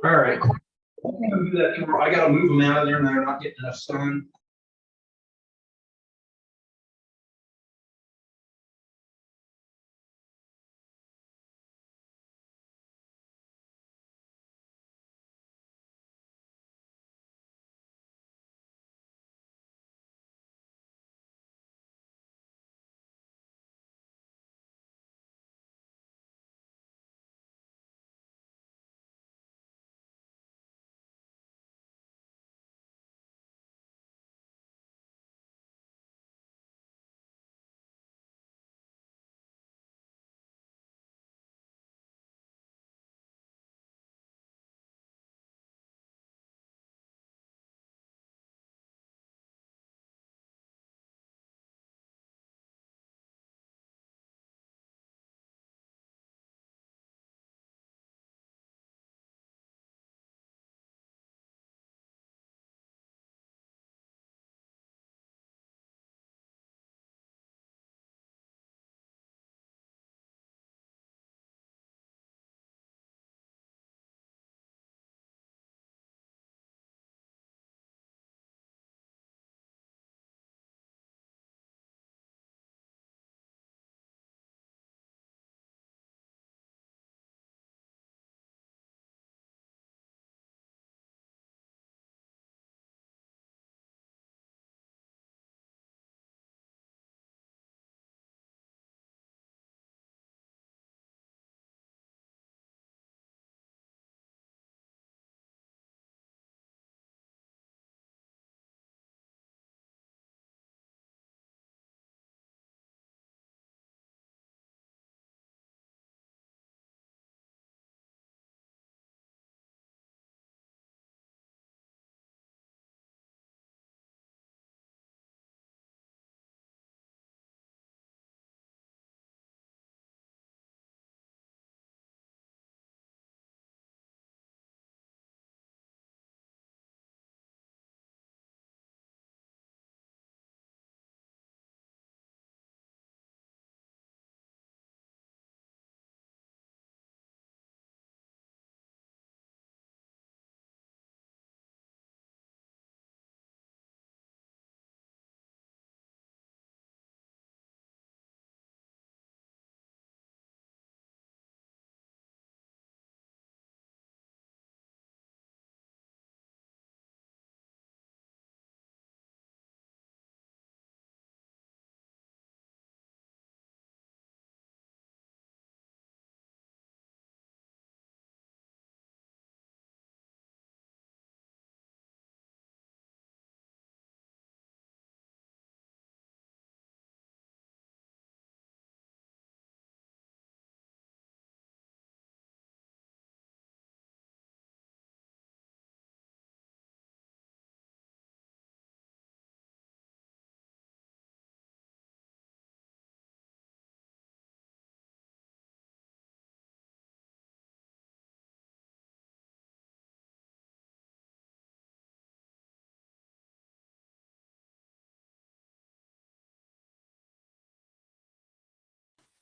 All right. I'm gonna move that tomorrow. I gotta move them out of there and they're not getting enough sun.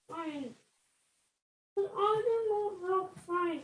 Fine. But I don't know how to find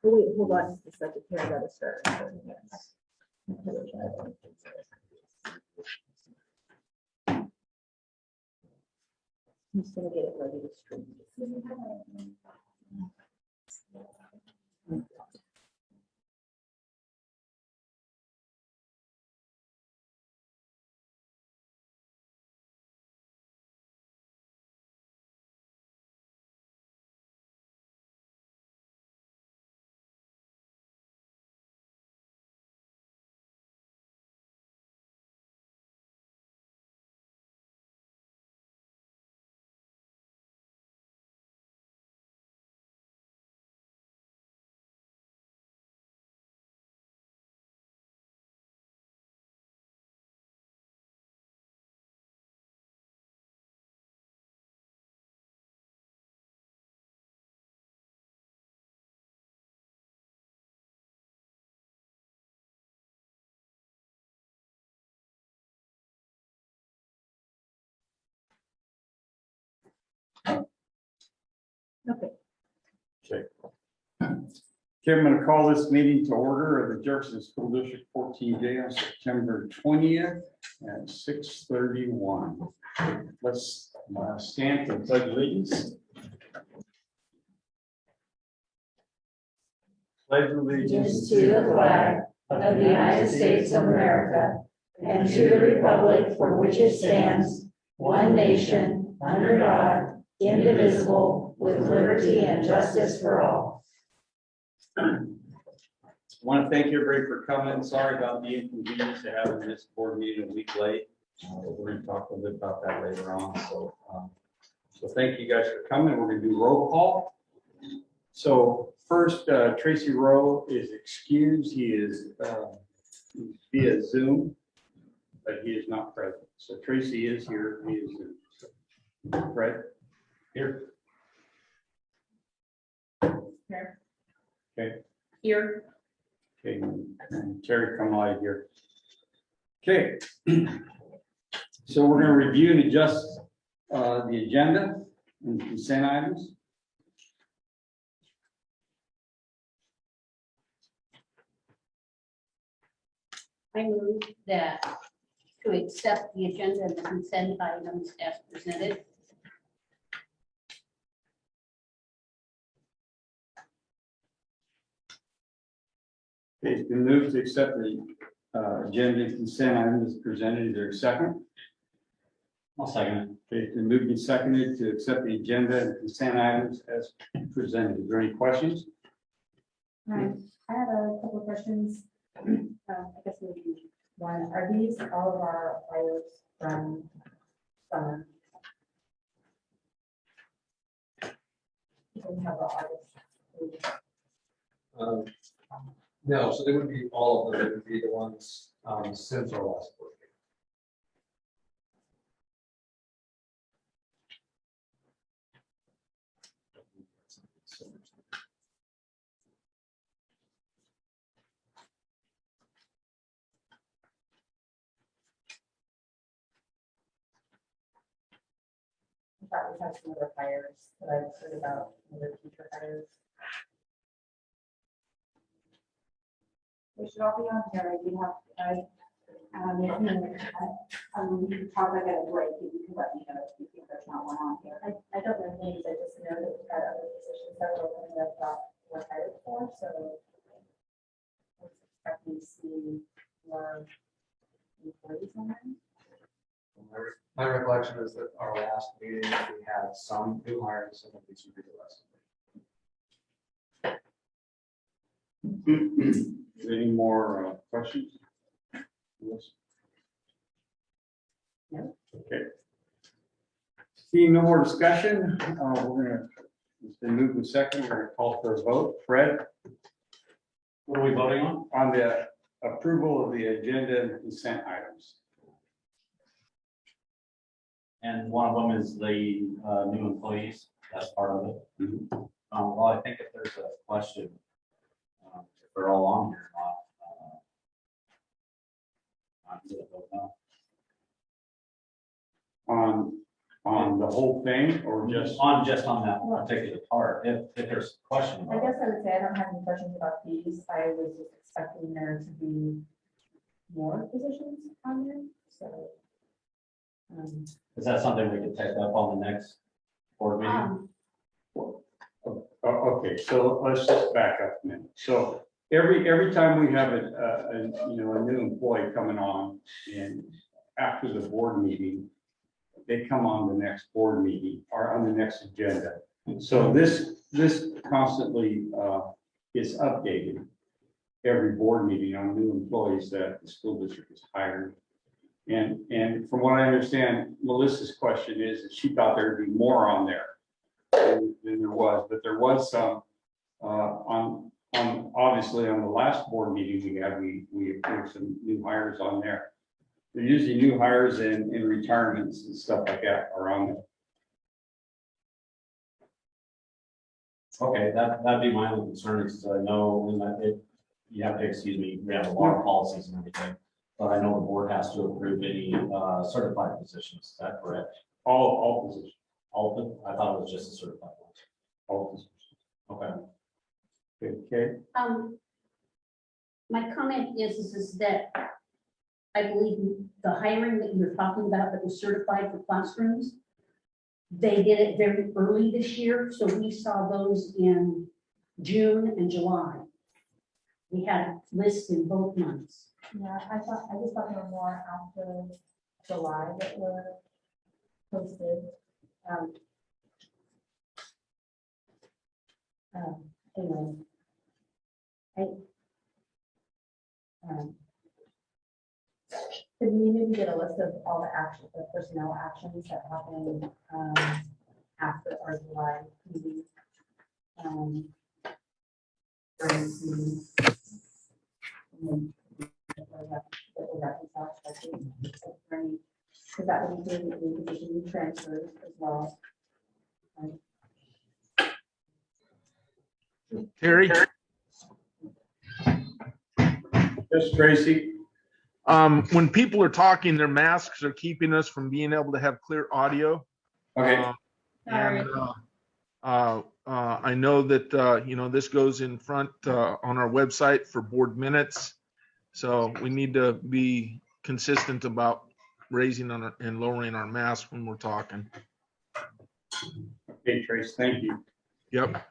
Oh, wait, hold on just a second here, I gotta start. I'm just gonna get it ready to stream. Okay. Okay. Okay, I'm going to call this meeting to order of the Jefferson School District 14J on September 20th at 6:31. Let's stand for the pledge of allegiance. Pledge of allegiance To the flag of the United States of America and to the republic for which it stands, one nation, under God, indivisible, with liberty and justice for all. I want to thank everybody for coming. Sorry about the inconvenience to having this board meeting a week late. We're going to talk a little bit about that later on. So thank you guys for coming. We're going to do roll call. So first, Tracy Rowe is excused. He is via Zoom, but he is not present. So Tracy is here. He is Fred here. Here. Okay. Here. Okay, and Terry Kamali here. Okay. So we're going to review and adjust the agenda and consent items. I move that to accept the agenda and the consent items as presented. Okay, it's been moved to accept the agenda and consent items as presented. Is there a second? I'll second it. Okay, it's been moved and seconded to accept the agenda and consent items as presented. Is there any questions? Hi, I have a couple of questions. I guess maybe one, are these all of our fires from summer? We have a August. No, so they would be all of them, they would be the ones since our last board meeting. I thought we had some other fires that I've heard about, other future fires. They should all be on here. I do have, we can talk about it at break, if you can let me know if you think there's not one on here. I don't know names, I just know that we've got other positions that we're opening up that we're hired for, so. I was expecting to see more employees on there. My recollection is that our last meeting, we had some new hires, some of these would be the rest. Any more questions? Yes. No. Okay. Seeing no more discussion, it's been moved and seconded. We're going to call for a vote. Fred? What are we voting on? On the approval of the agenda and consent items. And one of them is the new employees. That's part of it. Well, I think if there's a question, if they're all on here or not, I'm gonna vote no. On the whole thing or just? On that particular part, if there's a question I about guess it. I would say I don't have any questions about these. I was just expecting there to be more positions on there, so. Is that something we could take up on the next board meeting? Okay, so let's just back up a minute. So every time we have a new employee coming on and after the board meeting, they come on the next board meeting or on the next agenda. So this constantly is updated every board meeting on new employees that the school district is hiring. And from what I understand, Melissa's question is that she thought there'd be more on there than there was, but there was some on obviously on the last board meeting we approved some new hires on there. They're usually new hires and retirements and stuff like that are on there. Okay, that'd be my only concern is I know you have to excuse me, we have a lot of policies and everything. But I know the board has to approve any certified positions, is that correct? All positions. All of them? I thought it was just a certified one. All positions. Okay. Okay. My comment is that I believe the hiring that you're talking about that was certified for classrooms, they did it very early this year, so we saw those in June and July. We had lists in both months. Yeah, I just thought there were more after July that were posted. Anyway. Could we maybe get a list of all the personnel actions that happened after our July meeting? Because that would include the position transfers as well. Terry, Yes, Tracy. when people are talking, their masks are keeping us from being able to have clear audio. Okay. And I know that, this goes in front on our website for board minutes. So we need to be consistent about raising and lowering our masks when we're talking. Okay, Trace, thank you. Yep.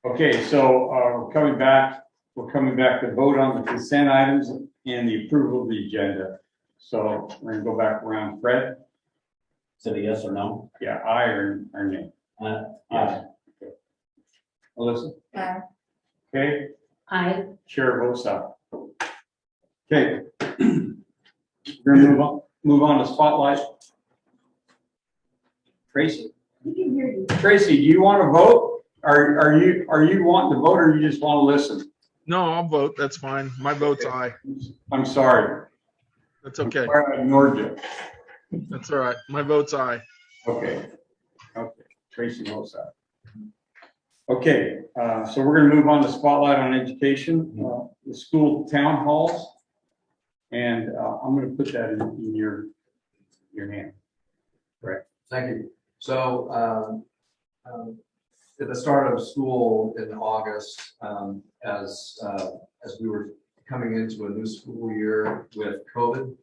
Okay, so we're coming back to vote on the consent items and the approval of the agenda. So we're gonna go back around. Fred? Is it a yes or no? Yeah, aye or nay? Yes. Okay. Melissa? Aye. Okay, chair votes aye. Okay. We're gonna move on to spotlight. Tracy? We can hear you. Tracy, do you want to vote? Are you wanting to vote or you just want to listen? No, I'll vote. That's fine. My vote's aye. I'm sorry. That's okay. I ignored you. That's all right. My vote's aye. Okay. Tracy votes aye. Okay, so we're gonna move on to spotlight on education, the school town halls. And I'm gonna put that in your hand. Thank you. So, at the start of school in August, as we were coming into a new school year with COVID,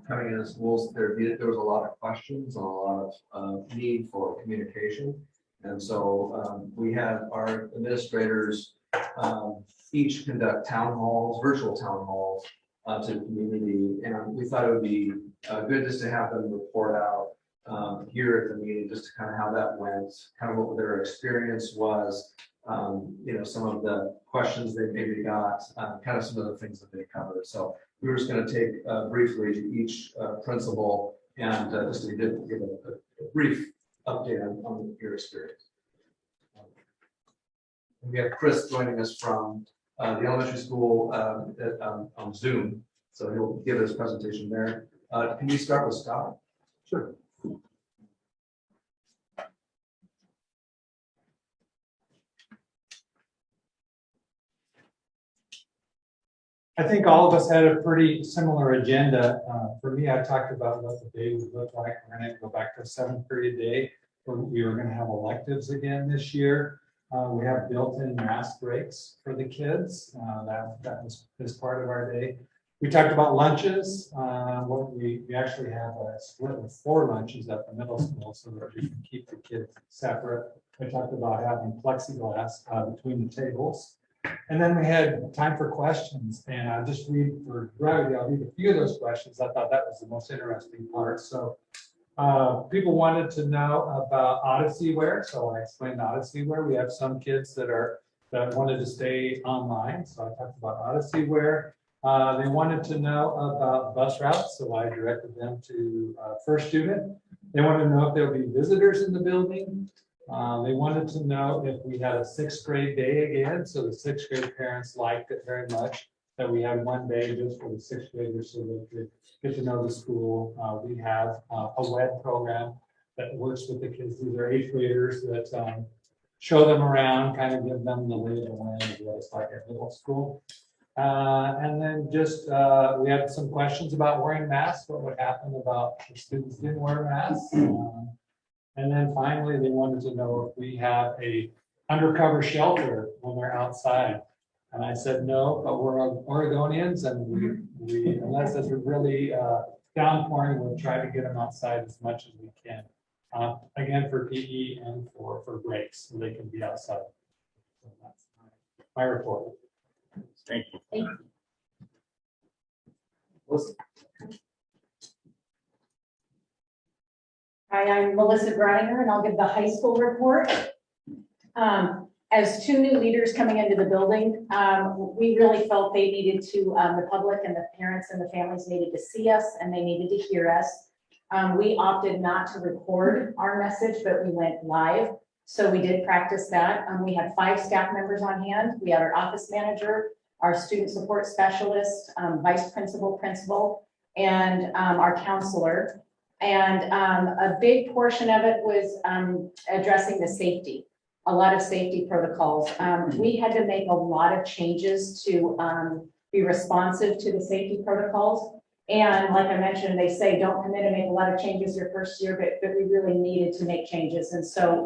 coming into schools, there was a lot of questions and a lot of need for communication. And so we had our administrators each conduct town halls, virtual town halls to the community. And we thought it would be good just to have them report out here at the meeting, just to kind of how that went, kind of what their experience was, some of the questions they maybe got, kind of some of the things that they covered. So we were just going to take briefly to each principal and just to give a brief update on your experience. And we have Chris joining us from the elementary school on Zoom, so he'll give his presentation there. Can you start with Scott? Sure. I think all of us had a pretty similar agenda. For me, I talked about what the day would look like. We're gonna go back to a 7-period day. We were gonna have electives again this year. We have built-in mask breaks for the kids. That was part of our day. We talked about lunches. We actually have a split with 4 lunches at the middle school so that we can keep the kids separate. We talked about having plexiglass between the tables. And then we had time for questions, and I'll just read for brevity, I'll read a few of those questions. I thought that was the most interesting part. So people wanted to know about Odyssey Wear, so I explained Odyssey Wear. We have some kids that wanted to stay online, so I talked about Odyssey Wear. They wanted to know about bus routes, so I directed them to First Student. They wanted to know if there would be visitors in the building. They wanted to know if we had a 6th grade day again. So the 6th grade parents liked it very much that we had one day just for the 6th graders so they could get to know the school. We have a web program that works with the kids. These are 8th graders that show them around, kind of give them the lay of the land of what it's like at middle school. And then just we had some questions about wearing masks. What would happen about if students didn't wear masks? And then finally, they wanted to know if we have a undercover shelter when they're outside. And I said, no, but we're Oregonians, and we unless it's really downpouring, we'll try to get them outside as much as we can. Again, for PE and for breaks, so they can be outside. So that's my report. Thank you. Thank you. Melissa? Hi, I'm Melissa Greiner, and I'll give the high school report. As 2 new leaders coming into the building, we really felt they needed to, the public and the parents and the families needed to see us, and they needed to hear us. We opted not to record our message, but we went live. So we did practice that. We had 5 staff members on hand. We had our office manager, our student support specialist, vice principal, and our counselor. And a big portion of it was addressing the safety, a lot of safety protocols. We had to make a lot of changes to be responsive to the safety protocols. And like I mentioned, they say don't come in and make a lot of changes your first year, but we really needed to make changes. And so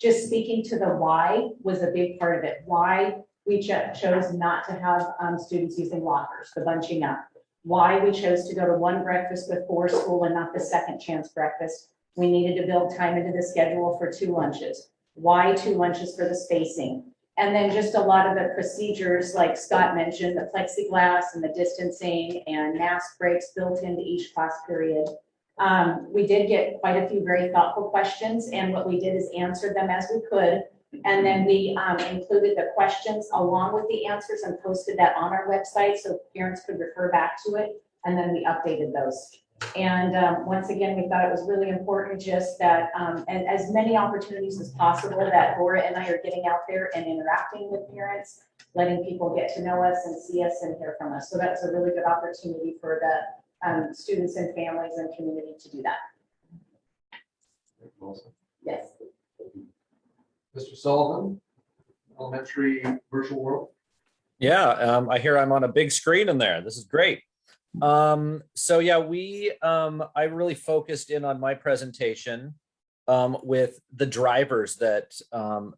just speaking to the why was a big part of it. Why we chose not to have students using lockers, the bunching up. Why we chose to go to 1 breakfast before school and not the second chance breakfast. We needed to build time into the schedule for 2 lunches. Why 2 lunches for the spacing? And then just a lot of the procedures, like Scott mentioned, the plexiglass and the distancing and mask breaks built into each class period. We did get quite a few very thoughtful questions, and what we did is answer them as we could. And then we included the questions along with the answers and posted that on our website so parents could refer back to it. And then we updated those. And once again, we thought it was really important just that, and as many opportunities as possible that Laura and I are getting out there and interacting with parents, letting people get to know us and see us and hear from us. So that's a really good opportunity for the students and families and community to do that. Yes. Mr. Sullivan, elementary virtual world. Yeah, I hear I'm on a big screen in there. This is great. So yeah, I really focused in on my presentation with the drivers that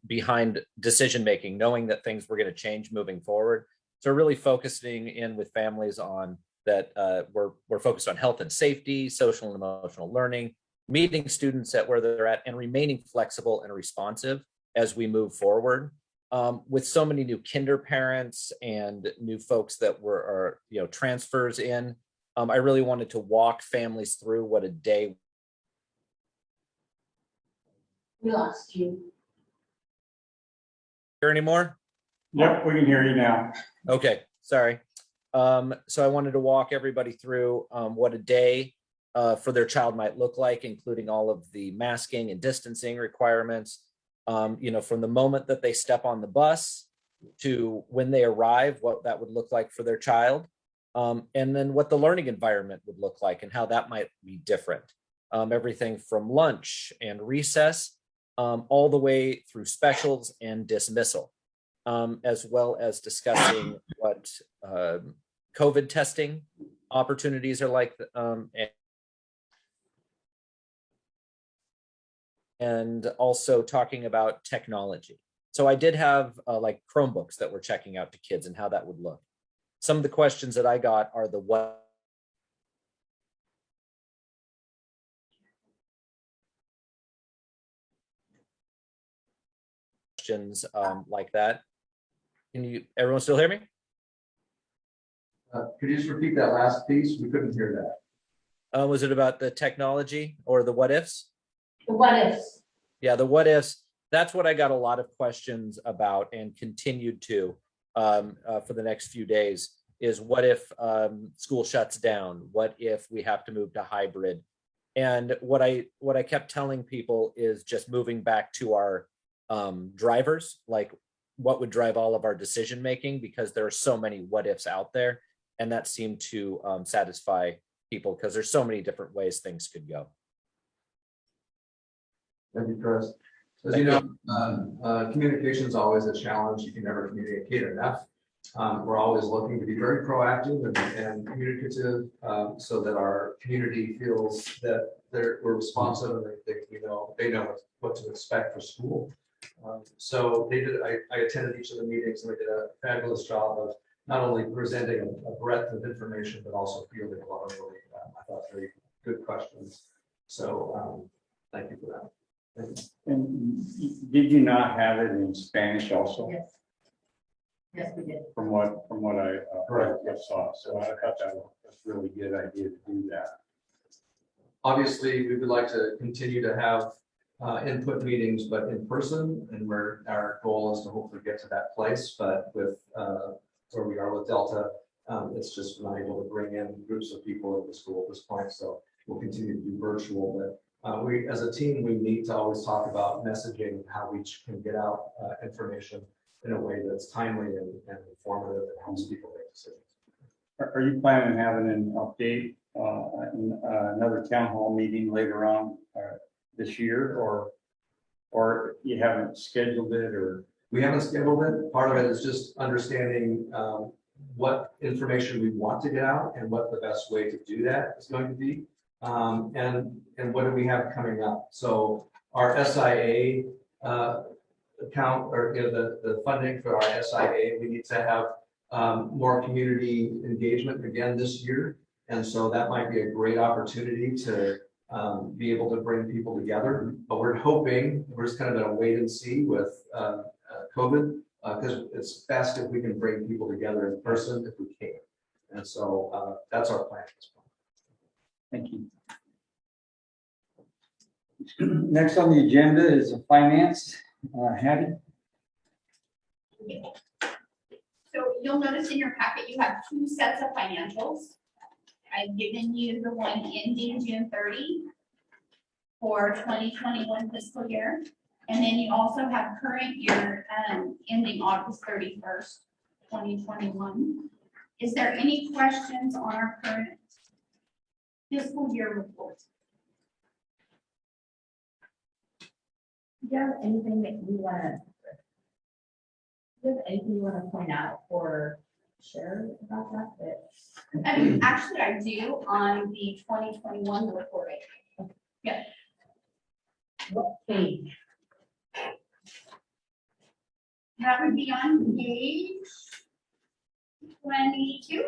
behind decision making, knowing that things were going to change moving forward. So really focusing in with families on that. We're focused on health and safety, social and emotional learning, meeting students at where they're at, and remaining flexible and responsive as we move forward. With so many new kinder parents and new folks that were, transfers in, I really wanted to walk families through what a day. We lost you. Hear anymore? Yep, we can hear you now. Okay, sorry. So I wanted to walk everybody through what a day for their child might look like, including all of the masking and distancing requirements. From the moment that they step on the bus to when they arrive, what that would look like for their child, and then what the learning environment would look like and how that might be different. Everything from lunch and recess, all the way through specials and dismissal, as well as discussing what COVID testing opportunities are like, and also talking about technology. So I did have like Chromebooks that we're checking out to kids and how that would look. Some of the questions that I got are the what questions like that. Can you, everyone still hear me? Could you just repeat that last piece? We couldn't hear that. Was it about the technology or the what ifs? The what ifs. Yeah, the what ifs. That's what I got a lot of questions about and continued to for the next few days is what if school shuts down? What if we have to move to hybrid? And what I kept telling people is just moving back to our drivers, like what would drive all of our decision making, because there are so many what ifs out there. And that seemed to satisfy people because there's so many different ways things could go. Thank you, Chris. As you know, communication is always a challenge. You can never communicate enough. We're always looking to be very proactive and communicative so that our community feels that we're responsive and they know what to expect for school. So I attended each of the meetings and they did a fabulous job of not only presenting a breadth of information, but also fielding a lot of really, I thought, very good questions. So thank you for that. Thank you. And did you not have it in Spanish also? Yes. Yes, we did. From what I saw, so I thought that was a really good idea to do that. Obviously, we would like to continue to have input meetings, but in person, and our goal is to hopefully get to that place. But with where we are with Delta, it's just not able to bring in groups of people at the school at this point. So we'll continue to do virtual. But we, as a team, we need to always talk about messaging and how we can get out information in a way that's timely and informative and helps people make decisions. Are you planning on having an update, another town hall meeting later on this year, or you haven't scheduled it, or? We haven't scheduled it. Part of it is just understanding what information we want to get out and what the best way to do that is going to be. And what do we have coming up? So our SIA account, or the funding for our SIA, we need to have more community engagement again this year. And so that might be a great opportunity to be able to bring people together. But we're hoping, we're just kind of in a wait and see with COVID, because it's best if we can bring people together in person if we can. And so that's our plan at this point. Thank you. Next on the agenda is a finance. Hattie? So you'll notice in your packet, you have two sets of financials. I've given you the one ending June 30 for 2021 fiscal year. And then you also have current year ending August 31st, 2021. Is there any questions on our current fiscal year report? Do you have anything that you want to, do you have anything you want to point out or share about that? Actually, I do on the 2021 report. Yeah. What page? That would be on page 22.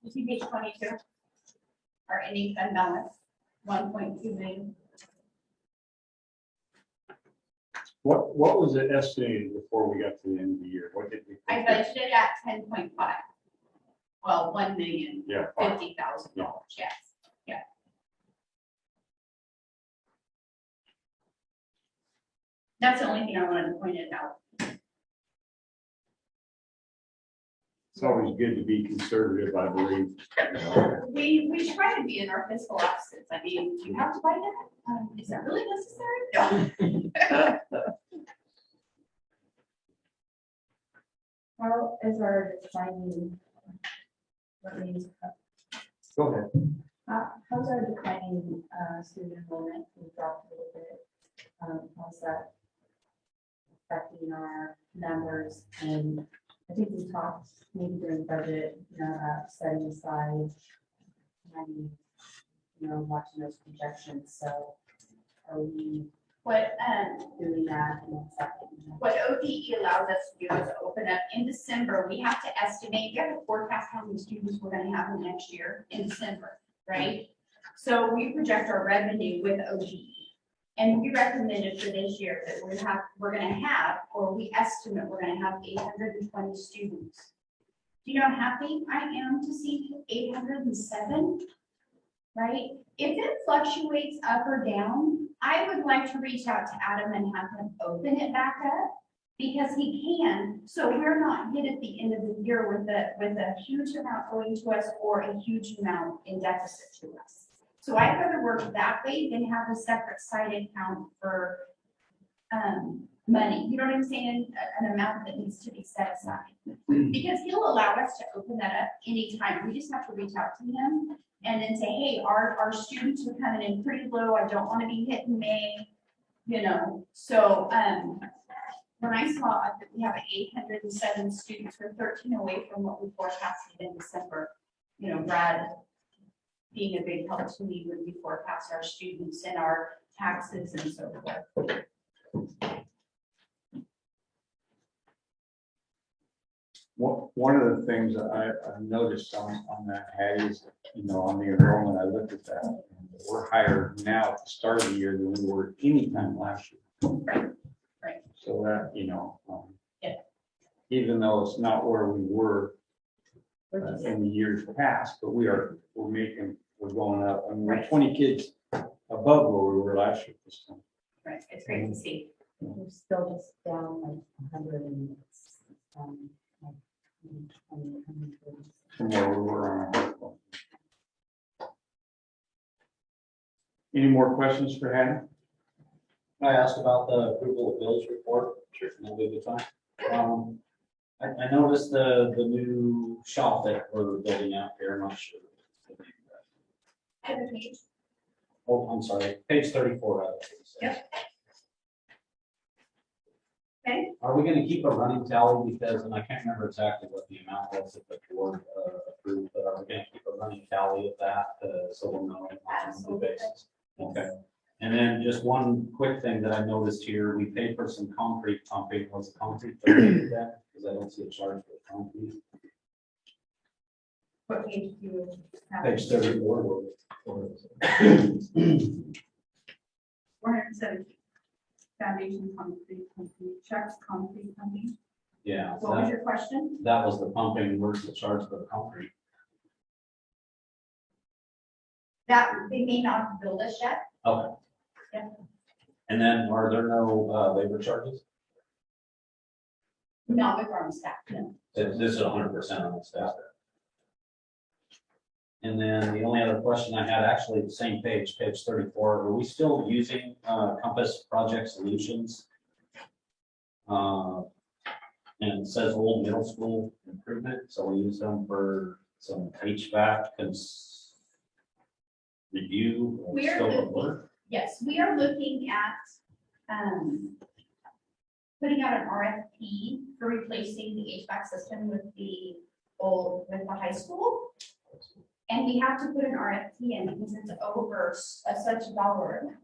You see page 22? Our ending fund balance, 1.2 million. What was it estimated before we got to the end of the year? What did we? I budgeted at 10.5. Well, $1,050,000. Yes. Yeah. That's the only thing I wanted to point it out. It's always good to be conservative, I believe. We try to be in our fiscal offices. I mean, do you have to buy that? Is that really necessary? No. How is our deciding what means Go ahead. How's our declining student enrollment? We dropped a little bit. How's that affecting our numbers? And I think we talked maybe during budget, about setting aside money, watching those projections. So are we What, doing that? And what's that looking like? what ODE allows us to do is open up in December. We have to estimate, we have to forecast how many students we're gonna have in the next year in December, right? So we project our revenue with ODE. And we recommended for this year that we're gonna have, or we estimate we're gonna have 820 students. Do you know how happy I am to see 807? Right? If it fluctuates up or down, I would like to reach out to Adam and have him open it back up because he can. So we're not hit at the end of the year with a huge amount going to us or a huge amount in deficit to us. So I'd rather work that way than have a separate side account for money. You know what I'm saying? An amount that needs to be set aside. Because he'll allow us to open that up anytime. We just have to reach out to him and then say, hey, our students are coming in pretty low. I don't want to be hit in May, So when I saw that we have 807 students, we're 13 away from what we forecasted in December. Brad being a big help to me when we forecast our students and our taxes and so forth. One of the things that I've noticed on that, Hattie, is, on the enrollment, I looked at that. And we're higher now at the start of the year than we were anytime last year. Right. So that, Yeah. even though it's not where we were in the years past, but we're going up. I mean, we're Right. 20 kids above where we were last year this time. Right, it's great to see. We're still just down like 100 and like 120. From where we were on our work. Any more questions for Hattie? I asked about the approval of bills report. Sure, no big time. I noticed the new shop that we're building out here. I'm not sure. Other page. Oh, I'm sorry, page 34. Yep. Okay. Are we gonna keep a running tally because, and I can't remember exactly what the amount was that the board approved, but are we gonna keep a running tally of that, so we'll know on a monthly basis? Okay, and then just one quick thing that I noticed here, we paid for some concrete pumping. Was concrete donated then? Because I don't see a charge for concrete. What page do you have? Page 34. 417. Foundation concrete company, checks concrete company. Yeah, What was your question? that was the pumping. Where's the charge for the concrete? That they may not have billed us yet. Okay. Yeah. And then are there no labor charges? Not with our own staff, no. This is 100% on the staff. And then the only other question I had, actually, the same page 34, are we still using Compass Project Solutions? And it says Old Middle School Improvement, so we use them for some HVAC review. We are scope of looking- work. Yes, we are looking at putting out an RFP for replacing the HVAC system with the high school. And we have to put an RFP in because it's over such a dollar amount.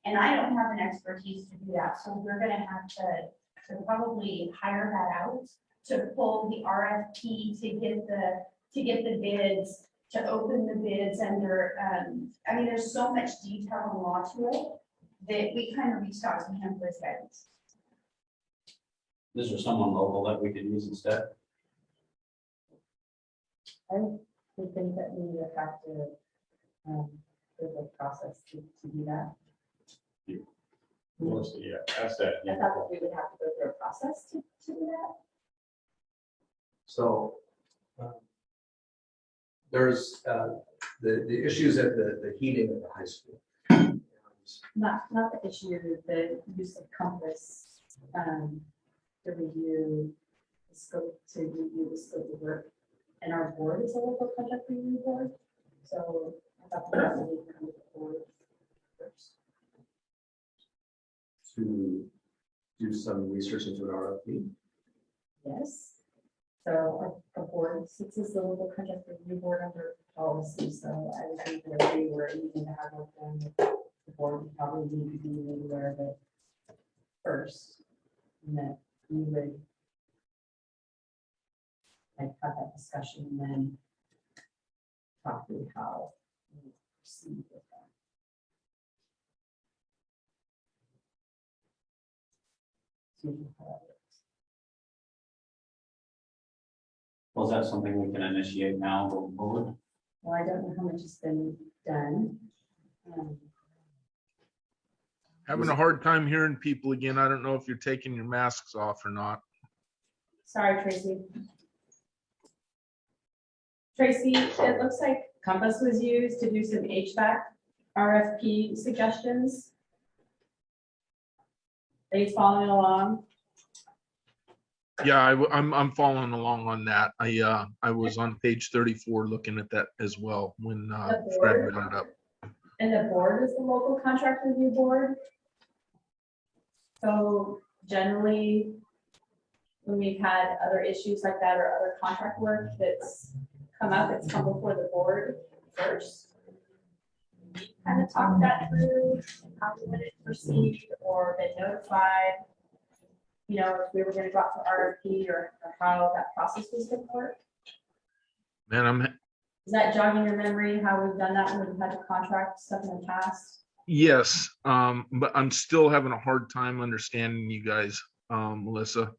And I don't have an expertise to do that, so we're gonna have to probably hire that out to pull the RFP, to get the bids, to open the bids under, I mean, there's so much detail and law to it that we kind of reached out to him for his guidance. Is there someone local that we could use instead? We think that we would have to go the process to do that. Mostly, yeah, that's that. I thought that we would have to go through a process to do that. So there's the issues at the heating of the high school. Not the issue, the use of Compass to review the scope of work. And our board is a local project review board. So I thought that was really kind of forward first. To do some research into an RFP. Yes. So our board sits as the local contract review board under policy, so I would think that we were needing to have work done with the board, we probably need to be made aware of it first. And that we would like have that discussion and then talk through how we proceed with that. See how that works. Was that something we can initiate now going forward? Well, I don't know how much has been done. Having a hard time hearing people again. I don't know if you're taking your masks off or not. Sorry, Tracy. Tracy, it looks like Compass was used to do some HVAC RFP suggestions. Are you following along? Yeah, I'm following along on that. I was on page 34 looking at that as well when Fred brought it up. And the board is the local contract review board. So generally, when we've had other issues like that or other contract work that's come up, it's come before the board first. Kind of talk that through, how we would proceed or been notified. You know, if we were gonna go out for RFP or how that process was gonna work. Man, Is that jogging your memory, how we've done that when we've had to contract stuff in the past? yes, but I'm still having a hard time understanding you guys, Melissa.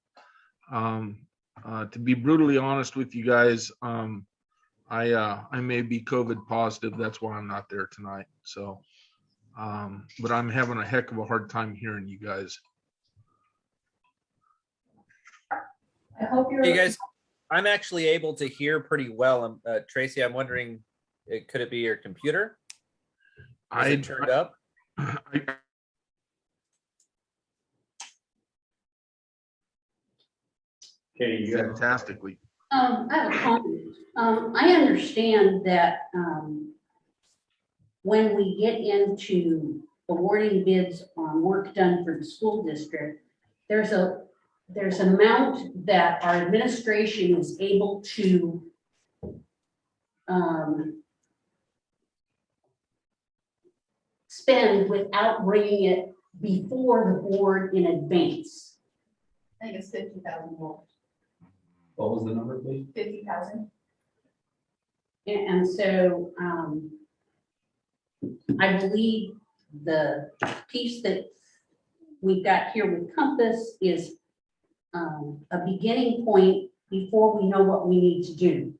To be brutally honest with you guys, I may be COVID positive. That's why I'm not there tonight. So, but I'm having a heck of a hard time hearing you guys. I hope you're. You guys, I'm actually able to hear pretty well. Tracy, I'm wondering, could it be your computer? Is it turned up? Okay, you got Fantastically. I have a comment. I understand that, when we get into awarding bids on work done for the school district, there's an amount that our administration is able to spend without bringing it before the board in advance. I think it's $50,000 more. What was the number, please? 50,000. And so I believe the piece that we've got here with Compass is a beginning point before we know what we need to do.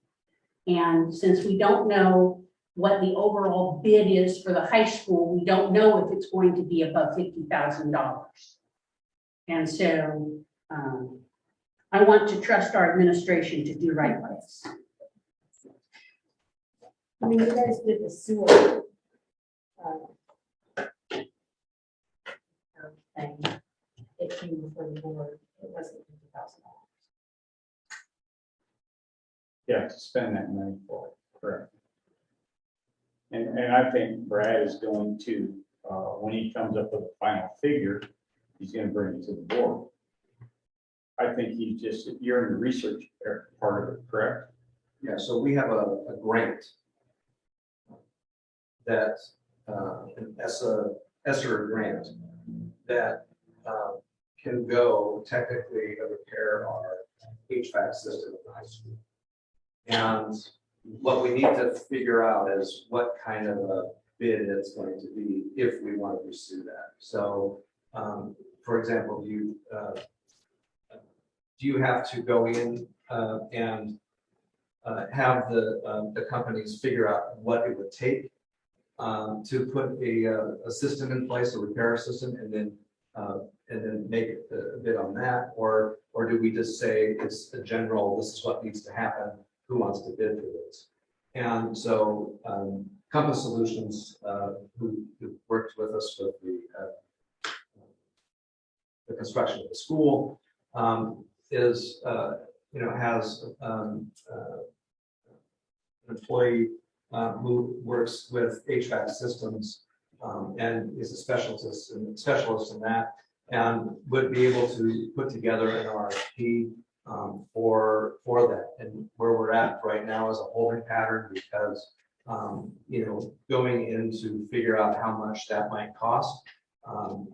And since we don't know what the overall bid is for the high school, we don't know if it's going to be above $50,000. And so I want to trust our administration to do right by us. I mean, you guys did the sewer thing. It came before the board. It wasn't $50,000. Yeah, to spend that money for it, correct. And I think Brad is going to, when he comes up with a final figure, he's gonna bring it to the board. I think you're in the research part of it, correct? Yeah, so we have a grant that, an ESSER grant that can go technically to repair our HVAC system in the high school. And what we need to figure out is what kind of a bid it's going to be if we want to pursue that. So, for example, do you have to go in and have the companies figure out what it would take to put a system in place, a repair system, and then make a bid on that, or do we just say it's a general, this is what needs to happen, who wants to bid for this? And so Compass Solutions, who worked with us with the construction of the school, is has an employee who works with HVAC systems and is a specialist in that, and would be able to put together an RFP for that. And where we're at right now is a holding pattern because going in to figure out how much that might cost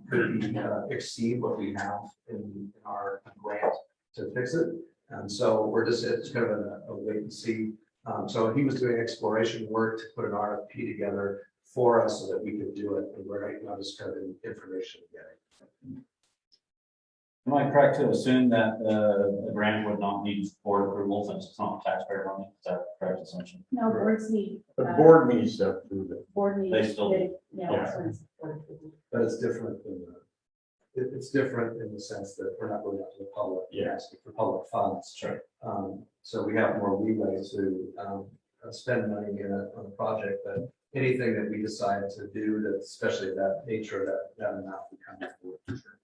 could be, exceed what we have in our grant to fix it. And so it's kind of a wait and see. So he was doing exploration work to put an RFP together for us so that we could do it. And we're right now just kind of information getting. Am I correct to assume that the grant would not need board approval since it's not taxpayer money? Is that a correct assumption? No, boards need. The board needs to approve it. Board needs. They still- Yeah. yeah. that's when it's board approval. But it's different it's different in the sense that we're not going out to the public. We're asking for public funds. Sure. So we have more leeway to spend money on a project, but anything that we decide to do, that especially that nature, that amount we come forward for sure.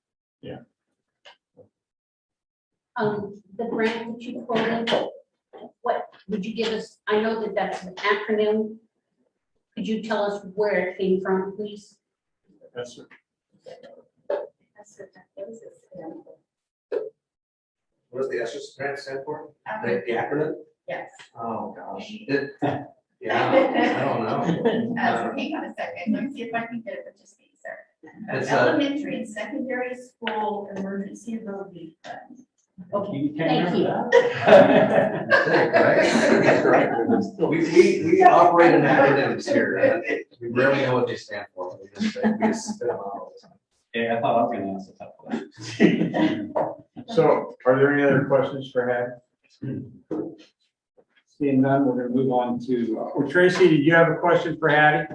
The grant that you quoted, what would you give us? I know that that's an acronym. Could you tell us where it came from, please? That's it. What does the ESSER grant stand for? The acronym? Yes. Oh, gosh. Yeah, I don't know. Hang on a second, let me see if I can get it with just me, sir. It's Elementary and secondary school emergency relief fund. Okay, thank you. That's right. We operate in acronyms here. And we rarely know what they stand for. We just spit them out all the time. Yeah, I thought I was going to ask a tough question. So are there any other questions for Hattie? Seeing none, we're going to move on to, Tracy, did you have a question for Hattie?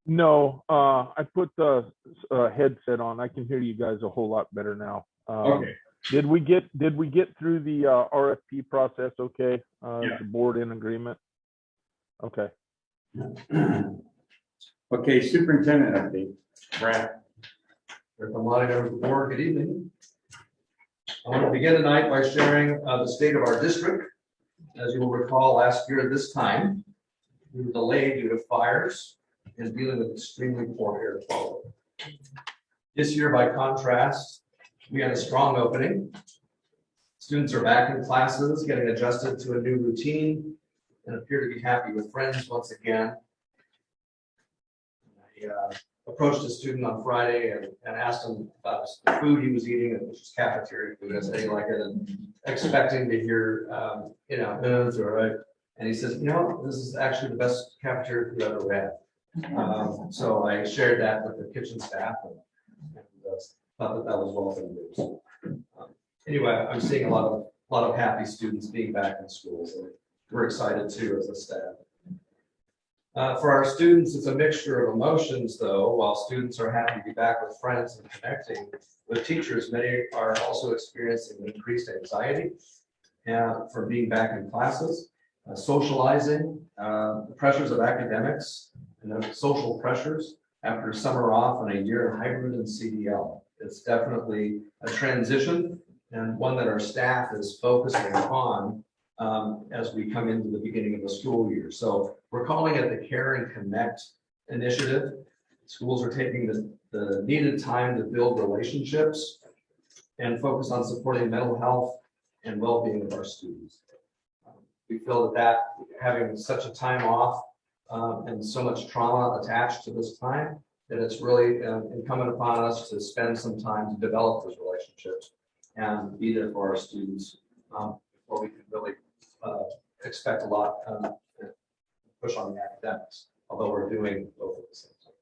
No, I put the headset on. I can hear you guys a whole lot better now. Okay. Did we get through the RFP process? Okay. Yeah. The board in agreement. Okay. Okay, superintendent update. Brad. Good morning, members of the board. Good evening. I want to begin tonight by sharing the state of our district. As you will recall, last year at this time, we were delayed due to fires and dealing with extremely poor air quality. This year, by contrast, we had a strong opening. Students are back in classes, getting adjusted to a new routine, and appear to be happy with friends once again. I approached a student on Friday and asked him about the food he was eating, which was cafeteria food. I said, "How you like it?" And expecting to hear, "No, it's all right." And he says, "This is actually the best cafeteria food I've ever had." So I shared that with the kitchen staff and thought that was welcome news. Anyway, I'm seeing a lot of happy students being back in school, so we're excited too as a staff. For our students, it's a mixture of emotions, though. While students are happy to be back with friends and connecting with teachers, many are also experiencing increased anxiety from being back in classes, socializing, the pressures of academics, and the social pressures after summer off and a year in hybrid and CDL. It's definitely a transition and one that our staff is focusing on as we come into the beginning of the school year. So we're calling it the Care and Connect initiative. Schools are taking the needed time to build relationships and focus on supporting mental health and well-being of our students. We feel that having such a time off and so much trauma attached to this time, that it's really incumbent upon us to spend some time to develop those relationships and be there for our students before we can really expect a lot push on the academics, although we're doing both at the same time.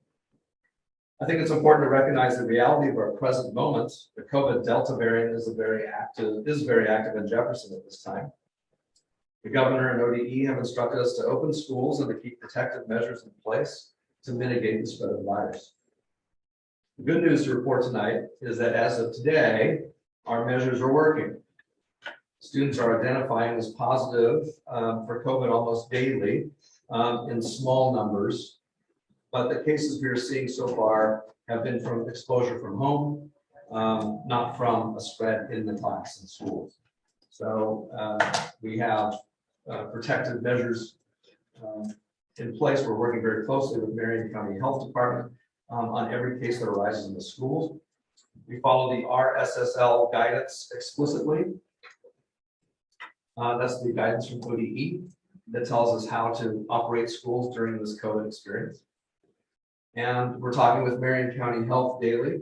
I think it's important to recognize the reality of our present moment. The COVID Delta variant is very active in Jefferson at this time. The governor and ODE have instructed us to open schools and to keep protective measures in place to mitigate the spread of the virus. The good news to report tonight is that as of today, our measures are working. Students are identifying as positive for COVID almost daily in small numbers, but the cases we are seeing so far have been from exposure from home, not from a spread in the class and schools. So we have protective measures in place. We're working very closely with Marion County Health Department on every case that arises in the schools. We follow the RSSL guidance explicitly. That's the guidance from ODE that tells us how to operate schools during this COVID experience. And we're talking with Marion County Health daily,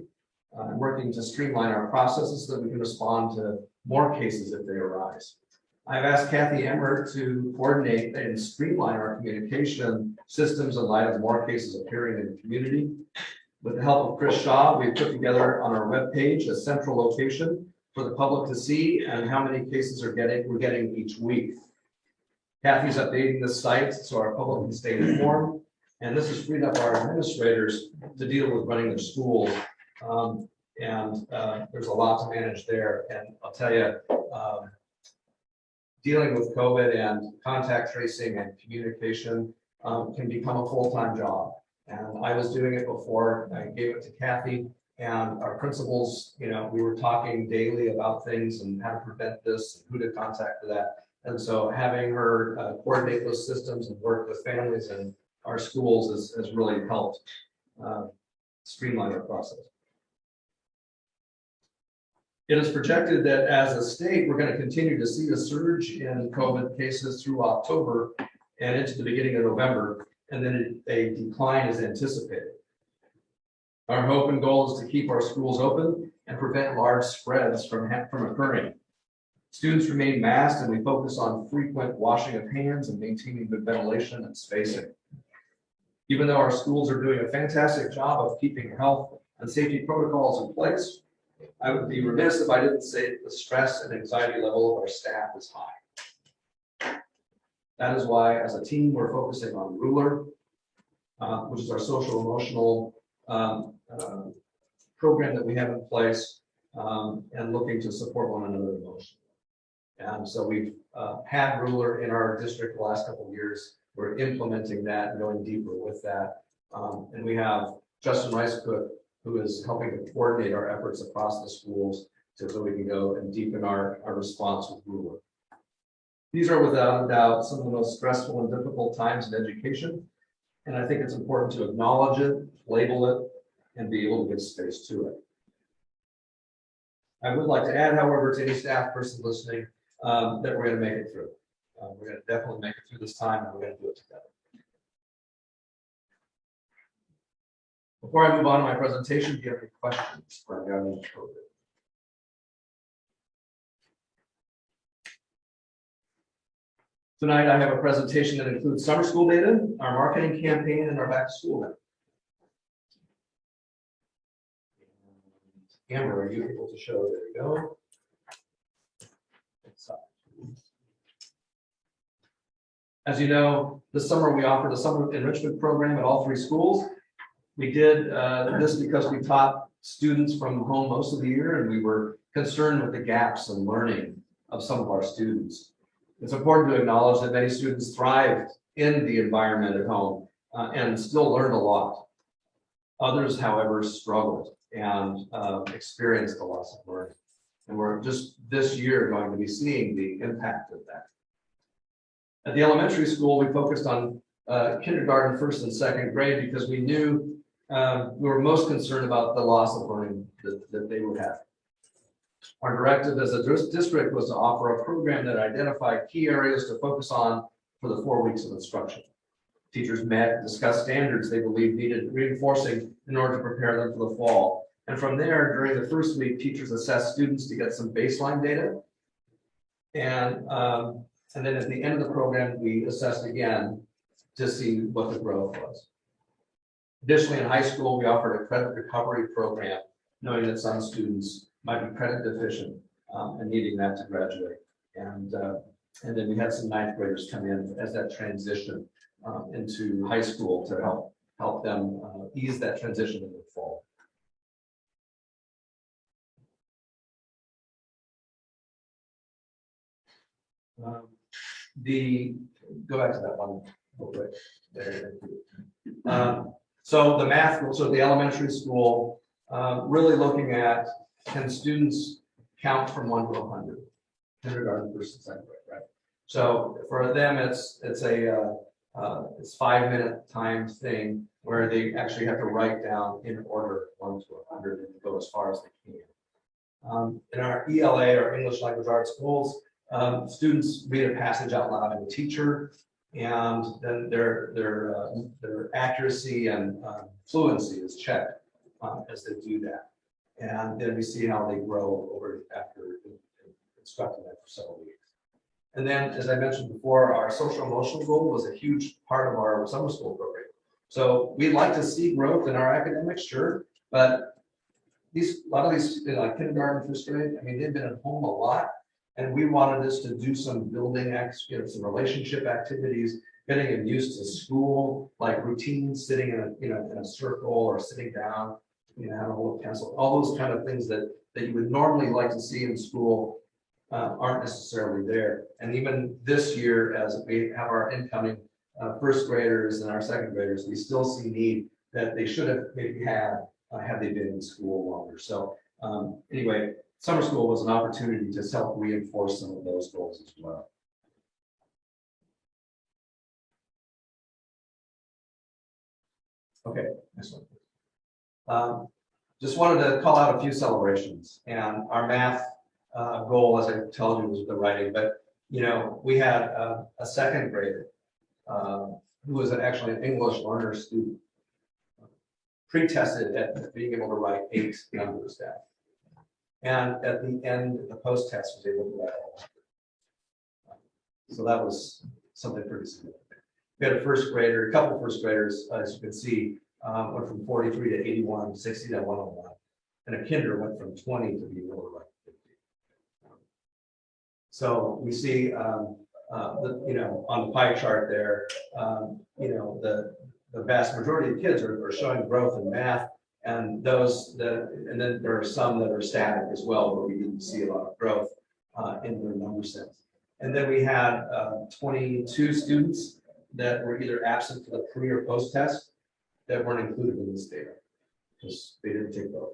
working to streamline our processes so that we can respond to more cases if they arise. I've asked Kathy Emmer to coordinate and streamline our communication systems in light of more cases appearing in the community. With the help of Chris Shaw, we've put together on our webpage a central location for the public to see and how many cases we're getting each week. Kathy's updating the site so our public can stay informed. And this has freed up our administrators to deal with running their schools. There's a lot to manage there. And I'll tell you, dealing with COVID and contact tracing and communication can become a full-time job. And I was doing it before I gave it to Kathy, and our principals, we were talking daily about things and how to prevent this, and who to contact for that. And so having her coordinate those systems and work with families and our schools has really helped streamline our process. It is projected that as a state, we're going to continue to see a surge in COVID cases through October and into the beginning of November, and then a decline is anticipated. Our hope and goal is to keep our schools open and prevent large spreads from occurring. Students remain masked, and we focus on frequent washing of hands and maintaining good ventilation and spacing. Even though our schools are doing a fantastic job of keeping health and safety protocols in place, I would be remiss if I didn't say that the stress and anxiety level of our staff is high. That is why, as a team, we're focusing on Ruler, which is our social emotional program that we have in place, and looking to support one another emotionally. And so we've had Ruler in our district the last couple of years. We're implementing that and going deeper with that. And we have Justin Ricecook, who is helping to coordinate our efforts across the schools so we can go and deepen our response with Ruler. These are without a doubt some of the most stressful and difficult times in education. And I think it's important to acknowledge it, label it, and be able to give space to it. I would like to add, however, to any staff person listening, that we're going to make it through. We're going to definitely make it through this time, and we're going to do it together. Before I move on to my presentation, do you have any questions regarding COVID? Tonight, I have a presentation that includes summer school data, our marketing campaign, and our back to school data. Amber, are you able to show? There we go. As you know, this summer we offered a summer enrichment program at all 3 schools. We did this because we taught students from home most of the year, and we were concerned with the gaps in learning of some of our students. It's important to acknowledge that many students thrived in the environment at home and still learned a lot. Others, however, struggled and experienced a loss of learning. And we're just this year going to be seeing the impact of that. At the elementary school, we focused on kindergarten, 1st and 2nd grade, because we knew we were most concerned about the loss of learning that they would have. Our directive as a district was to offer a program that identified key areas to focus on for the 4 weeks of instruction. Teachers met, discussed standards they believed needed reinforcing in order to prepare them for the fall. And from there, during the 1st week, teachers assessed students to get some baseline data. And then at the end of the program, we assessed again to see what the growth was. Additionally, in high school, we offered a credit recovery program, knowing that some students might be credit deficient and needing that to graduate. And then we had some 9th graders come in as that transition into high school to help them ease that transition into the fall. Go back to that one real quick. There. So the math, so the elementary school, really looking at, can students count from 1 to 100? Kindergarten, 1st and 2nd grade, right? So for them, it's 5-minute time thing where they actually have to write down in order 1 to 100 and go as far as they can. In our ELA, or English Language Arts goals, students read a passage out loud to a teacher, and then their accuracy and fluency is checked as they do that. And then we see how they grow over after instructing them for several weeks. And then, as I mentioned before, our social emotional goal was a huge part of our summer school program. So we'd like to see growth in our academics, sure, but a lot of these, like kindergarten, first grade, I mean, they've been at home a lot, and we wanted us to do some building some relationship activities, getting them used to school, like routines, sitting in a circle or sitting down, having a little pencil, all those kind of things that you would normally like to see in school aren't necessarily there. And even this year, as we have our incoming first graders and our second graders, we still see need that they should have maybe had they been in school longer. So anyway, summer school was an opportunity to help reinforce some of those goals as well. Okay, next one. Just wanted to call out a few celebrations, and our math goal, as I told you, was the writing, but we had a second grader who was actually an English learner student, pre-tested at being able to write 8 numbers down. And at the end, the post-test was able to write all. So that was something pretty significant. We had a couple of first graders, as you can see, went from 43 to 81, 60 to 101. And a kinder went from 20 to being able to write 50. So we see, on the pie chart there, the vast majority of kids are showing growth in math, and then there are some that are static as well, where we didn't see a lot of growth in their number sets. And then we had 22 students that were either absent for the pre or post test that weren't included in this data because they didn't take both.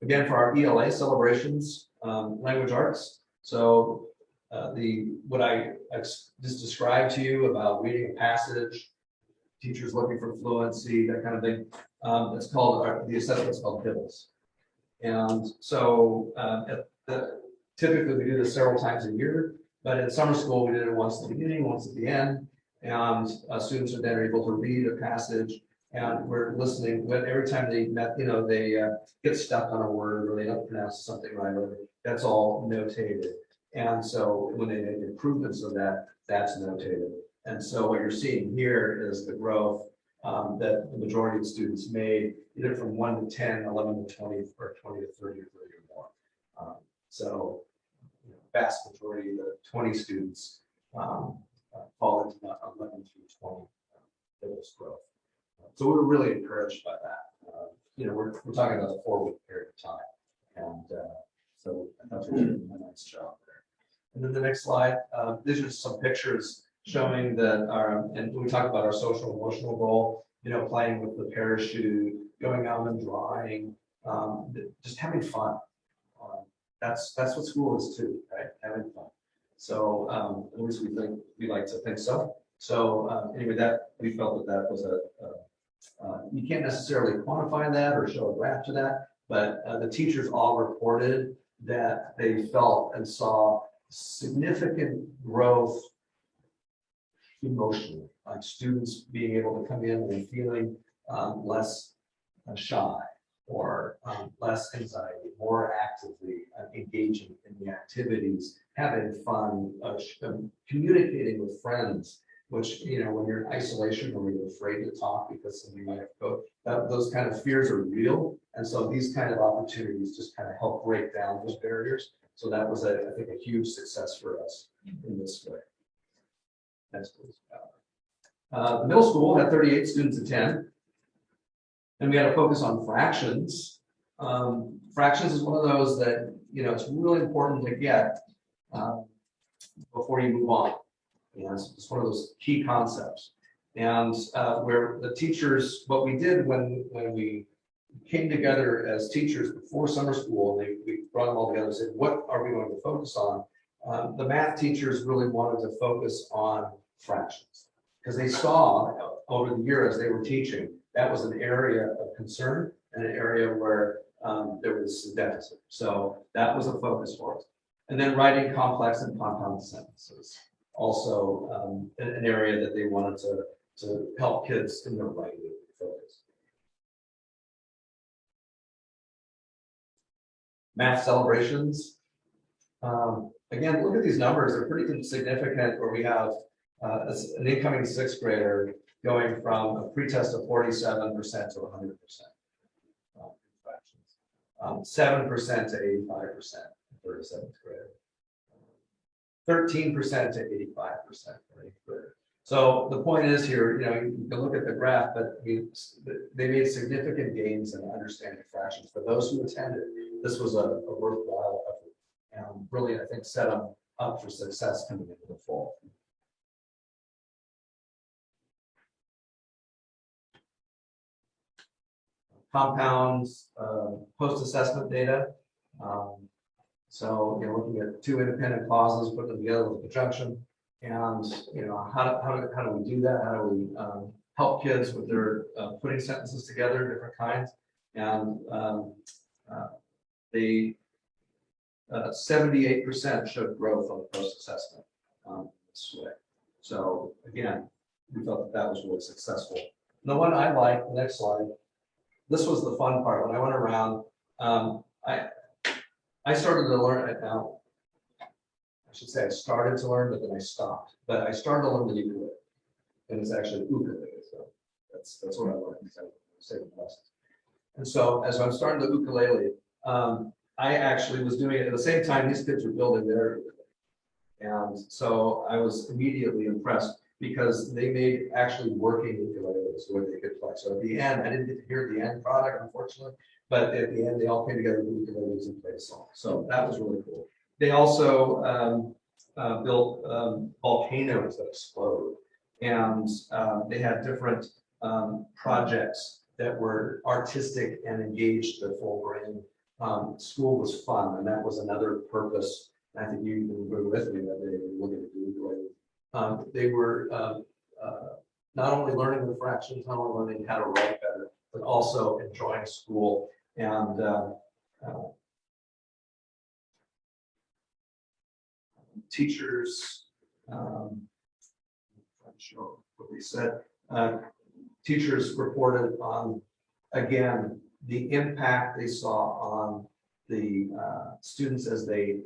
Again, for our ELA celebrations, language arts. So what I just described to you about reading a passage, teachers looking for fluency, that kind of thing. It's called the assessment's called PIVLS. And so typically we do this several times a year, but in summer school we did it once at the beginning, once at the end, and students are then able to read a passage. And we're listening, but every time they get stuck on a word or they don't pronounce something right, or that's all notated. And so when they make improvements of that, that's notated. And so what you're seeing here is the growth that the majority of students made, either from 1 to 10, 11 to 20, or 20 to 30 or 30 or more. So vast majority of the 20 students fall into the 11 through 20 PIVLS growth. So we were really encouraged by that. We're talking about a 4-week period of time. And so I thought we did a nice job there. And then the next slide, these are some pictures showing that and we talk about our social emotional goal, playing with the parachute, going out and drawing, just having fun. That's what school is too, right? Having fun. So at least we like to think so. So anyway, that we felt that was you can't necessarily quantify that or show a graph to that, but the teachers all reported that they felt and saw significant growth emotionally, like students being able to come in and feeling less shy or less anxiety, more actively engaging in the activities, having fun, communicating with friends, which, when you're in isolation or you're afraid to talk because somebody might have COVID, those kind of fears are real. And so these kind of opportunities just kind of help break down those barriers. So that was, I think, a huge success for us in this way. Next, please. The middle school had 38 students attend, and we had a focus on fractions. Fractions is one of those that, it's really important to get before you move on. It's one of those key concepts. And where the teachers, what we did when we came together as teachers before summer school, we brought them all together and said, what are we going to focus on? The math teachers really wanted to focus on fractions because they saw over the year as they were teaching, that was an area of concern and an area where there was a deficit. So that was a focus for us. And then writing complex and compound sentences, also an area that they wanted to help kids in their writing focus. Math celebrations. Again, look at these numbers. They're pretty significant where we have an incoming sixth grader going from a pretest of 47% to 100%. 7% to 85% for a seventh grader. 13% to 85% for eighth grader. So the point is here, you can look at the graph, but they made significant gains in understanding fractions. For those who attended, this was a worthwhile effort, and really, I think, set them up for success coming into the fall. Compounds, post-assessment data. So, looking at two independent clauses, putting them together with conjunction, and how do we do that? How do we help kids with their putting sentences together, different kinds, and they 78% showed growth on the post-assessment this way. So again, we felt that was really successful. And the one I like, the next slide, this was the fun part. When I went around, I started to learn it now. I should say I started to learn, but then I stopped. But I started to learn the ukulele, and it's actually ukulele. So that's what I learned. And so as I'm starting the ukulele, I actually was doing it at the same time these kids were building their ukulele. And so I was immediately impressed because they made actually working ukuleles where they could play. So at the end, I didn't get to hear the end product, unfortunately, but at the end, they all came together with ukuleles and played a song. So that was really cool. They also built volcanoes that explode. And they had different projects that were artistic and engaged the full brain. School was fun, and that was another purpose. I think you agree with me that they were looking to do. They were not only learning the fractions, not only learning how to write better, but also enjoying school. And teachers, I'm not sure what we said. Teachers reported on, again, the impact they saw on the students as they,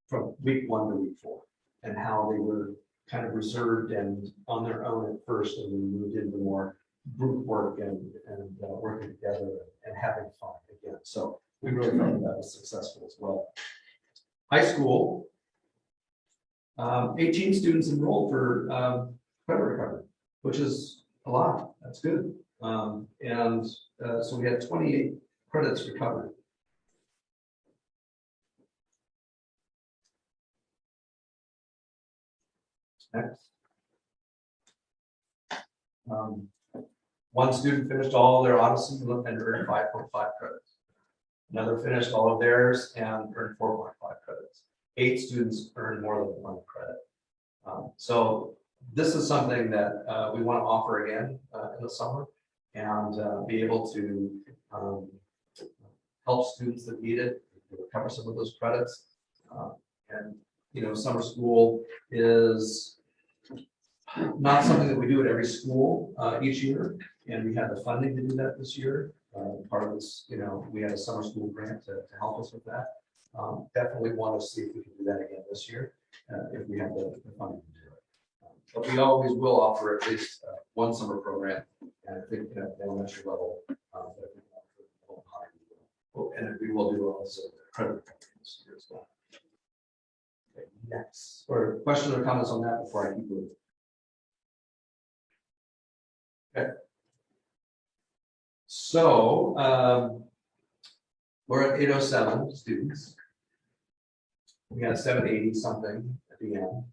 from week 1 to week 4, and how they were kind of reserved and on their own at first, and we moved into more group work and working together and having fun again. So we really felt that was successful as well. High school, 18 students enrolled for credit recovery, which is a lot. That's good. So we had 28 credits recovered. Next. One student finished all their Odyssey and earned 5.5 credits. Another finished all of theirs and earned 4.5 credits. 8 students earned more than 1 credit. So this is something that we want to offer again in the summer, and be able to help students that need it recover some of those credits. And summer school is not something that we do at every school each year, and we had the funding to do that this year. Part of this, we had a summer school grant to help us with that. Definitely want to see if we can do that again this year, if we have the funding to do it. But we always will offer at least one summer program, and I think at the elementary level, and we will do also credit this year as well. Okay, next, or questions or comments on that before I keep moving? Okay. So we're at 807 students. We had 780 something at the end.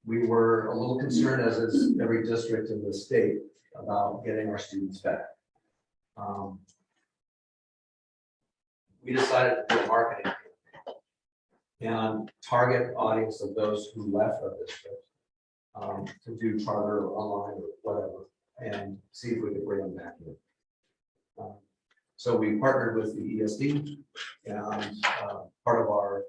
we were a little concerned, as is every district in the state, about getting our students back. We decided to do a marketing campaign and target audience of those who left our district to do charter or online or whatever, and see if we could bring them back in. So we partnered with the ESD, and part of our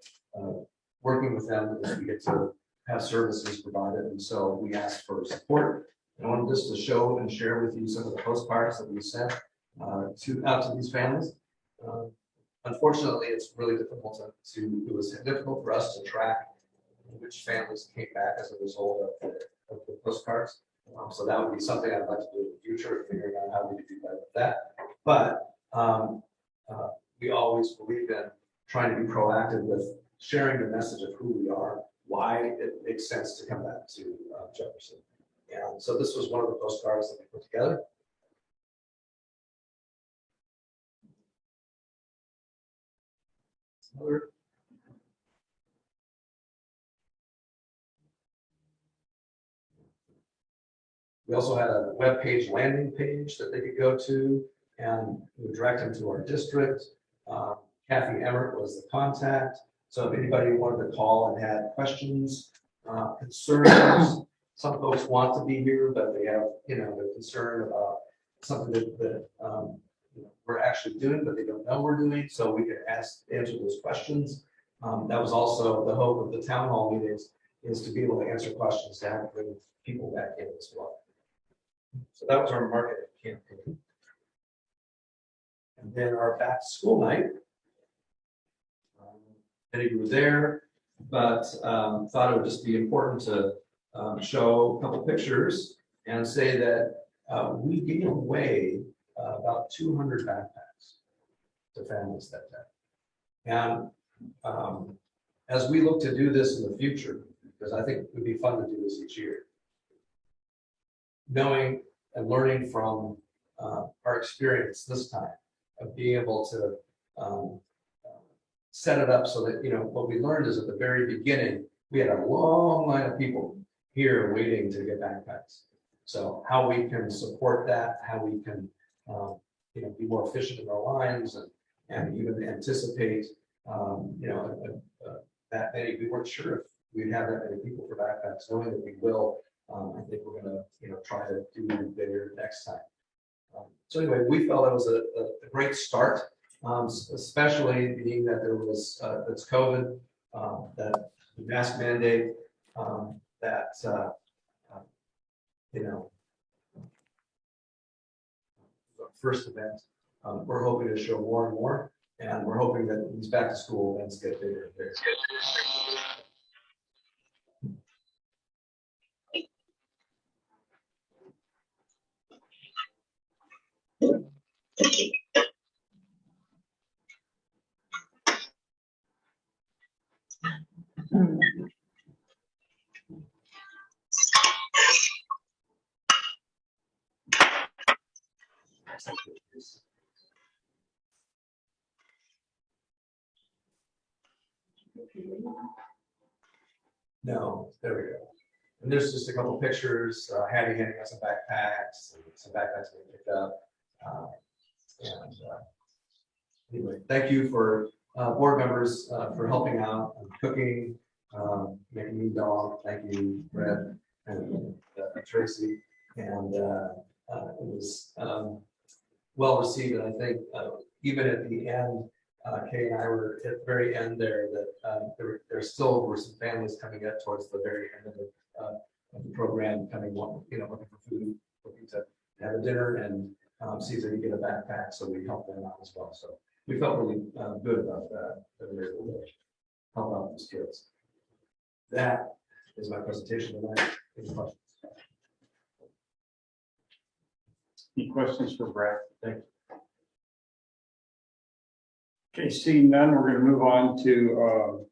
working with them is we get to have services provided, and so we asked for support. I wanted just to show and share with you some of the postcards that we sent out to these families. Unfortunately, it's really difficult it was difficult for us to track which families came back as a result of the postcards. So that would be something I'd like to do in the future, figuring out how we could do better with that. But we always believe in trying to be proactive with sharing the message of who we are, why it makes sense to come back to Jefferson. And so this was one of the postcards that we put together. We also had a web page landing page that they could go to, and we would direct them to our district. Kathy Emmert was the contact. So if anybody wanted to call and had questions, concerns, some folks want to be here, but they have, they're concerned about something that we're actually doing, but they don't know we're doing. So we could answer those questions. That was also the hope of the town hall meetings, is to be able to answer questions, to have to bring people back in as well. So that was our marketing campaign. And then our back to school night. Many of you were there, but thought it would just be important to show a couple pictures and say that we gave away about 200 backpacks to families that day. And as we look to do this in the future, because I think it would be fun to do this each year, knowing and learning from our experience this time of being able to set it up so that, what we learned is at the very beginning, we had a long line of people here waiting to get backpacks. So how we can support that, how we can, be more efficient in our lines and even anticipate, that many. We weren't sure if we'd have that many people for backpacks. Knowing that we will, I think we're going to, try to do even bigger next time. So anyway, we felt it was a great start, especially being that there was it's COVID, that the mask mandate, that first event. We're hoping to show more and more, and we're hoping that these back to school events get bigger and bigger. No, there we go. And there's just a couple pictures. Hattie handing us some backpacks, and some backpacks we picked up. Anyway, thank you for board members for helping out and cooking, making me dog. Thank you, Brett and Tracy. And it was well received. And I think even at the end, Kay and I were at the very end there, that there still were some families coming up towards the very end of the program, coming, looking for food, looking to have a dinner and see if they could get a backpack. So we helped them out as well. So we felt really good about that we were able to help out these kids. That is my presentation tonight. Any questions? Any questions for Brad? Thank you. Okay, seeing none, we're going to move on to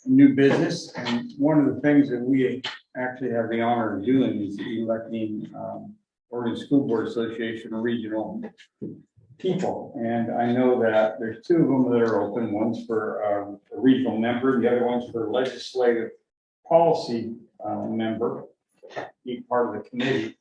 new business. And one of the things that we actually have the honor of doing is electing Oregon School Board Association regional people. And I know that there's two of them that are open. One's for a regional member, the other one's for legislative policy member, be part of the committee.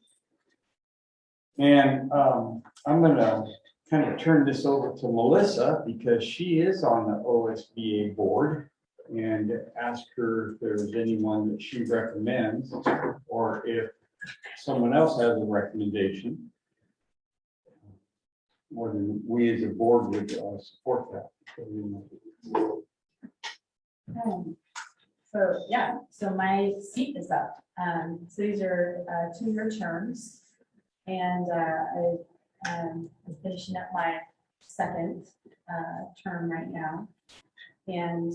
And I'm gonna kind of turn this over to Melissa because she is on the OSBA board, and ask her if there's anyone that she recommends, or if someone else has a recommendation. More than we as a board would support that. So, yeah, so my seat is up. So these are 2-year terms. And I'm finishing up my second term right now. And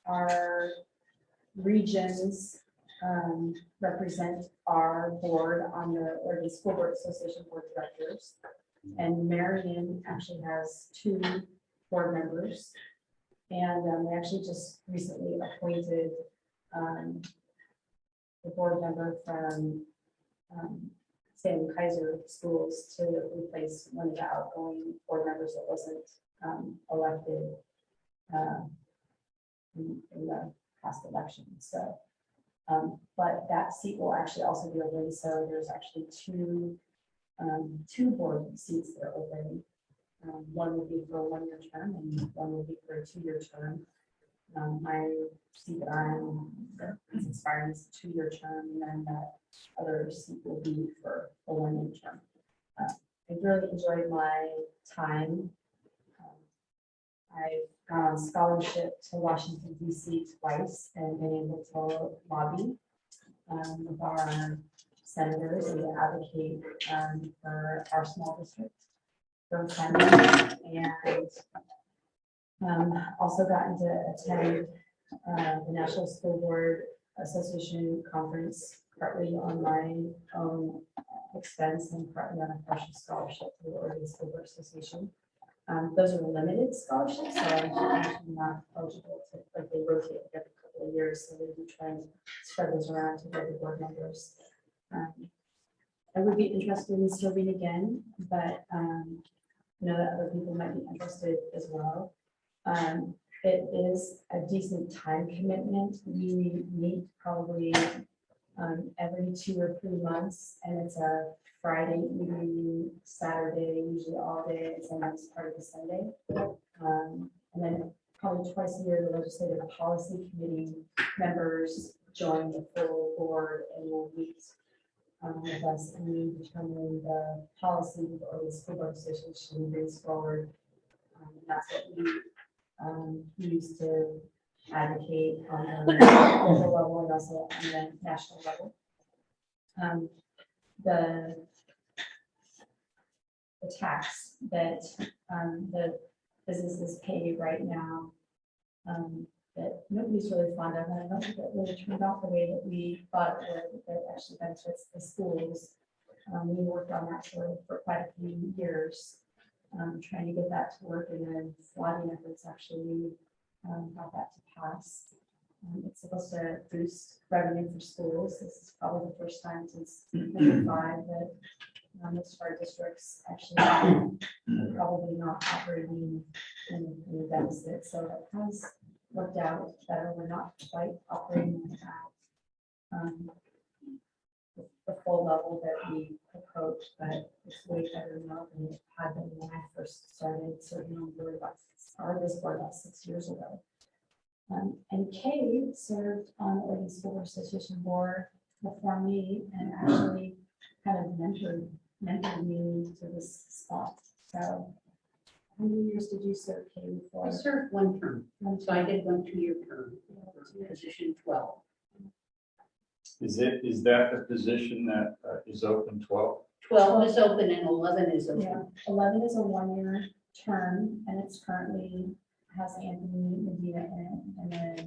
our regions represent our board on the School Board Association Board of Directors. And Marion actually has 2 board members. And we actually just recently appointed the board member from Sam Kaiser Schools to replace one of the outgoing board members that wasn't elected in the past election. So, but that seat will actually also be open. So there's actually two board seats that are open. One will be for a 1-year term and one will be for a 2-year term. My seat that I'm is expiring is a 2-year term, and then that other seat will be for a 1-year term. I really enjoyed my time. I've gone on scholarship to Washington, D.C. twice and been able to lobby with our senators and to advocate for our small district for funding, and also gotten to attend the National School Board Association conference, partly on my own expense and partly on a partial scholarship to the Oregon School Board Association. Those are limited scholarships, so I'm actually not eligible to, like, they rotate every couple of years, so they do try and spread those around to the other board members. I would be interested in serving again, but I know that other people might be interested as well. It is a decent time commitment. We meet probably every 2 or 3 months, and it's a Friday evening, Saturday, usually all day, and sometimes part of the Sunday. And then probably twice a year, the legislative policy committee members join the full board and will meet with us, and we determine the policy or the School Board Association brings forward. That's what we use to advocate on the local level and also on the national level. The tax that the businesses pay right now that nobody's really fond of, and I don't think it really turned out the way that we thought it would, that actually benefits the schools. We worked on that for quite a few years, trying to get that to work, and then lobbying efforts actually got that to pass. It's supposed to boost revenue for schools. This is probably the first time since 2005 that most of our districts actually are probably not operating in a deficit. So that has worked out better. We're not quite operating at the full level that we approached, but it's way better now than it had been when I first started serving on board this board about 6 years ago. And Kay served on the Oregon School Board Association board before me, and actually kind of mentored me to this spot. So how many years did you serve, Kay, before? I served 1 term, so I did 1 2-year term, position 12. Is that the position that is open 12? 12 is open and 11 is open. Yeah, 11 is a 1-year term, and it's currently has Anthony Medina in it,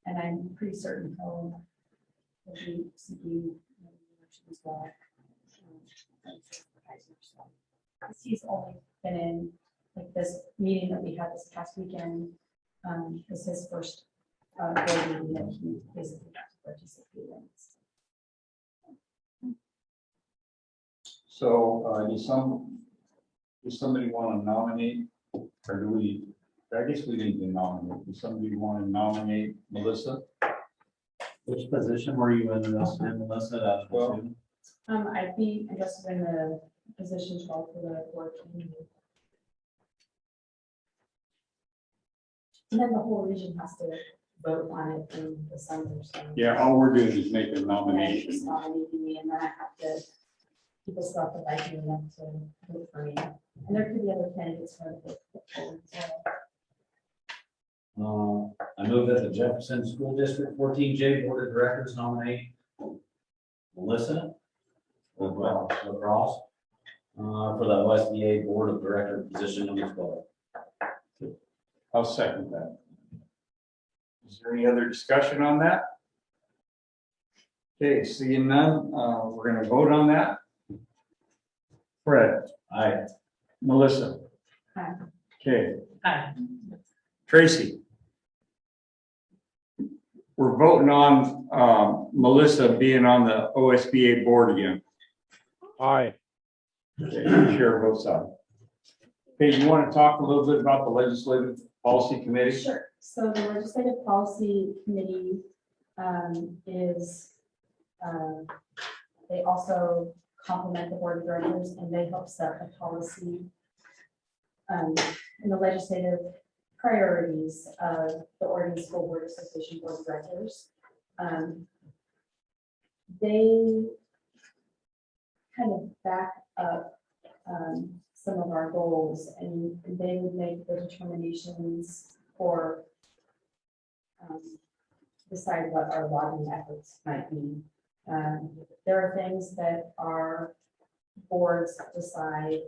and I'm pretty certain he'll be seeking election as well. He's only been in, like, this meeting that we had this past weekend. Was his first board meeting that he basically got to participate in. So does somebody want to nominate, or do we? I guess we need to nominate. Does somebody want to nominate Melissa? Which position were you in, Melissa? Well, I'd be interested in the position called for the board committee. And then the whole region has to vote on it in December, so. yeah, all we're doing is making a And nomination. it's nominating me, and then I have to, people still have to like me enough to vote for me. And there could be other candidates for the board. I move that the Jefferson School District 14J Board of Directors nominate Melissa Lacrosse for the OSBA Board of Director position number 12. I'll second that. Is there any other discussion on that? Okay, seeing none, we're gonna vote on that. Fred, Aye. Melissa. Aye. Okay, Aye. Tracy. We're voting on Melissa being on the OSBA board again. Aye. Okay, chair votes aye. Okay, you want to talk a little bit about the legislative policy committee? Sure. So the legislative policy committee is, they also complement the board of directors, and they help set the policy in the legislative priorities of the Oregon School Board Association Board of Directors. They kind of back up some of our goals, and they would make the determinations or decide what our lobbying efforts might be. There are things that our boards decide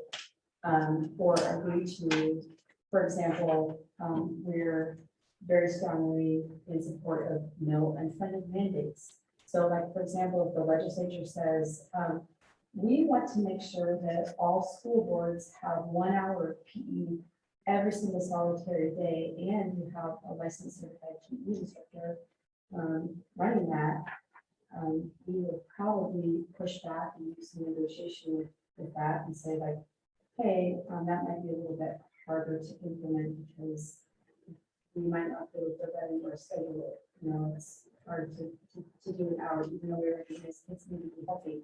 or agree to. For example, we're very strongly in support of no unfunded mandates. So like, for example, if the legislature says, we want to make sure that all school boards have 1 hour of PE every single solitary day, and you have a licensed certified PE instructor running that, we will probably push back and do some negotiation with that and say like, hey, that might be a little bit harder to implement because we might not be able to put that into our schedule. You know, it's hard to do an hour, even though we recognize kids need to be healthy.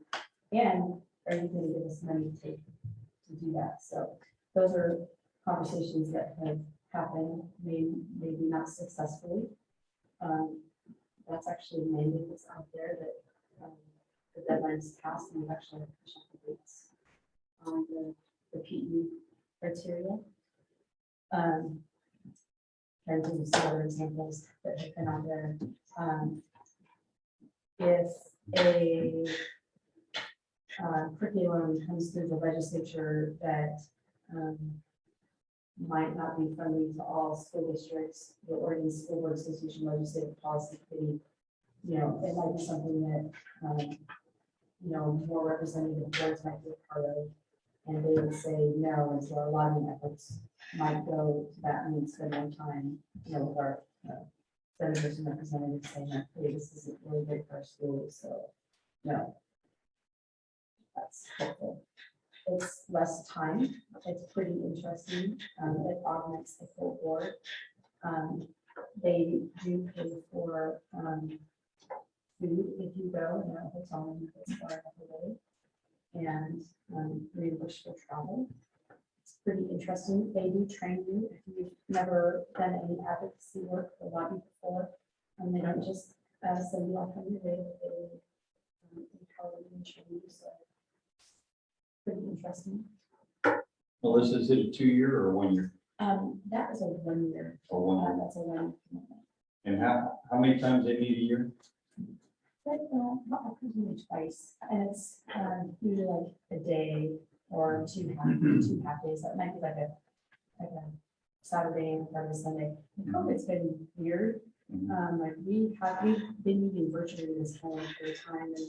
And are you going to give us money to do that? So those are conversations that have happened, maybe not successfully. That's actually a mandate that's out there that the deadline's passed, and we've actually pushed up the dates on the PE criteria. And to some other examples that have been out there. If a curriculum comes through the legislature that might not be friendly to all school districts, the Oregon School Board Association Legislative Policy Committee, you know, it might be something that you know, more representative boards might be a part of, and they would say no, and so our lobbying efforts might go to that and spend more time, you know, with our senators and representatives saying that, hey, this isn't really good for our schools, so no. That's helpful. It's less time. It's pretty interesting. It augments the full board. They do pay for food if you go, and a hotel room if it's far enough away, and reimburse for travel. It's pretty interesting. They do train you if you've never done any advocacy work or lobby before. And they don't just send you off on your way. They empower you and train you. So pretty interesting. Melissa, is it a 2-year or 1 year? That is a 1 year. Or 1 year? That's a 1 year commitment. And how many times they meet a year? But not usually twice, and it's usually like a day or two half days. That might be like a Saturday and Friday, Sunday. COVID's been weird. Like we've been meeting virtually this whole time, and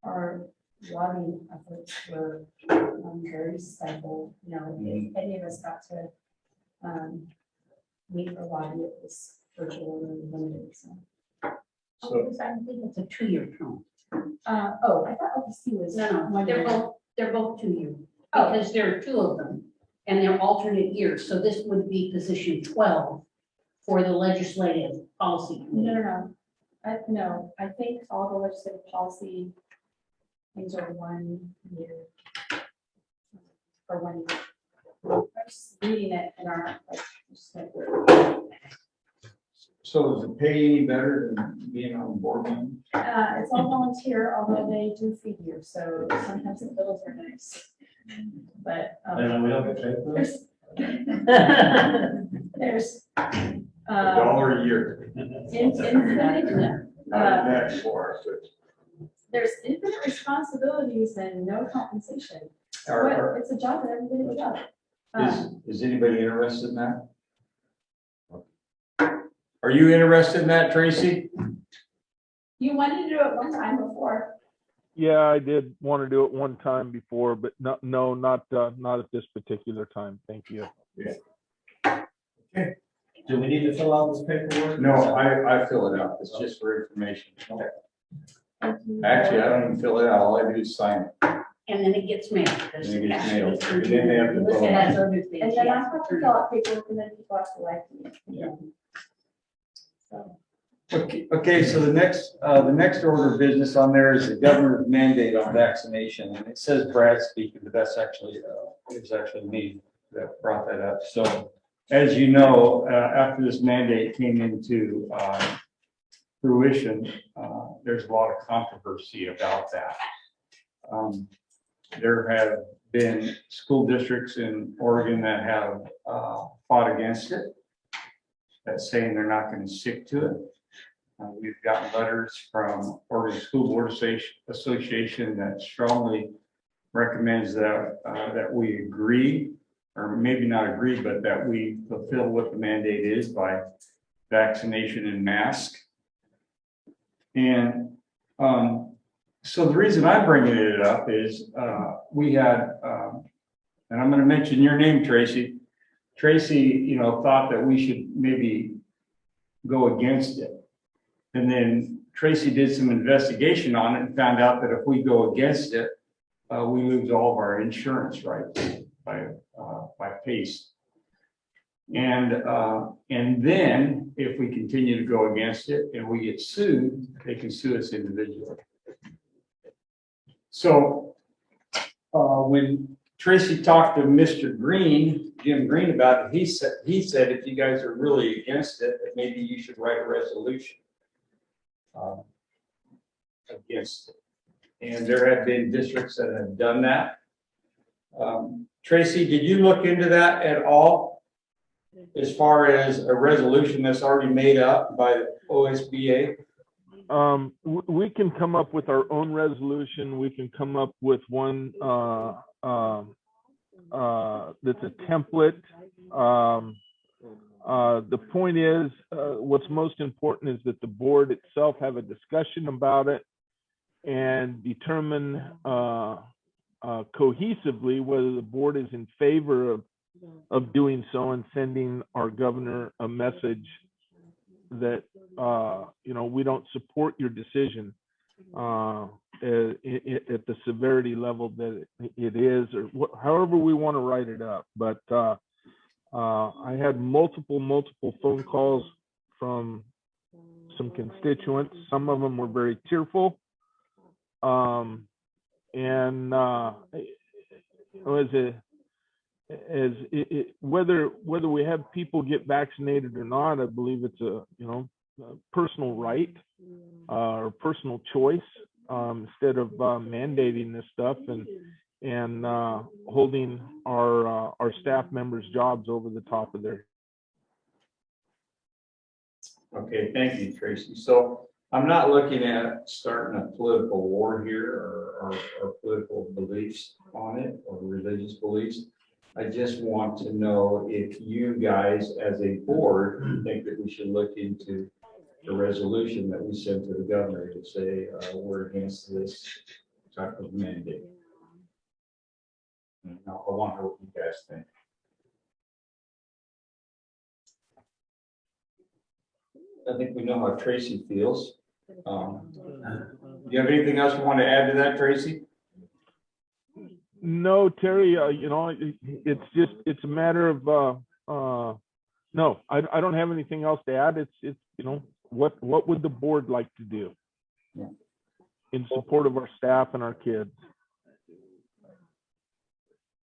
our lobbying efforts were very stifled. You know, if any of us got to meet or lobby, it was virtual and limited. So. I think it's a 2-year term. Oh, I thought OPC was. No, 1 year. they're both 2 year, Oh. because there are 2 of them, and they're alternate years, so this would be position 12 for the legislative policy No, committee. No, I think all the legislative policy things are 1 year. For 1 year. I'm just reading it in our, like, just like, So does it pay any better than being on board? it's all volunteer, although they do feed you, so sometimes the bills are nice. But, And we don't get paid for this? there's, $1 a year. infinite, Not next for us. there's infinite responsibilities and no compensation. Are- But it's a job that everybody would love. Um, Is anybody interested in that? Are you interested in that, Tracy? You wanted to do it one time before. Yeah, I did want to do it one time before, but not at this particular time. Thank you. Do we need to fill out this paperwork? No, I fill it out. It's just for information. Thank you. Actually, I don't even fill it out. All I do is sign it. And then it gets mailed. because And it gets actually- mailed. And then they have to vote. That's other things, And then yeah. I have to fill out paperwork and then people have to like me. Yeah. So, Okay, so the next order of business on there is the governor's mandate on vaccination, and it says Brad speaking, but that's actually, it was actually me that brought that up. So, as you know, after this mandate came into fruition, there's a lot of controversy about that. There have been school districts in Oregon that have fought against it, that's saying they're not going to stick to it. We've gotten letters from Oregon School Board Association that strongly recommends that we agree, or maybe not agree, but that we fulfill what the mandate is by vaccination and mask. And so the reason I'm bringing it up is we had, and I'm going to mention your name, Tracy. Tracy, thought that we should maybe go against it. And then Tracy did some investigation on it and found out that if we go against it, we lose all of our insurance rights by PACE. And then if we continue to go against it and we get sued, they can sue us individually. So when Tracy talked to Mr. Green, Jim Green, about it, he said if you guys are really against it, that maybe you should write a resolution against it. And there have been districts that have done that. Tracy, did you look into that at all? As far as a resolution that's already made up by OSBA? We can come up with our own resolution. We can come up with one that's a template. The point is, what's most important is that the board itself have a discussion about it and determine cohesively whether the board is in favor of doing so and sending our governor a message that we don't support your decision at the severity level that it is, or however we want to write it up. But I had multiple phone calls from some constituents. Some of them were very tearful, and whether we have people get vaccinated or not, I believe it's a personal right or personal choice, instead of mandating this stuff and holding our staff members' jobs over the top of their. Okay, thank you, Tracy. So I'm not looking at starting a political war here or political beliefs on it or religious beliefs. I just want to know if you guys as a board think that we should look into the resolution that we sent to the governor to say we're against this type of mandate. And I want to know what you guys think. I think we know how Tracy feels. Do you have anything else you want to add to that, Tracy? No, Terry, it's a matter of no, I don't have anything else to add. It's what would the board like to do Yeah. in support of our staff and our kids?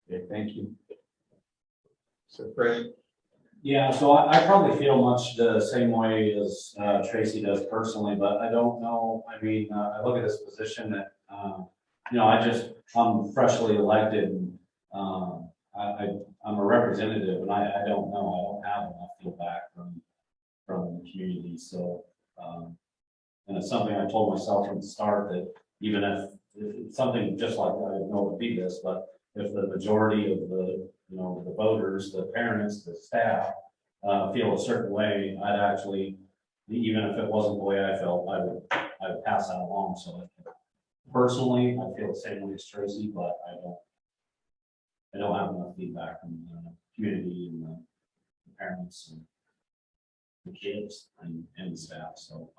Okay, thank you. So Fred? Yeah, so I probably feel much the same way as Tracy does personally, but I don't know, I mean, I look at this position that, I'm freshly elected, and I'm a representative, and I don't know, I don't have enough feedback from the community, so, and it's something I told myself from the start, that even if it's something just like, I don't know if it'd be this, but if the majority of the voters, the parents, the staff, feel a certain way, I'd actually, even if it wasn't the way I felt, I would pass that along. So personally, I feel the same way as Tracy, but I don't have enough feedback from the community and the parents and the kids and the staff. So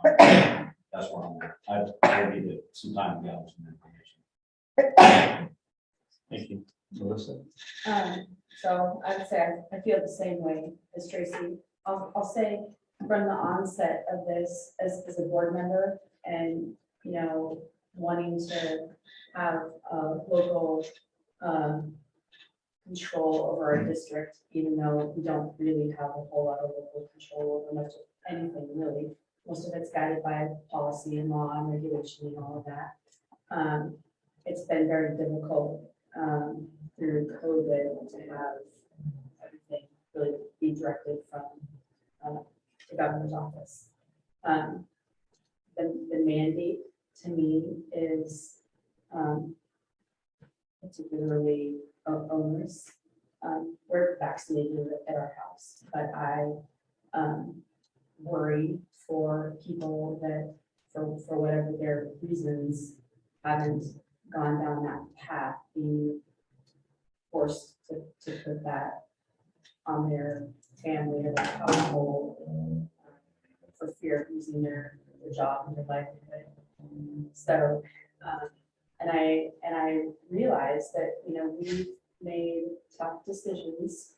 that's where I'm at. I need some time to gather some information. Thank you. Melissa? So I would say I feel the same way as Tracy. I'll say from the onset of this, as a board member and, wanting to have local control over our district, even though we don't really have a whole lot of local control over much of anything, really. Most of it's guided by policy and law and regulation and all of that. It's been very difficult through COVID to have everything really be directed from the governor's office. The mandate to me is particularly onerous. We're vaccinated at our house, but I worry for people that, for whatever their reasons, haven't gone down that path, being forced to put that on their family or their household for fear of losing their job and their livelihood. So, and I realized that, we've made tough decisions,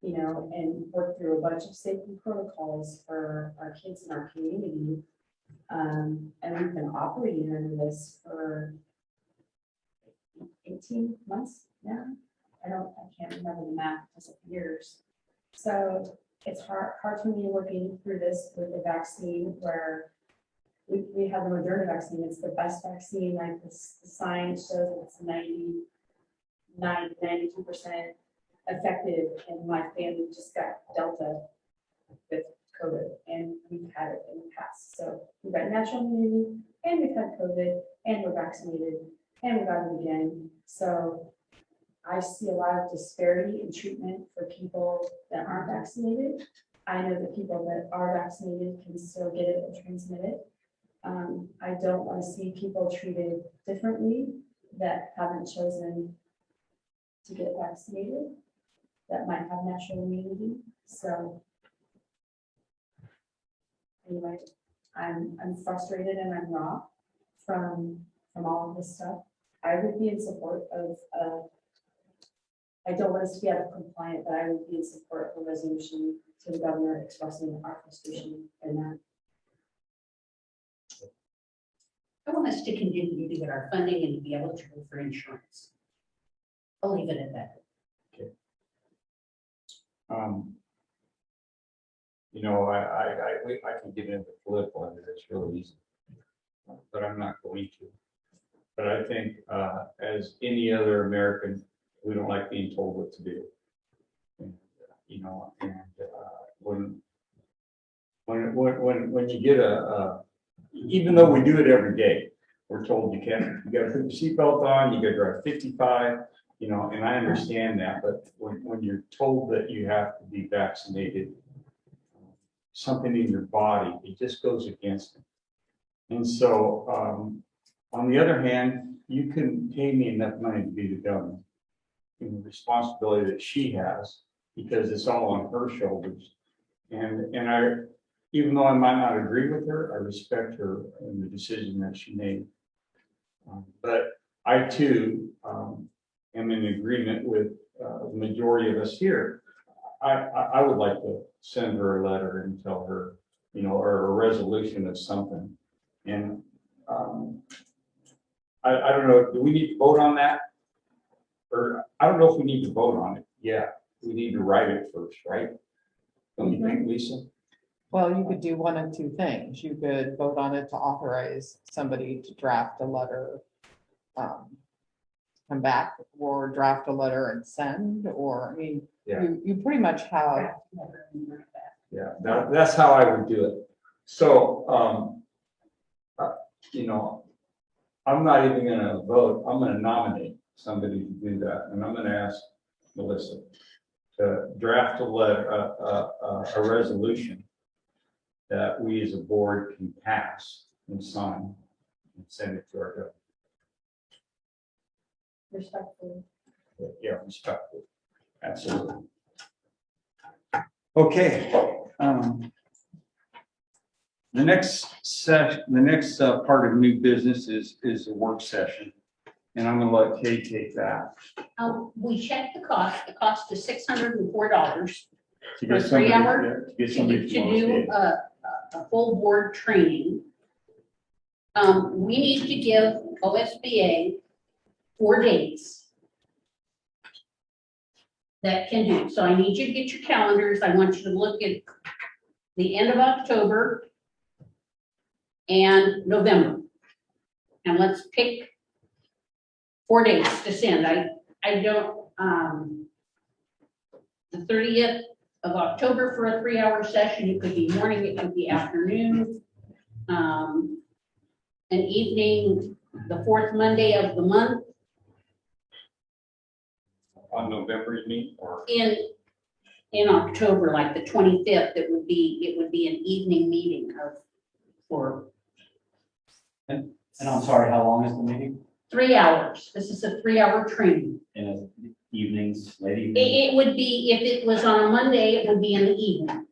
and worked through a bunch of safety protocols for our kids in our community. And we've been operating under this for 18 months now. I can't remember the math, because of years. So it's hard for me working through this with the vaccine, where we have the Moderna vaccine. It's the best vaccine. Like the science shows that it's 92% effective. And my family just got Delta with COVID, and we've had it in the past. So we've got natural immunity, and we've had COVID, and we're vaccinated, and we got it again. So I see a lot of disparity in treatment for people that aren't vaccinated. I know that people that are vaccinated can still get it and transmit it. I don't want to see people treated differently that haven't chosen to get vaccinated, that might have natural immunity. So anyway, I'm frustrated and I'm raw from all of this stuff. I would be in support of I don't want us to be out of compliant, but I would be in support of a resolution to the governor expressing our frustration in that. I want us to continue to get our funding and to be able to go for insurance. I'll leave it at that. I can get into political, and it's really easy, but I'm not going to. But I think, as any other American, we don't like being told what to do. And, when you get even though we do it every day, we're told you got to put your seatbelt on, you got to drive 55, and I understand that, but when you're told that you have to be vaccinated, something in your body, it just goes against it. And so, on the other hand, you couldn't pay me enough money to be the governor. And the responsibility that she has, because it's all on her shoulders. And even though I might not agree with her, I respect her and the decision that she made. But I too am in agreement with the majority of us here. I would like to send her a letter and tell her you know, or a resolution of something. And I don't know, do we need to vote on that? Or I don't know if we need to vote on it. Yeah, we need to write it first, right? Don't you think, Lisa? Well, you could do one of two things. You could vote on it to authorize somebody to draft a letter, come back, or draft a letter and send, or, I mean, Yeah. you pretty much have, Yeah, that's how I would do it. So, you know, I'm not even gonna vote. I'm gonna nominate somebody to do that, and I'm gonna ask Melissa to draft a letter, a resolution that we as a board can pass and sign and send it to our government. Respectfully. Yeah, respectfully. Absolutely. Okay. The next part of new business is a work session. And I'm gonna let Kay take that. We checked the cost is $604 To for get somebody- 3 hour, yeah, to get to somebody do from state. a full board training. We need to give OSBA 4 dates that can do. So I need you to get your calendars. I want you to look at the end of October and November. And let's pick 4 dates to send. I don't, the 30th of October for a 3 hour session. It could be morning, it could be afternoon. An evening, the 4th Monday of the month On November, you mean, or? in October, like the 25th, it would be an evening meeting for And I'm sorry, how long is the meeting? 3 hours. This is a 3 hour training. In evenings, late evening? It would be, if it was on a Monday, it would be in the evening.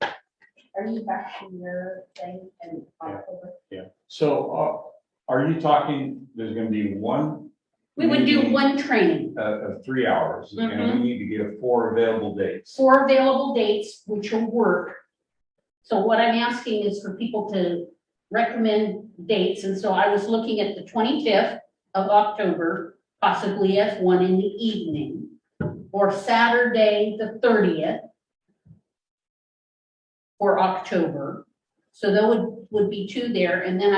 Are you back to your thing in October? Yeah. So, are you talking, there's gonna be one? We would do meeting, one training, Of 3 hours, and we need to give 4 available dates. 4 available dates, which will work. So what I'm asking is for people to recommend dates, and so I was looking at the 25th of October, possibly as one in the evening, or Saturday, the 30th for October. So there would be 2 there, and then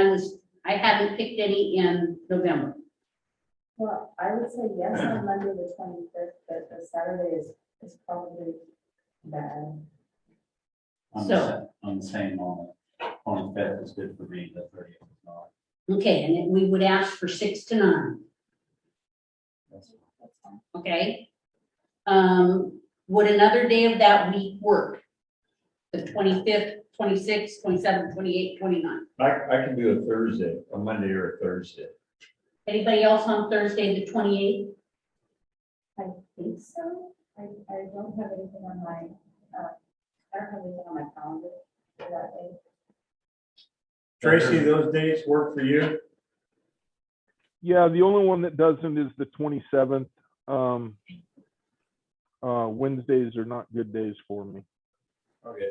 I hadn't picked any in November. Well, I would say yes on Monday, the 25th, but the Saturday is probably bad. I'm the same on the 25th is good for me, the 30th is not. Okay, and then we would ask for 6 to 9. That's fine. Okay? Would another day of that week work? The 25th, 26th, 27th, 28th, 29th. I can do a Thursday, a Monday or a Thursday. Anybody else on Thursday, the 28th? I think so. I don't have anything on my, I don't have anything on my calendar for that day. Tracy, those dates work for you? Yeah, the only one that doesn't is the 27th. Wednesdays are not good days for me. Okay.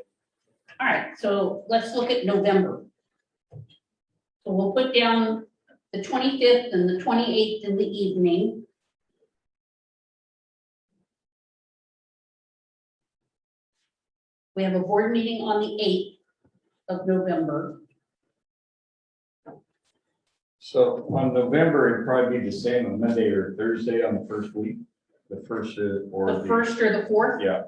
All right, so let's look at November. So we'll put down the 25th and the 28th in the evening. We have a board meeting on the 8th of November. So on November, it'd probably be the same on Monday or Thursday on the first week, the first or The 1st or the 4th? Yeah.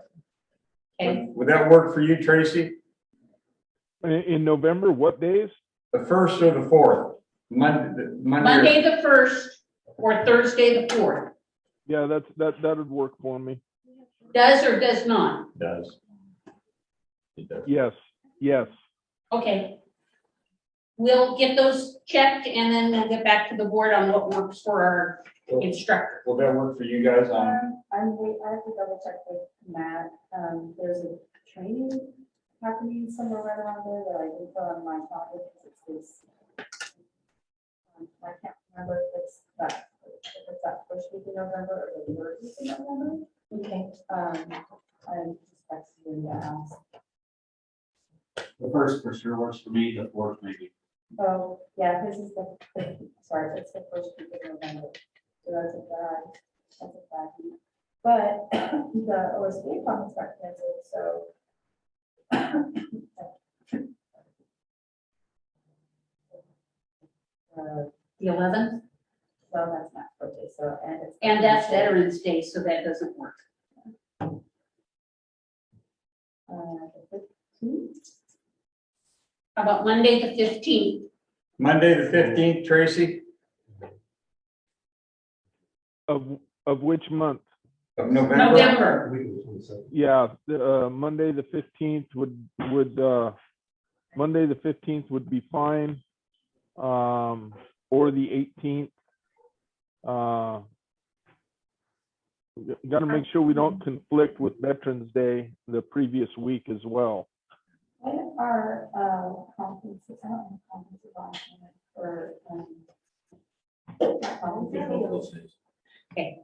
Okay, Would that work for you, Tracy? In November, what days? The first or the 4th? Monday the 1st or Thursday the 4th. Yeah, that would work for me. Does or does not? Does. It does. Yes. Okay. We'll get those checked and then we'll get back to the board on what works for our instructor. Will that work for you guys on? I have to double check with Matt. There's a training happening somewhere right around there that I didn't put on my calendar because it's this. I can't remember if it's that first week in November or the 3rd week in November. Okay. I'm just texting to ask. The first for sure works for me, the fourth maybe. Oh, yeah, this is sorry, it's the first week of November. So that's a bad week. But the OSBA conference got canceled, so. The 11th, Well, that's not birthday, so, and it's. and that's Veterans Day, so that doesn't work. The 15th. How about Monday, the 15th? Monday, the 15th, Tracy Of which month? of November. November. Yeah, Monday, the 15th Monday, the 15th would be fine. Or the 18th. Got to make sure we don't conflict with Veterans Day the previous week as well. When are conferences, I don't have conferences on for. Conferences. Okay,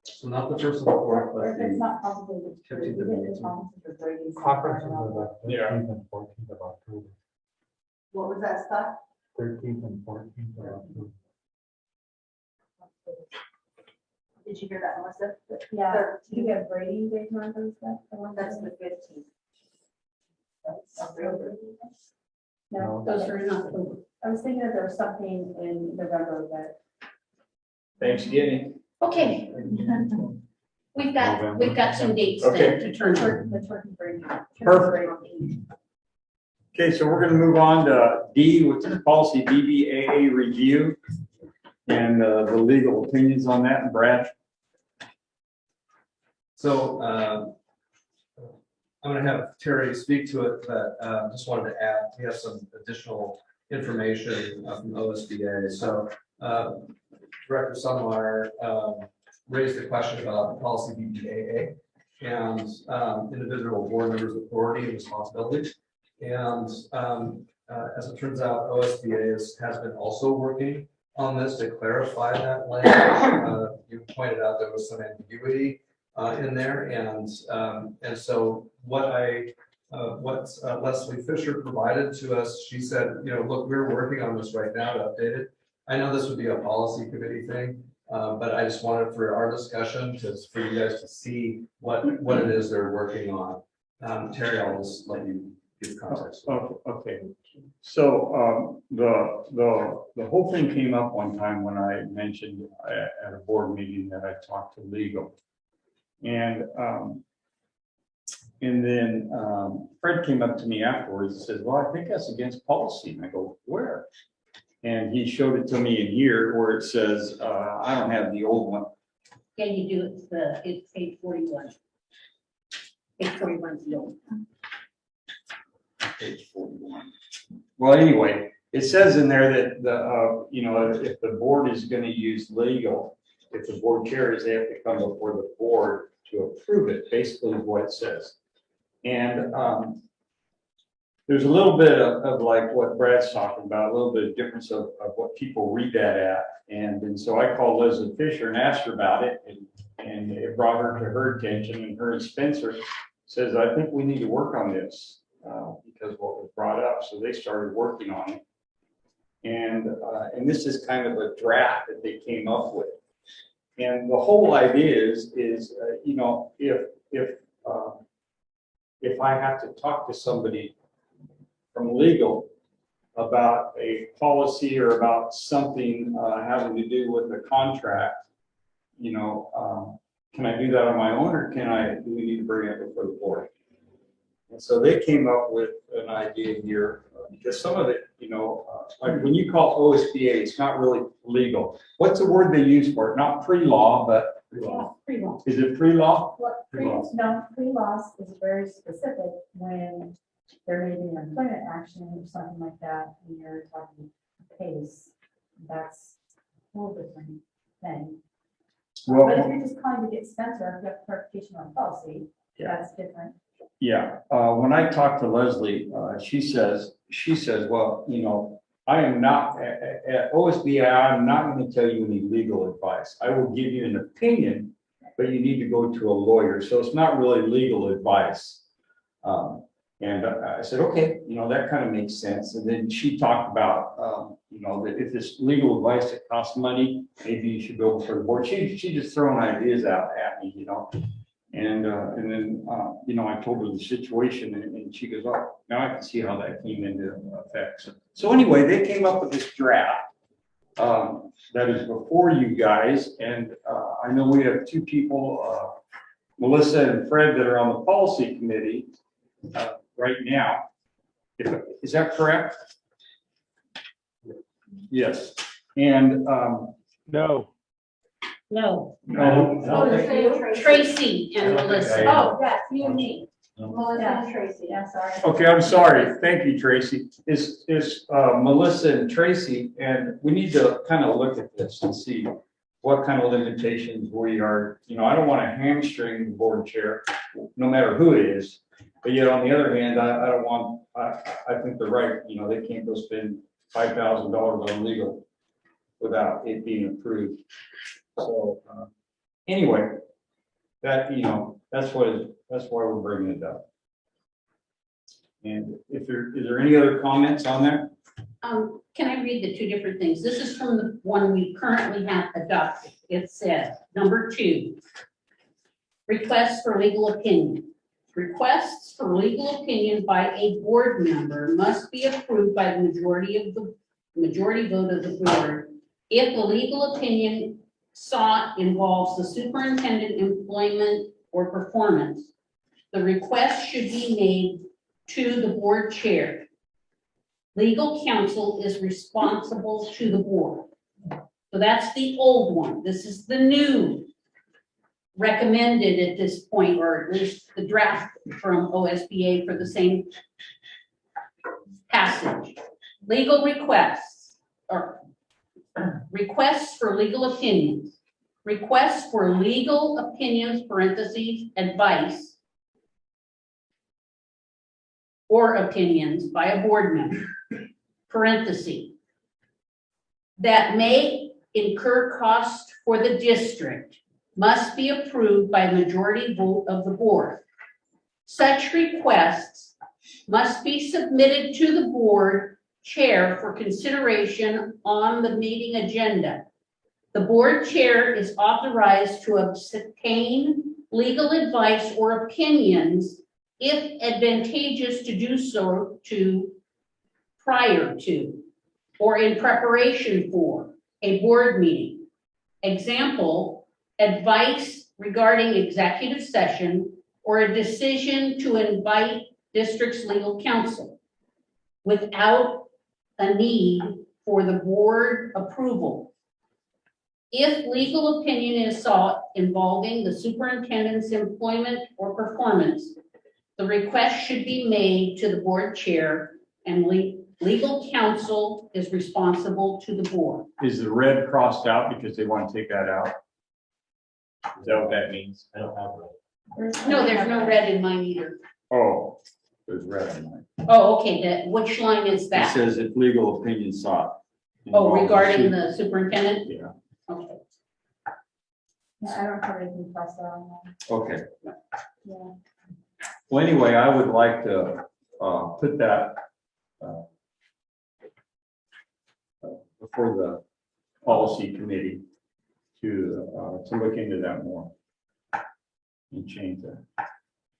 So not the first and the fourth, Or but if it's the not probably the 15th and 18th. conferences are Brady's. Conferences are the Yeah. 13th and 14th of October. What was that stuff? 13th and 14th of October. Did you hear that, Melissa? Yeah, do you have Brady Daytime and stuff? The one That's the 15th. No, those are in October. I was thinking that there was something in November that. Thanksgiving. Okay, we've got some dates Okay. then to turn to. The turkey Brady. Perfect. Okay, so we're going to move on to D, which is policy DBAA review and the legal opinions on that. And Brad? So I'm going to have Terry speak to it, but just wanted to add, we have some additional information from OSBA. So Director Sunmeyer raised the question about policy DBAA and individual board members' authority and responsibility. And as it turns out, OSBA has been also working on this to clarify that language. You pointed out there was some ambiguity in there, and so what Leslie Fisher provided to us, she said, look, we're working on this right now to update it. I know this would be a policy committee thing, but I just wanted for our discussion for you guys to see what it is they're working on. Terry, I'll just let you give context. Okay. So the whole thing came up one time when I mentioned at a board meeting that I talked to legal. And then Fred came up to me afterwards and says, well, I think that's against policy. And I go, where? And he showed it to me in here where it says, I don't have the old one. Yeah, you do, it's page 41. Page 41 is the old. Page 41. Well, anyway, it says in there that if the board is going to use legal, if the board chairs, they have to come before the board to approve it, basically is what it says. And there's a little bit of like what Brad's talking about, a little bit of difference of what people read that at. And so I called Leslie Fisher and asked her about it, and it brought her to her attention, and her and Spencer says, I think we need to work on this because what was brought up. So they started working on it. And this is kind of a draft that they came up with. And the whole idea is if I have to talk to somebody from legal about a policy or about something having to do with the contract, can I do that on my own, or do we need to bring it before the board? And so they came up with an idea here, because some of it, like when you call OSBA, it's not really legal. What's the word they use for it? Not pre-law, but Yeah, pre-law. is it pre-law? Well, pre-laws is very specific when there may be an employment action or something like that, and you're talking case. That's a whole different thing. But if you're just calling to get Spencer, if you have clarification on policy, that's different. Yeah, when I talked to Leslie, she says, well, I am not, at OSBA, I'm not going to tell you any legal advice. I will give you an opinion but you need to go to a lawyer. So it's not really legal advice. And I said, okay, that kind of makes sense. And then she talked about, that if it's legal advice that costs money, maybe you should go before the board. She just throwing ideas out at me, And then, I told her the situation and she goes, oh, now I can see how that came into effect. So anyway, they came up with this draft that is before you guys. And I know we have two people, Melissa and Fred, that are on the policy committee right now. Is that correct? Yes. And No. No, no. Tracy and Melissa. Oh, yes, you and me. Melissa and Tracy. Yeah, sorry. Okay, I'm sorry. Thank you, Tracy. It's Melissa and Tracy, and we need to kind of look at this and see what kind of limitations we are, I don't want to hamstring the board chair, no matter who it is. But yet on the other hand, I don't want, I think they're right, they can't go spend $5,000 on legal without it being approved. So anyway, that's why we're bringing it up. And is there any other comments on that? Can I read the two different things? This is from the one we currently have adopted. It says, number 2, requests for legal opinion. Requests for legal opinion by a board member must be approved by the majority vote of the board if the legal opinion sought involves the superintendent employment or performance. The request should be made to the board chair. Legal counsel is responsible to the board. So that's the old one. This is the new recommended at this point, or at least the draft from OSBA for the same passage. Legal requests, or requests for legal opinions. Requests for legal opinions, parentheses, advice, or opinions by a board member, parenthesis, that may incur cost for the district must be approved by majority vote of the board. Such requests must be submitted to the board chair for consideration on the meeting agenda. The board chair is authorized to obtain legal advice or opinions if advantageous to do so prior to or in preparation for a board meeting. Example, advice regarding executive session or a decision to invite district's legal counsel without a need for the board approval. If legal opinion is sought involving the superintendent's employment or performance, the request should be made to the board chair and legal counsel is responsible to the board. Is the red crossed out because they want to take that out? Is that what that means? I don't have it. No, there's no red in mine either. Oh, there's red in mine. Oh, okay, which line is It that? says if legal opinion sought. Oh, regarding the superintendent? Yeah, Okay. Yeah, I don't have anything crossed out on okay. that. Yeah. Well, anyway, I would like to put that before the policy committee to look into that more and change that.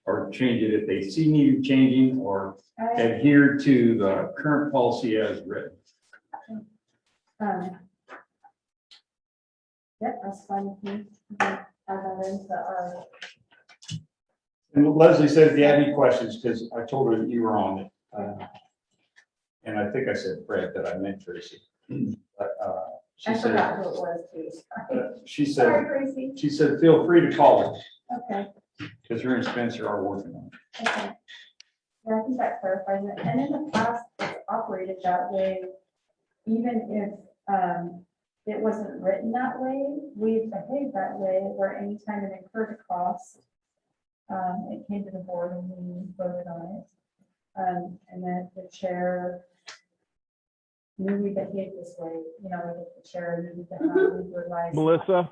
Or change it if they see needed changing, or adhere to the current policy as written. Yep, that's fine with me. Add that into our. And Leslie said if you had any questions, because I told her that you were on it. And I think I said Fred, that I meant Tracy. But she I said, forgot who it was too. she Sorry, said, Gracie. she said, feel free to call her, Okay, because her and Spencer are working on it. okay. Yeah, I think that clarifies it. And in the past, it's operated that way. Even if it wasn't written that way, we behaved that way, where anytime it incurred a cost, it came to the board and we voted on it. And then the chair knew we behaved this way, like if the chair needed to have legal advice. Melissa,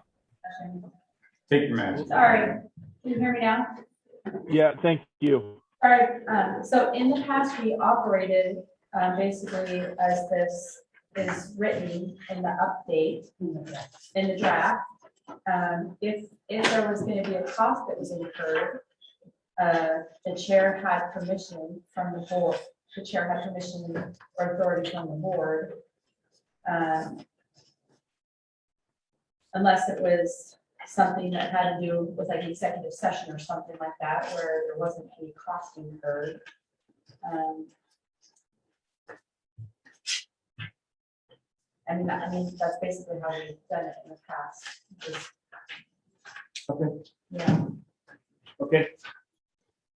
Take your mask. Sorry, can you hear me now? Yeah, thank you. All right, so in the past, we operated basically as this is written in the update, in the draft. If there was going to be a cost that was incurred, the chair had permission from the board, the chair had permission or authority from the board. Unless it was something that had to do with like executive session or something like that, where there wasn't any cost incurred. I mean, that's basically how we've done it in the past. Just- Okay. Yeah. Okay.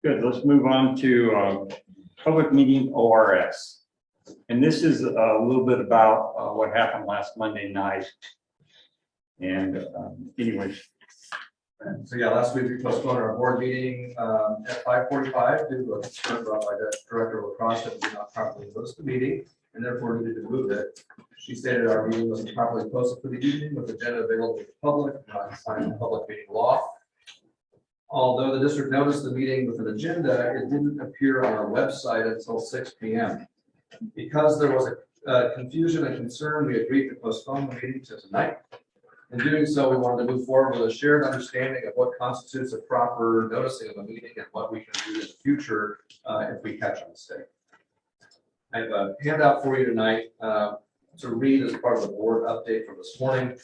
Good, let's move on to public meeting ORS. And this is a little bit about what happened last Monday night. And anyways. So yeah, last week we postponed our board meeting at 5:45 due to a concern brought by the director of lacrosse that we did not properly notice the meeting and therefore needed to move it. She stated our meeting wasn't properly posted for the evening with the agenda available to the public, not signed the public meeting law. Although the district noticed the meeting with an agenda, it didn't appear on our website until 6 p.m. Because there was a confusion and concern, we agreed to postpone the meeting to tonight. In doing so, we wanted to move forward with a shared understanding of what constitutes a proper noticing of a meeting and what we can do in the future if we catch a mistake. I have a handout for you tonight to read as part of the board update from this morning.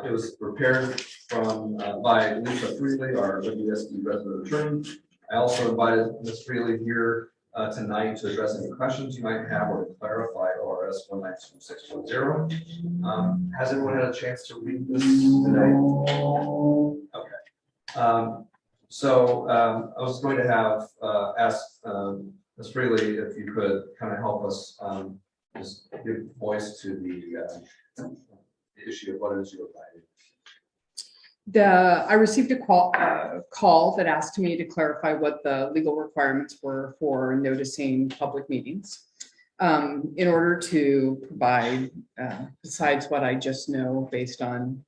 It was prepared by Lisa Freely, our JSD resident attorney. I also invited Ms. Freely here tonight to address any questions you might have or to clarify ORS 192.610. Has everyone had a chance to read this today? Okay. So I was going to have asked Ms. Freely if you could kind of help us just give voice to the issue of what it is you're writing. I received a call that asked me to clarify what the legal requirements were for noticing public meetings. In order to provide, besides what I just know based on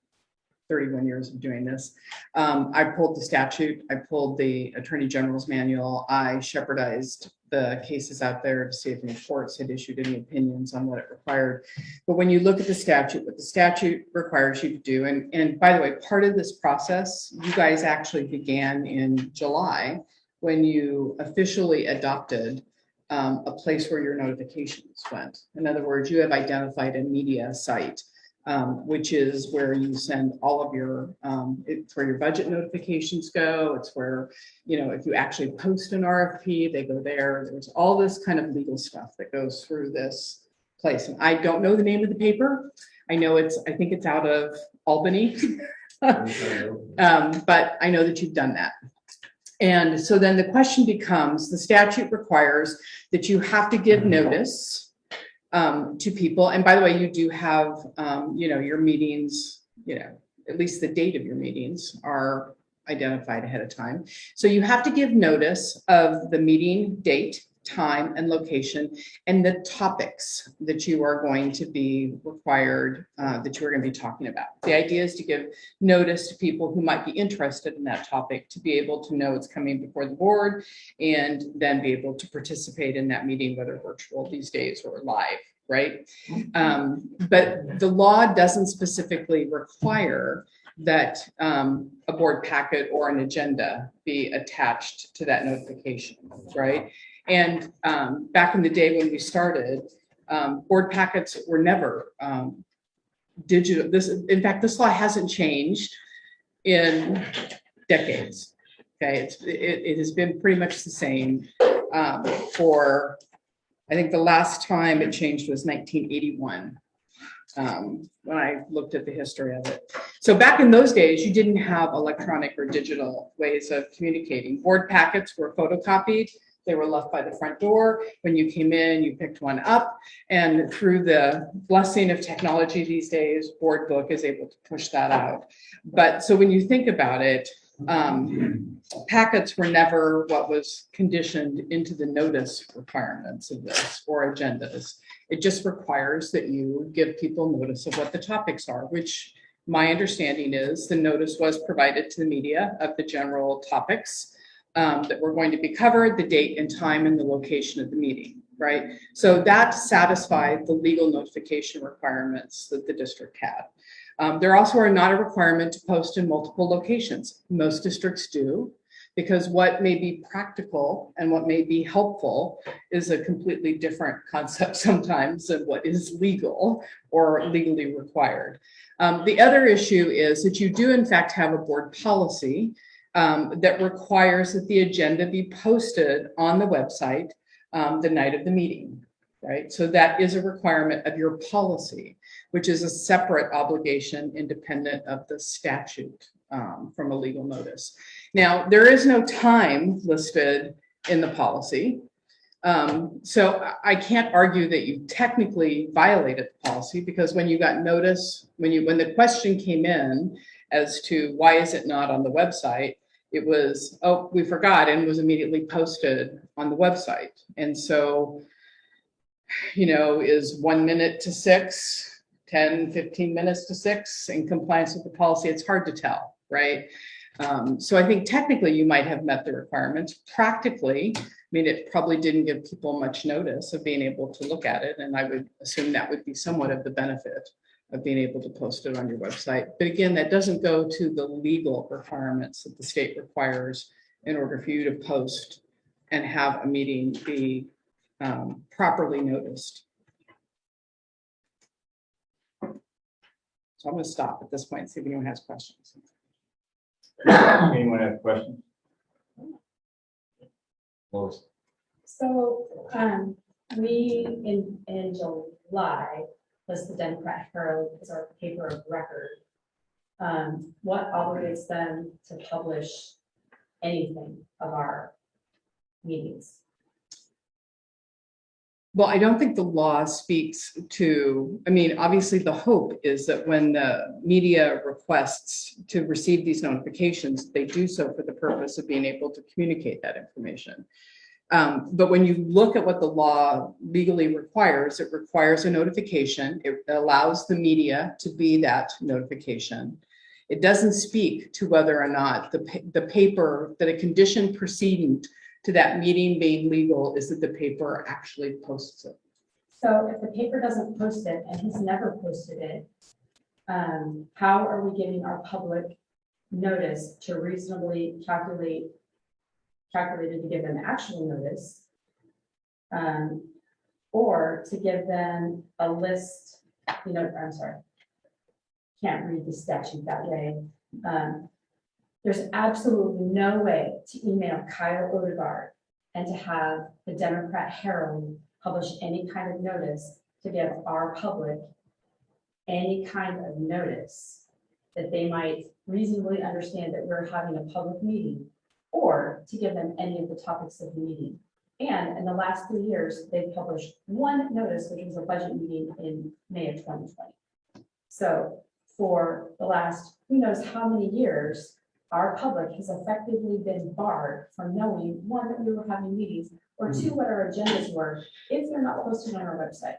31 years of doing this, I pulled the statute, I pulled the Attorney General's manual, I shepherdized the cases out there to see if any courts had issued any opinions on what it required. But when you look at the statute, what the statute requires you to do, and by the way, part of this process, you guys actually began in July when you officially adopted a place where your notifications went. In other words, you have identified a media site, which is where you send all of your, it's where your budget notifications go. It's where, you know, if you actually post an RFP, they go there. There's all this kind of legal stuff that goes through this place. And I don't know the name of the paper. I know I think it's out of Albany. But I know that you've done that. And so then the question becomes, the statute requires that you have to give notice to people. And by the way, you do have, you know, your meetings, you know, at least the date of your meetings are identified ahead of time. So you have to give notice of the meeting date, time, and location, and the topics that you are going to be required, that you are going to be talking about. The idea is to give notice to people who might be interested in that topic to be able to know it's coming before the board and then be able to participate in that meeting, whether virtual these days or live, right? But the law doesn't specifically require that a board packet or an agenda be attached to that notification, right? And back in the day when we started, board packets were never digital. In fact, this law hasn't changed in decades. Okay, it has been pretty much the same for, I think the last time it changed was 1981. When I looked at the history of it. So back in those days, you didn't have electronic or digital ways of communicating. Board packets were photocopied. They were left by the front door. When you came in, you picked one up. And through the blessing of technology these days, Board Book is able to push that out. But so when you think about it, packets were never what was conditioned into the notice requirements of this or agendas. It just requires that you give people notice of what the topics are, which My understanding is the notice was provided to the media of the general topics that were going to be covered, the date and time and the location of the meeting, right? So that satisfied the legal notification requirements that the district had. There also are not a requirement to post in multiple locations. Most districts do, because what may be practical and what may be helpful is a completely different concept sometimes of what is legal or legally required. The other issue is that you do in fact have a board policy that requires that the agenda be posted on the website the night of the meeting, right? So that is a requirement of your policy, which is a separate obligation independent of the statute from a legal notice. Now, there is no time listed in the policy. So I can't argue that you technically violated the policy, because when you got notice, when the question came in as to why is it not on the website, it was, oh, we forgot, and was immediately posted on the website. And so, is 1 minute to 6, 10, 15 minutes to 6 in compliance with the policy? It's hard to tell, right? So I think technically you might have met the requirements. Practically, it probably didn't give people much notice of being able to look at it. And I would assume that would be somewhat of the benefit of being able to post it on your website. But again, that doesn't go to the legal requirements that the state requires in order for you to post and have a meeting be properly noticed. So I'm going to stop at this point and see if anyone has questions. Anyone have questions? Lois. So, we in July, was the Democrat Herald as our paper of record. What obligates them to publish anything of our meetings? Well, I don't think the law speaks to, obviously the hope is that when the media requests to receive these notifications, they do so for the purpose of being able to communicate that information. But when you look at what the law legally requires, it requires a notification. It allows the media to be that notification. It doesn't speak to whether or not the paper, that a condition preceding to that meeting being legal is that the paper actually posts it. So if the paper doesn't post it and has never posted it, how are we giving our public notice to reasonably calculated to give them actual notice, or to give them a list, I'm sorry, can't read the statute that way. There's absolutely no way to email Kyle Odegaard and to have the Democrat Herald publish any kind of notice to give our public any kind of notice that they might reasonably understand that we're having a public meeting, or to give them any of the topics of the meeting. And in the last 3 years, they've published one notice, which was a budget meeting in May of 2020. So for the last, who knows how many years, our public has effectively been barred from knowing, one, that we were having meetings, or two, what our agendas were, if they're not posted on our website.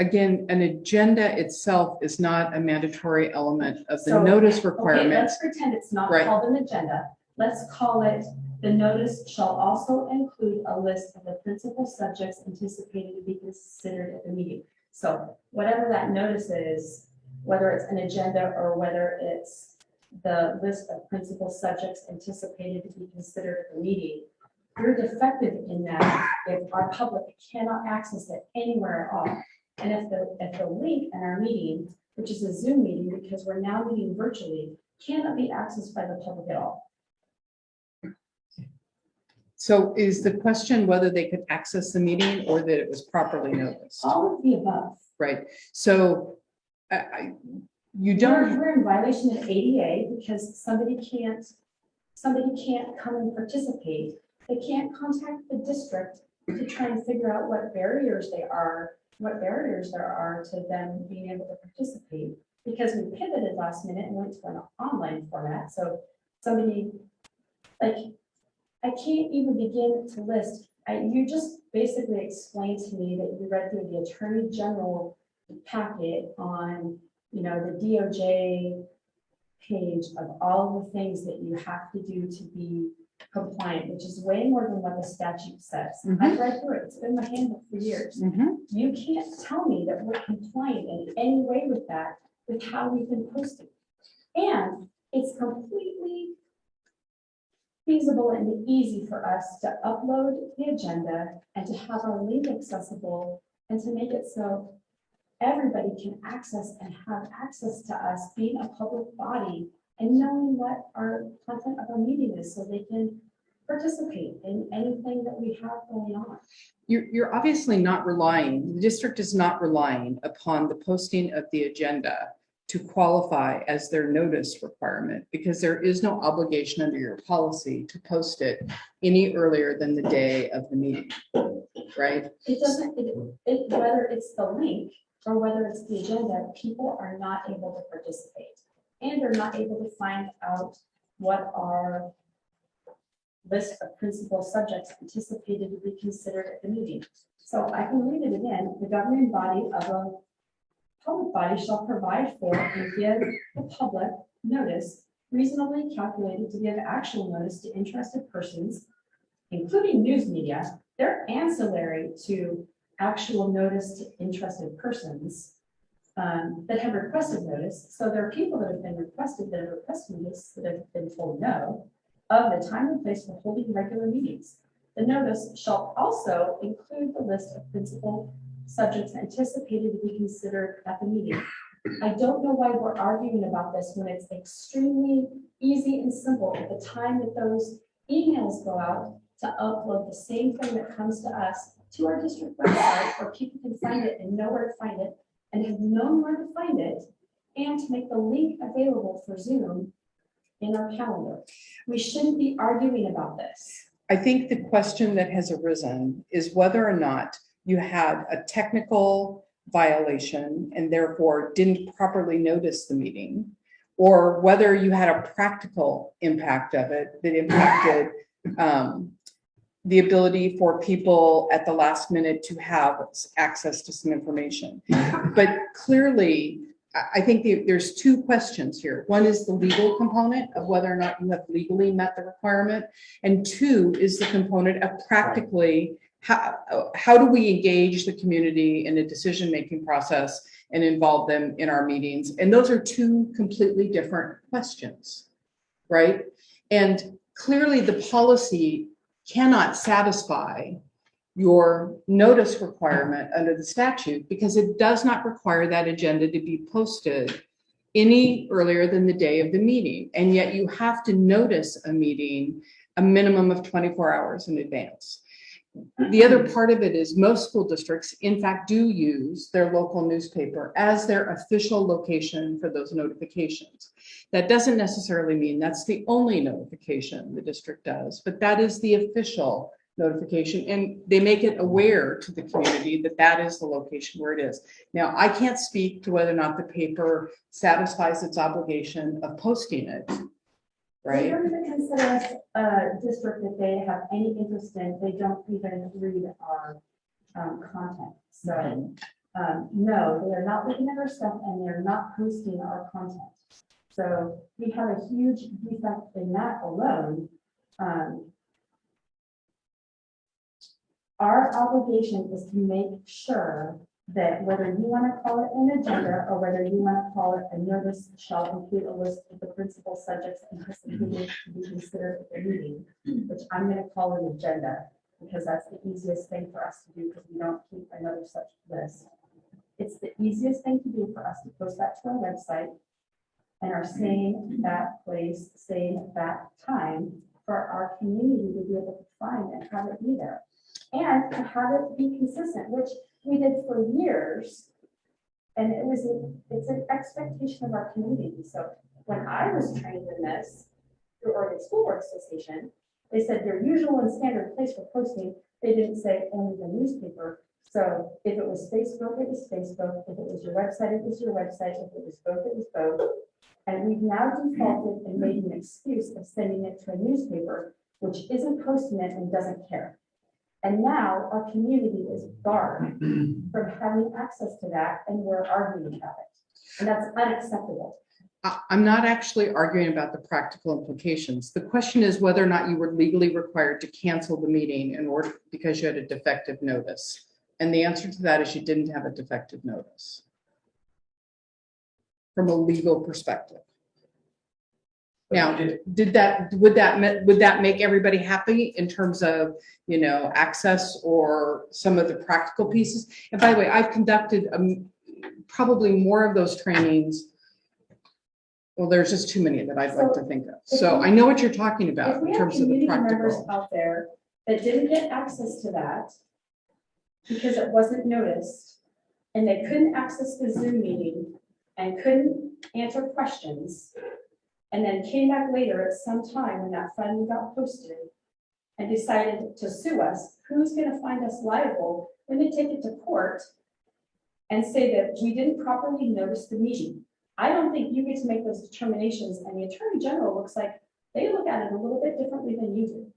Again, an agenda itself is not a mandatory element of the So, notice Okay, requirements. let's pretend it's not Right. called an agenda. Let's call it, the notice shall also include a list of the principal subjects anticipated to be considered at the meeting. So whatever that notice is, whether it's an agenda or whether it's the list of principal subjects anticipated to be considered at the meeting, you're defective in that if our public cannot access it anywhere at all. And if the link in our meeting, which is a Zoom meeting, because we're now meeting virtually, cannot be accessed by the public at all. So is the question whether they could access the meeting or that it was properly noticed? All of the above. Right. So you don't. We're in violation of ADA because somebody can't come and participate. They can't contact the district to try and figure out what barriers there are to them being able to participate, because we pivoted last minute and went to an online format. So somebody, like, I can't even begin to list. You just basically explained to me that you read through the Attorney General packet on you know, the DOJ page of all the things that you have to do to be compliant, which is way more than what the statute says. I've read through it. It's been my handbook for years. You can't tell me that we're compliant in any way with that, with how we've been posting. And it's completely feasible and easy for us to upload the agenda and to have our link accessible and to make it so everybody can access and have access to us being a public body and knowing what our content of our meeting is so they can participate in anything that we have going on. You're obviously not relying, the district is not relying upon the posting of the agenda to qualify as their notice requirement, because there is no obligation under your policy to post it any earlier than the day of the meeting, right? It doesn't, whether it's the link or whether it's the agenda, people are not able to participate. And they're not able to find out what our list of principal subjects anticipated to be considered at the meeting. So I can read it again. The governing body of a public body shall provide for and give the public notice reasonably calculated to give actual notice to interested persons, including news media. They're ancillary to actual notice to interested persons that have requested notice. So there are people that have been requested that have requested notice that have been told no of the time and place for holding regular meetings. The notice shall also include the list of principal subjects anticipated to be considered at the meeting. I don't know why we're arguing about this when it's extremely easy and simple at the time that those emails go out to upload the same thing that comes to us to our district website where people can find it and know where to find it and have known where to find it, and to make the link available for Zoom in our calendar. We shouldn't be arguing about this. I think the question that has arisen is whether or not you had a technical violation and therefore didn't properly notice the meeting, or whether you had a practical impact of it that impacted the ability for people at the last minute to have access to some information. But clearly, I think there's two questions here. One is the legal component of whether or not you have legally met the requirement. And two is the component of practically, how do we engage the community in a decision-making process and involve them in our meetings? And those are two completely different questions, right? And clearly the policy cannot satisfy your notice requirement under the statute because it does not require that agenda to be posted any earlier than the day of the meeting. And yet you have to notice a meeting a minimum of 24 hours in advance. The other part of it is most school districts, in fact, do use their local newspaper as their official location for those notifications. That doesn't necessarily mean that's the only notification the district does, but that is the official notification, and they make it aware to the community that that is the location where it is. Now, I can't speak to whether or not the paper satisfies its obligation of posting it, right? They don't even consider us a district that they have any interest in. They don't even read our content. So no, they are not looking at our stuff and they're not posting our content. So we have a huge defect in that alone. Our obligation is to make sure that whether you want to call it an agenda or whether you want to call it a notice shall include a list of the principal subjects anticipated to be considered at the meeting, which I'm going to call an agenda because that's the easiest thing for us to do because we don't keep another such list. It's the easiest thing to do for us to post that to our website and our same that place, same that time for our community to be able to find and have it be there. And to have it be consistent, which we did for years. And it's an expectation of our community. So when I was trained in this through Oregon School Board Association, they said your usual and standard place for posting. They didn't say only the newspaper. So if it was Facebook, it was Facebook. If it was your website, it was your website. If it was both, it was both. And we've now defaulted and made an excuse of sending it to a newspaper, which isn't posting it and doesn't care. And now our community is barred from having access to that, and we're arguing about it. And that's unacceptable. I'm not actually arguing about the practical implications. The question is whether or not you were legally required to cancel the meeting in order because you had a defective notice. And the answer to that is you didn't have a defective notice from a legal perspective. Now, would that make everybody happy in terms of, you know, access or some of the practical pieces? And by the way, I've conducted probably more of those trainings. Well, there's just too many that I'd like to think of. So I know what you're talking about in terms of the If we have community members practical. out there that didn't get access to that because it wasn't noticed, and they couldn't access the Zoom meeting and couldn't answer questions, and then came back later at some time when that finally got posted and decided to sue us, who's gonna find us liable when they take it to court and say that we didn't properly notice the meeting? I don't think you get to make those determinations, and the Attorney General looks like they look at it a little bit differently than you do.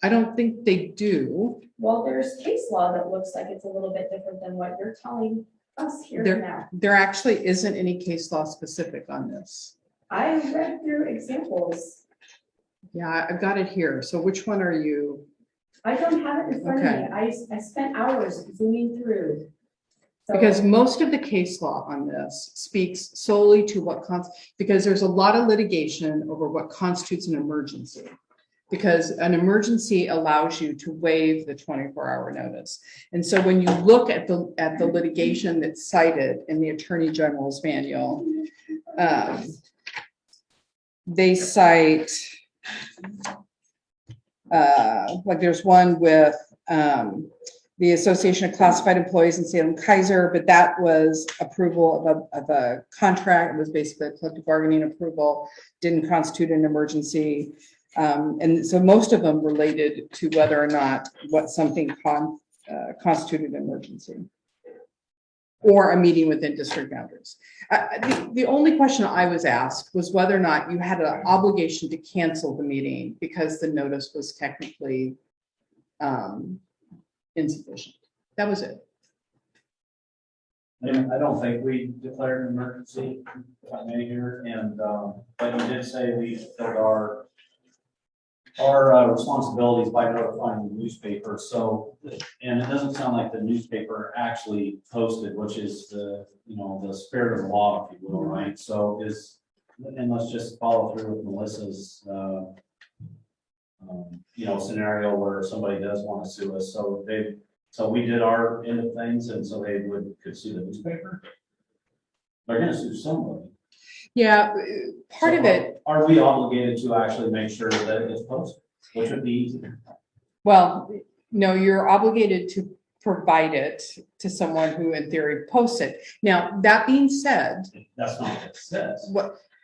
I don't think they do. Well, there's case law that looks like it's a little bit different than what you're telling us here now. There actually isn't any case law specific on this. I read through examples. Yeah, I've got it here. So which one are you? I don't have it in front of Okay. me. I spent hours zooming through. So- Because most of the case law on this speaks solely to because there's a lot of litigation over what constitutes an emergency. Because an emergency allows you to waive the 24-hour notice. And so when you look at the litigation that's cited in the Attorney General's manual, they cite, like there's one with the Association of Classified Employees in Salem Kaiser, but that was approval of a contract. It was basically a collective bargaining approval, didn't constitute an emergency. And so most of them related to whether or not what something constituted an emergency or a meeting within district boundaries. The only question I was asked was whether or not you had an obligation to cancel the meeting because the notice was technically insufficient. That was it. I don't think we declared an emergency, if I may here, and, but you did say we fulfilled our responsibilities by notifying the newspaper, so, and it doesn't sound like the newspaper actually posted, which is the, you know, the spirit of the law, if you will, right? So and let's just follow through with Melissa's, you know, scenario where somebody does want to sue us, so we did our end of things, and so they could sue the newspaper. They're gonna sue somebody. Yeah, part of it. Are we obligated to actually make sure that it gets posted, which would be easy? Well, no, you're obligated to provide it to someone who in theory posts it. Now, that being said, That's not what it says.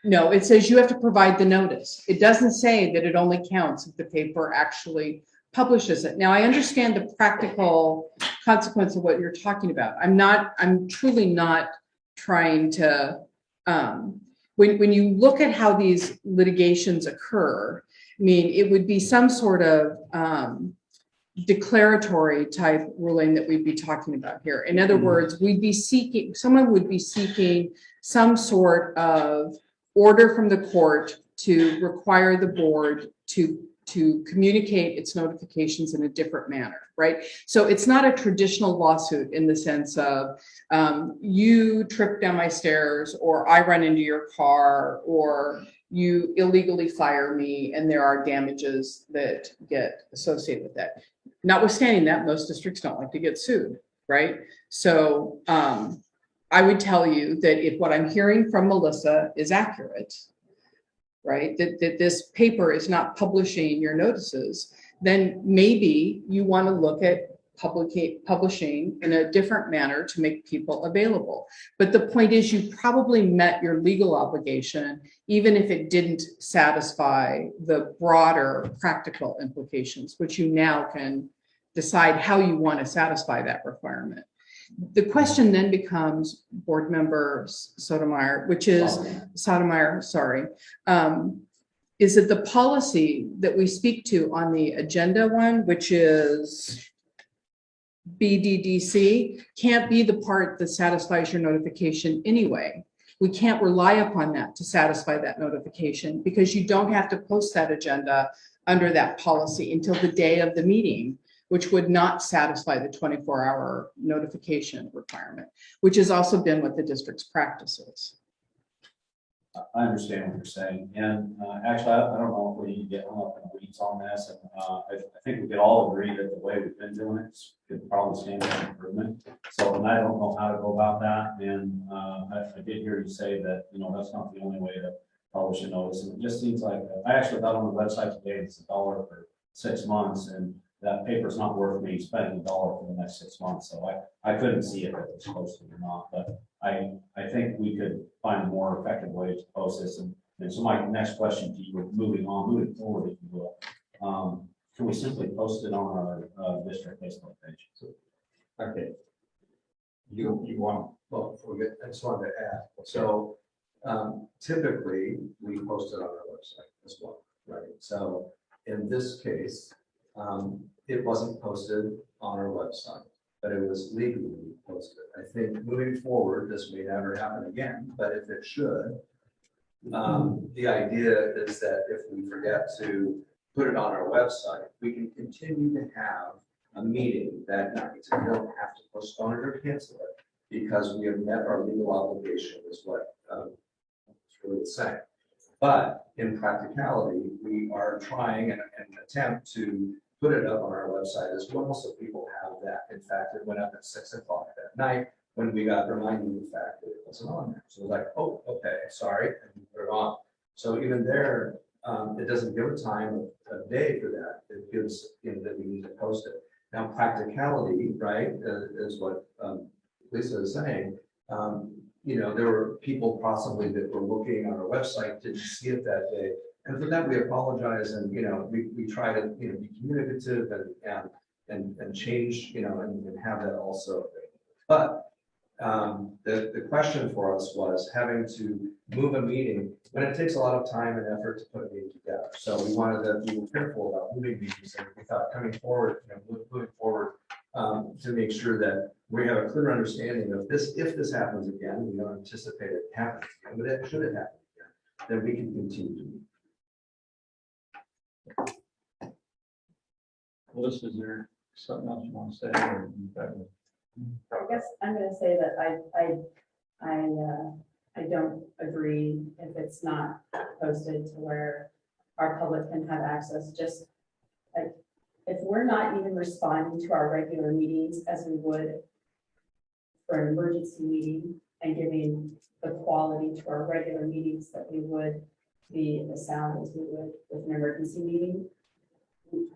no, it says you have to provide the notice. It doesn't say that it only counts if the paper actually publishes it. Now, I understand the practical consequence of what you're talking about. I'm truly not trying to, when you look at how these litigations occur, I mean, it would be some sort of declaratory type ruling that we'd be talking about here. In other words, someone would be seeking some sort of order from the court to require the board to communicate its notifications in a different manner, right? So it's not a traditional lawsuit in the sense of you trip down my stairs, or I run into your car, or you illegally fire me, and there are damages that get associated with that. Notwithstanding that, most districts don't like to get sued, right? So I would tell you that if what I'm hearing from Melissa is accurate, right, that this paper is not publishing your notices, then maybe you want to look at publishing in a different manner to make people available. But the point is, you probably met your legal obligation, even if it didn't satisfy the broader practical implications, which you now can decide how you want to satisfy that requirement. The question then becomes, Board Member Sotomayor, which is Sotomayor, sorry, is that the policy that we speak to on the agenda one, which is BDDC, can't be the part that satisfies your notification anyway. We can't rely upon that to satisfy that notification because you don't have to post that agenda under that policy until the day of the meeting, which would not satisfy the 24-hour notification requirement, which has also been what the district's practice is. I understand what you're saying, and actually, I don't know if we need to get hung up in the weeds on this, and I think we could all agree that the way we've been doing it could probably stand for improvement. So, and I don't know how to go about that, and I did hear you say that, you know, that's not the only way to publish a notice, and it just seems like, I actually got on the website today, it's $1 for 6 months, and that paper's not worth me spending $1 for the next 6 months, so I couldn't see if it was posted or not, but I think we could find a more effective way to post this. And so my next question to you, moving forward, if you will, can we simply post it on our district Facebook page? Okay. You want, well, I just wanted to add, so typically we post it on our website as well, right? So in this case, it wasn't posted on our website, but it was legally posted. I think moving forward, this may never happen again, but if it should, the idea is that if we forget to put it on our website, we can continue to have a meeting that night. We don't have to postpone it or cancel it because we have met our legal obligation, is what it's really saying. But in practicality, we are trying an attempt to put it up on our website as well, so people have that. In fact, it went up at 6 o'clock that night when we got reminded of the fact that it wasn't on there. So it was like, oh, okay, sorry, and we put it on. So even there, it doesn't give a time of day for that. It gives, you know, that we need to post it. Now, practicality, right, is what Lisa is saying. You know, there were people possibly that were looking on our website, didn't see it that day. And for that, we apologize, and, you know, we try to, you know, be communicative and change, you know, and have that also. But the question for us was having to move a meeting when it takes a lot of time and effort to put a meeting together. So we wanted to be careful about moving meetings, and we thought coming forward, you know, moving forward to make sure that we have a clear understanding of this. If this happens again, we don't anticipate it happening again, but it should it happen again, then we can continue to meet. Melissa, is there something else you want to say? Or I guess I'm gonna say that I don't agree if it's not posted to where our public can have access. Just like, if we're not even responding to our regular meetings as we would for an emergency meeting and giving the quality to our regular meetings that we would be the sound as we would with an emergency meeting,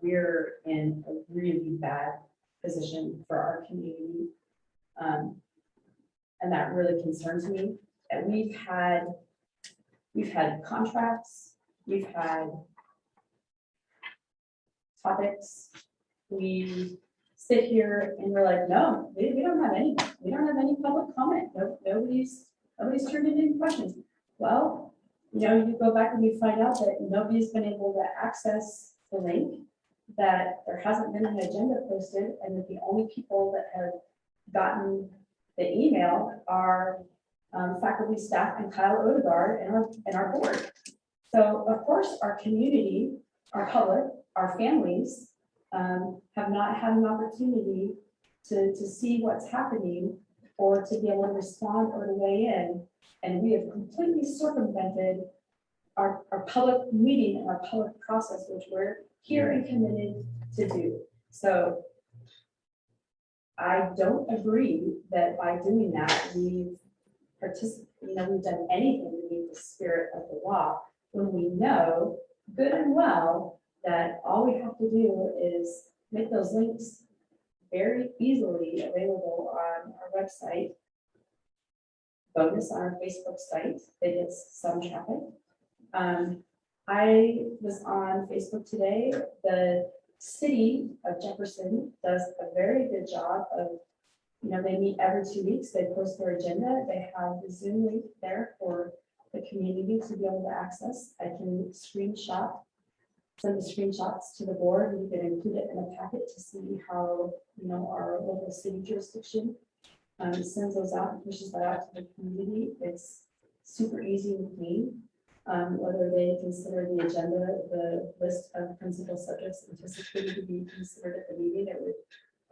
we're in a really bad position for our community. And that really concerns me. And we've had contracts, we've had topics. We sit here and we're like, no, we don't have any public comment. Nobody's turned in any questions. Well, you know, you go back and you find out that nobody's been able to access the link, that there hasn't been an agenda posted, and that the only people that have gotten the email are faculty, staff, and Kyle Odegaard and our board. So of course, our community, our public, our families have not had an opportunity to see what's happening or to be able to respond or to weigh in. And we have completely circumvented our public meeting and our public process, which we're here and committed to do. So I don't agree that by doing that, we've done anything to meet the spirit of the law, when we know good and well that all we have to do is make those links very easily available on our website. Bonus on our Facebook site, that gets some traffic. I was on Facebook today. The city of Jefferson does a very good job of, you know, they meet every 2 weeks. They post their agenda. They have the Zoom link there for the community to be able to access. I can send the screenshots to the board, and you can include it in a packet to see how, our local city jurisdiction sends those out and pushes that out to the community. It's super easy and clean. Whether they consider the agenda, the list of principal subjects anticipated to be considered at the meeting, it would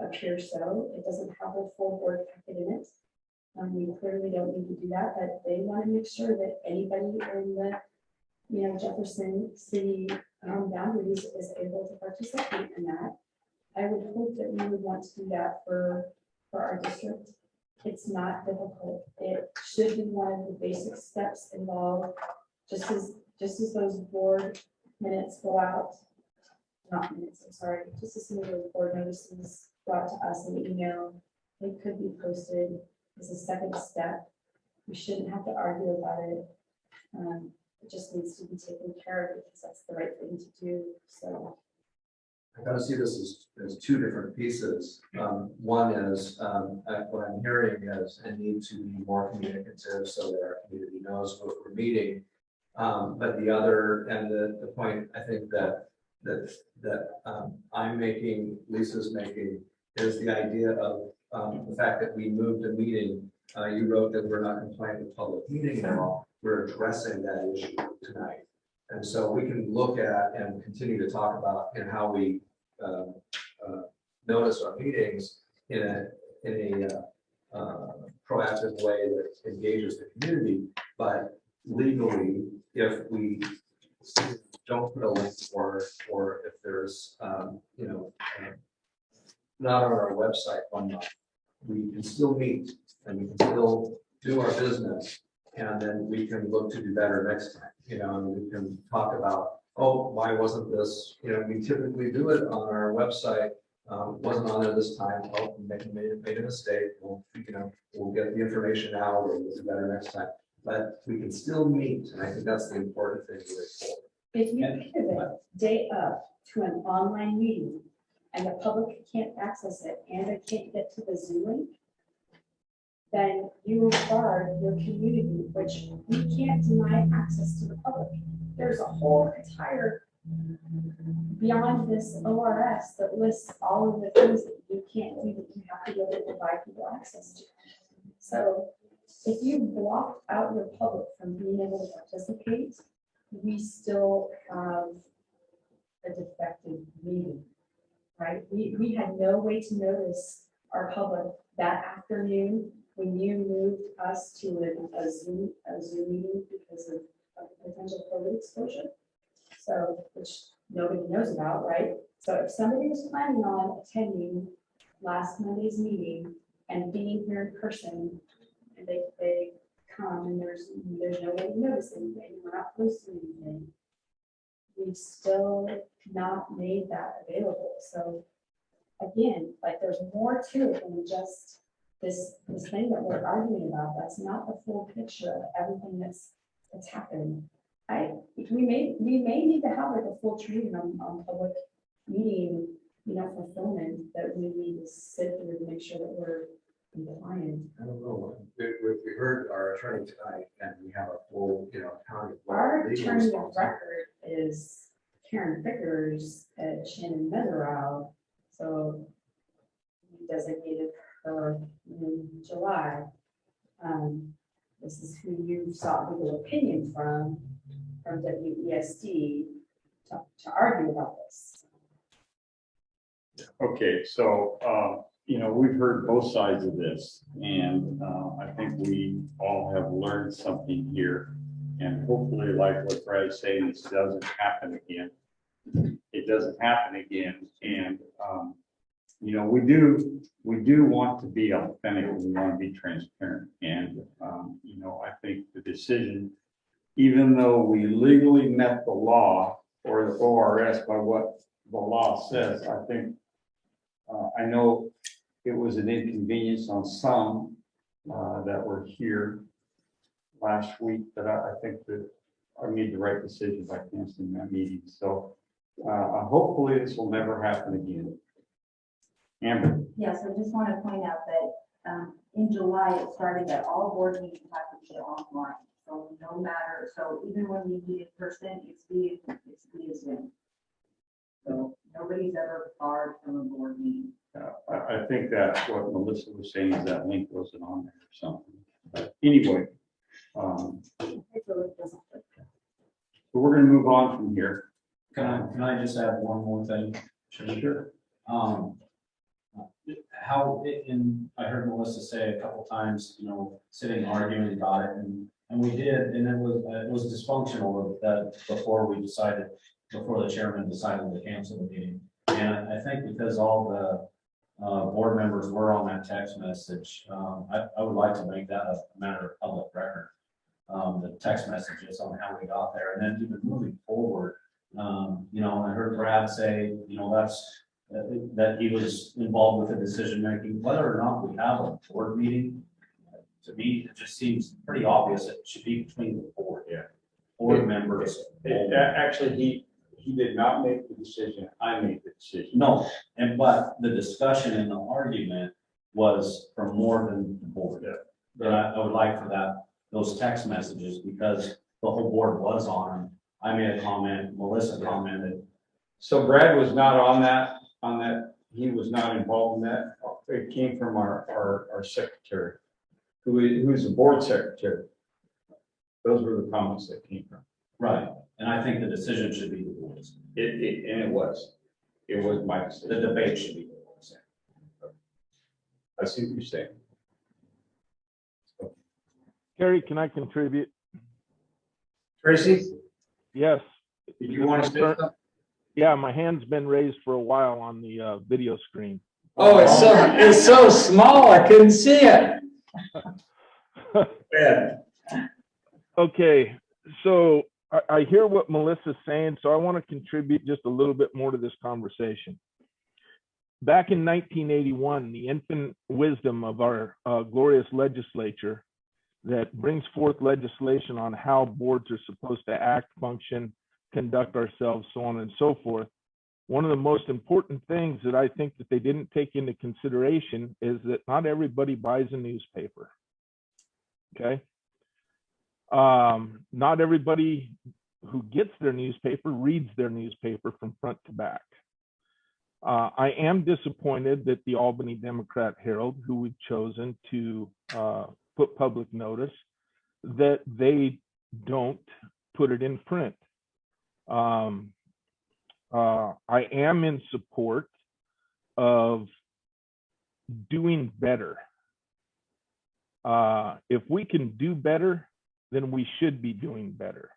appear so. It doesn't have a full board packet in it. We clearly don't need to do that, but they want to make sure that anybody in the, Jefferson City boundaries is able to participate in that. I would hope that we would want to do that for our district. It's not difficult. It should be one of the basic steps involved, just as those board minutes go out, not minutes, I'm sorry, just as soon as those board notices go out to us in email, they could be posted as a second step. We shouldn't have to argue about it. It just needs to be taken care of because that's the right thing to do. So I kind of see this as two different pieces. One is what I'm hearing is a need to be more communicative so that our community knows what we're meeting. But the other, and the point I think that I'm making, Lisa's making, is the idea of the fact that we moved a meeting. You wrote that we're not complying with public meeting law. We're addressing that issue tonight. And so we can look at and continue to talk about how we notice our meetings in a proactive way that engages the community. But legally, if we don't put a link or if there's not on our website one month, we can still meet and we can still do our business. And then we can look to do better next time, and we can talk about, oh, why wasn't this, we typically do it on our website, wasn't on there this time, oh, made a mistake, we'll get the information out or we'll do better next time. But we can still meet, and I think that's the important thing to look for. if you pivot day up to an online meeting and the public can't access it and they can't get to the Zoom link, then you regard your community, which we can't deny access to the public. There's a whole entire beyond this ORS that lists all of the things that you can't do that you have to be able to provide people access to. So if you block out your public from being able to participate, we still have a defective meeting, right? We had no way to notice our public that afternoon when you moved us to a Zoom meeting because of potential COVID exposure. So, which nobody knows about, right? So if somebody was planning on attending last Monday's meeting and being here in person, and they come and there's no way to notice anything, we're not posting anything, we've still not made that available. So again, like there's more to it than just this thing that we're arguing about. That's not the full picture of everything that's happening. We may need to have like a full training on public meeting, fulfillment that we need to sit through to make sure that we're compliant. I don't know. We heard our attorney tonight, and we have a full, county. Our attorney of record is Karen Vickers at Shannon Meadow. So we designated her in July. This is who you sought legal opinion from WESD to argue about this. Okay, so, we've heard both sides of this, and I think we all have learned something here. And hopefully, like what Brad's saying, this doesn't happen again. It doesn't happen again. And, we do want to be authentic, and we want to be transparent. And, I think the decision, even though we legally met the law or the ORS by what the law says, I think, I know it was an inconvenience on some that were here last week, but I think that I made the right decision by canceling that meeting. So hopefully this will never happen again. Amber. Yes, I just want to point out that in July, it started that all board meetings have to be online. So no matter, so even when we meet in person, it's via Zoom. So nobody's ever barred from a board meeting. I think that's what Melissa was saying, is that link wasn't on there or something. But anyway, we're gonna move on from here. Can I just add one more thing? Sure. How, and I heard Melissa say a couple times, sitting arguing about it, and we did, and it was dysfunctional that before the chairman decided to cancel the meeting. And I think because all the board members were on that text message, I would like to make that a matter of public record. The text messages on how we got there, and then even moving forward, and I heard Brad say, that he was involved with the decision making, whether or not we have a board meeting. To me, it just seems pretty obvious it should be between the board. Yeah. Board members. Actually, he did not make the decision. I made the decision. No, but the discussion and the argument was from more than the board. Yeah. And I would like for those text messages, because the whole board was on them. I made a comment, Melissa commented. So Brad was not on that, he was not involved in that. It came from our secretary, who's the board secretary. Those were the comments that came from. Right, and I think the decision should be the board's. It was my decision. The debate should be the board's. I see what you're saying. Carrie, can I contribute? Tracy, Yes. did you want to say something? Yeah, my hand's been raised for a while on the video screen. Oh, it's so small, I couldn't see it. Yeah. Okay, so I hear what Melissa's saying, so I want to contribute just a little bit more to this conversation. Back in 1981, the infant wisdom of our glorious legislature that brings forth legislation on how boards are supposed to act, function, conduct ourselves, so on and so forth. One of the most important things that I think that they didn't take into consideration is that not everybody buys a newspaper. Okay. Not everybody who gets their newspaper reads their newspaper from front to back. I am disappointed that the Albany Democrat Herald, who we've chosen to put public notice, that they don't put it in print. I am in support of doing better. If we can do better, then we should be doing better.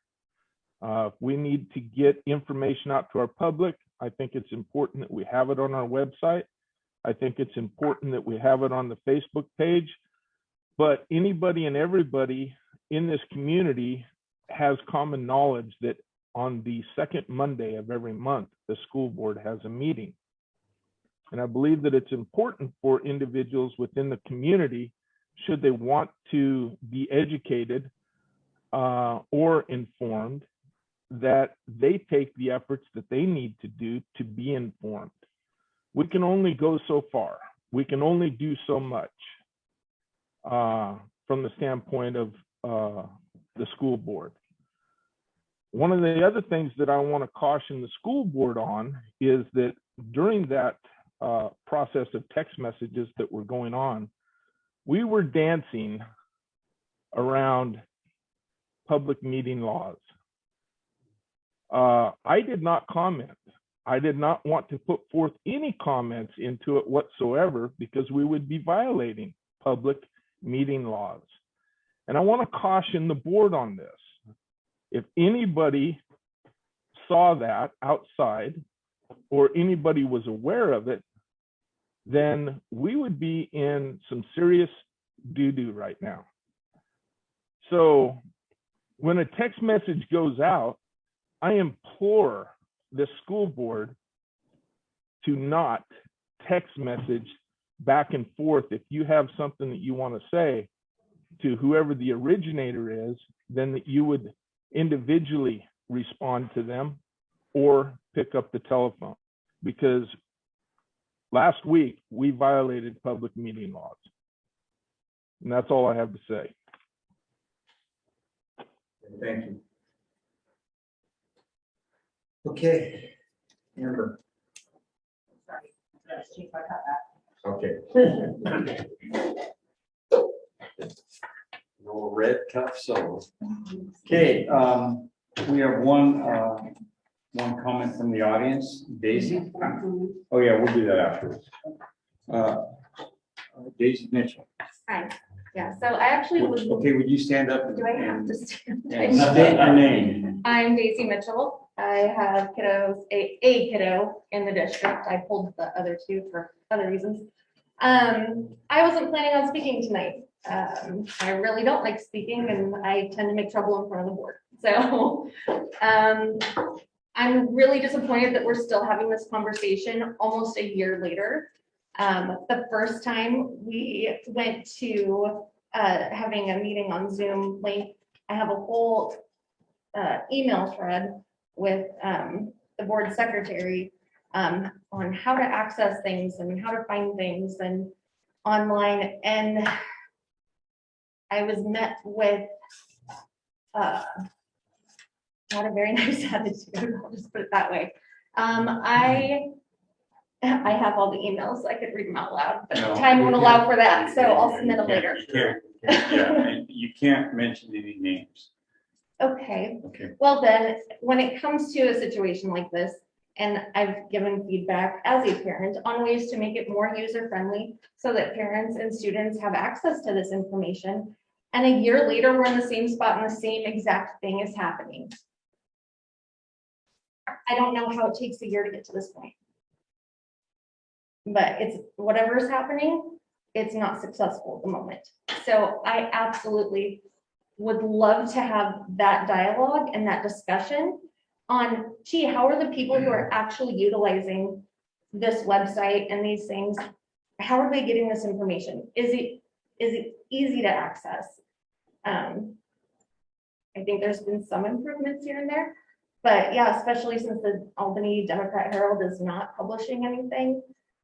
If we need to get information out to our public, I think it's important that we have it on our website. I think it's important that we have it on the Facebook page. But anybody and everybody in this community has common knowledge that on the second Monday of every month, the school board has a meeting. And I believe that it's important for individuals within the community, should they want to be educated or informed, that they take the efforts that they need to do to be informed. We can only go so far. We can only do so much from the standpoint of the school board. One of the other things that I want to caution the school board on is that during that process of text messages that were going on, we were dancing around public meeting laws. I did not comment. I did not want to put forth any comments into it whatsoever, because we would be violating public meeting laws. And I want to caution the board on this. If anybody saw that outside, or anybody was aware of it, then we would be in some serious doo-doo right now. So when a text message goes out, I implore the school board to not text message back and forth. If you have something that you want to say to whoever the originator is, then that you would individually respond to them or pick up the telephone. Because last week we violated public meeting laws. And that's all I have to say. Thank you. Okay. Amber. Sorry, I just changed my cut back. Okay. No red cup, so. Okay, we have one comment from the audience. Daisy? Oh, yeah, we'll do that afterwards. Daisy Mitchell. Hi, yeah, so I actually would, Okay, would you stand up do I have and to stand? and state your name? I'm Daisy Mitchell. I have kiddos, a kiddo in the district. I pulled the other two for other reasons. I wasn't planning on speaking tonight. I really don't like speaking and I tend to make trouble in front of the board. So, I'm really disappointed that we're still having this conversation almost a year later. The first time we went to having a meeting on Zoom link, I have a whole email thread with the board secretary on how to access things and how to find things and online. And I was met with not a very nice attitude, I'll just put it that way. I have all the emails, I could read them out loud, but No, time won't you allow can't. for that, so I'll submit them You later. can't, yeah, and you can't mention any names. Okay, Okay. well then, when it comes to a situation like this, and I've given feedback as a parent on ways to make it more user-friendly so that parents and students have access to this information. And a year later, we're in the same spot and the same exact thing is happening. I don't know how it takes a year to get to this point. But it's whatever is happening, it's not successful at the moment. So I absolutely would love to have that dialogue and that discussion on, gee, how are the people who are actually utilizing this website and these things, how are they getting this information? Is it easy to access? I think there's been some improvements here and there, but yeah, especially since the Albany Democrat Herald is not publishing anything.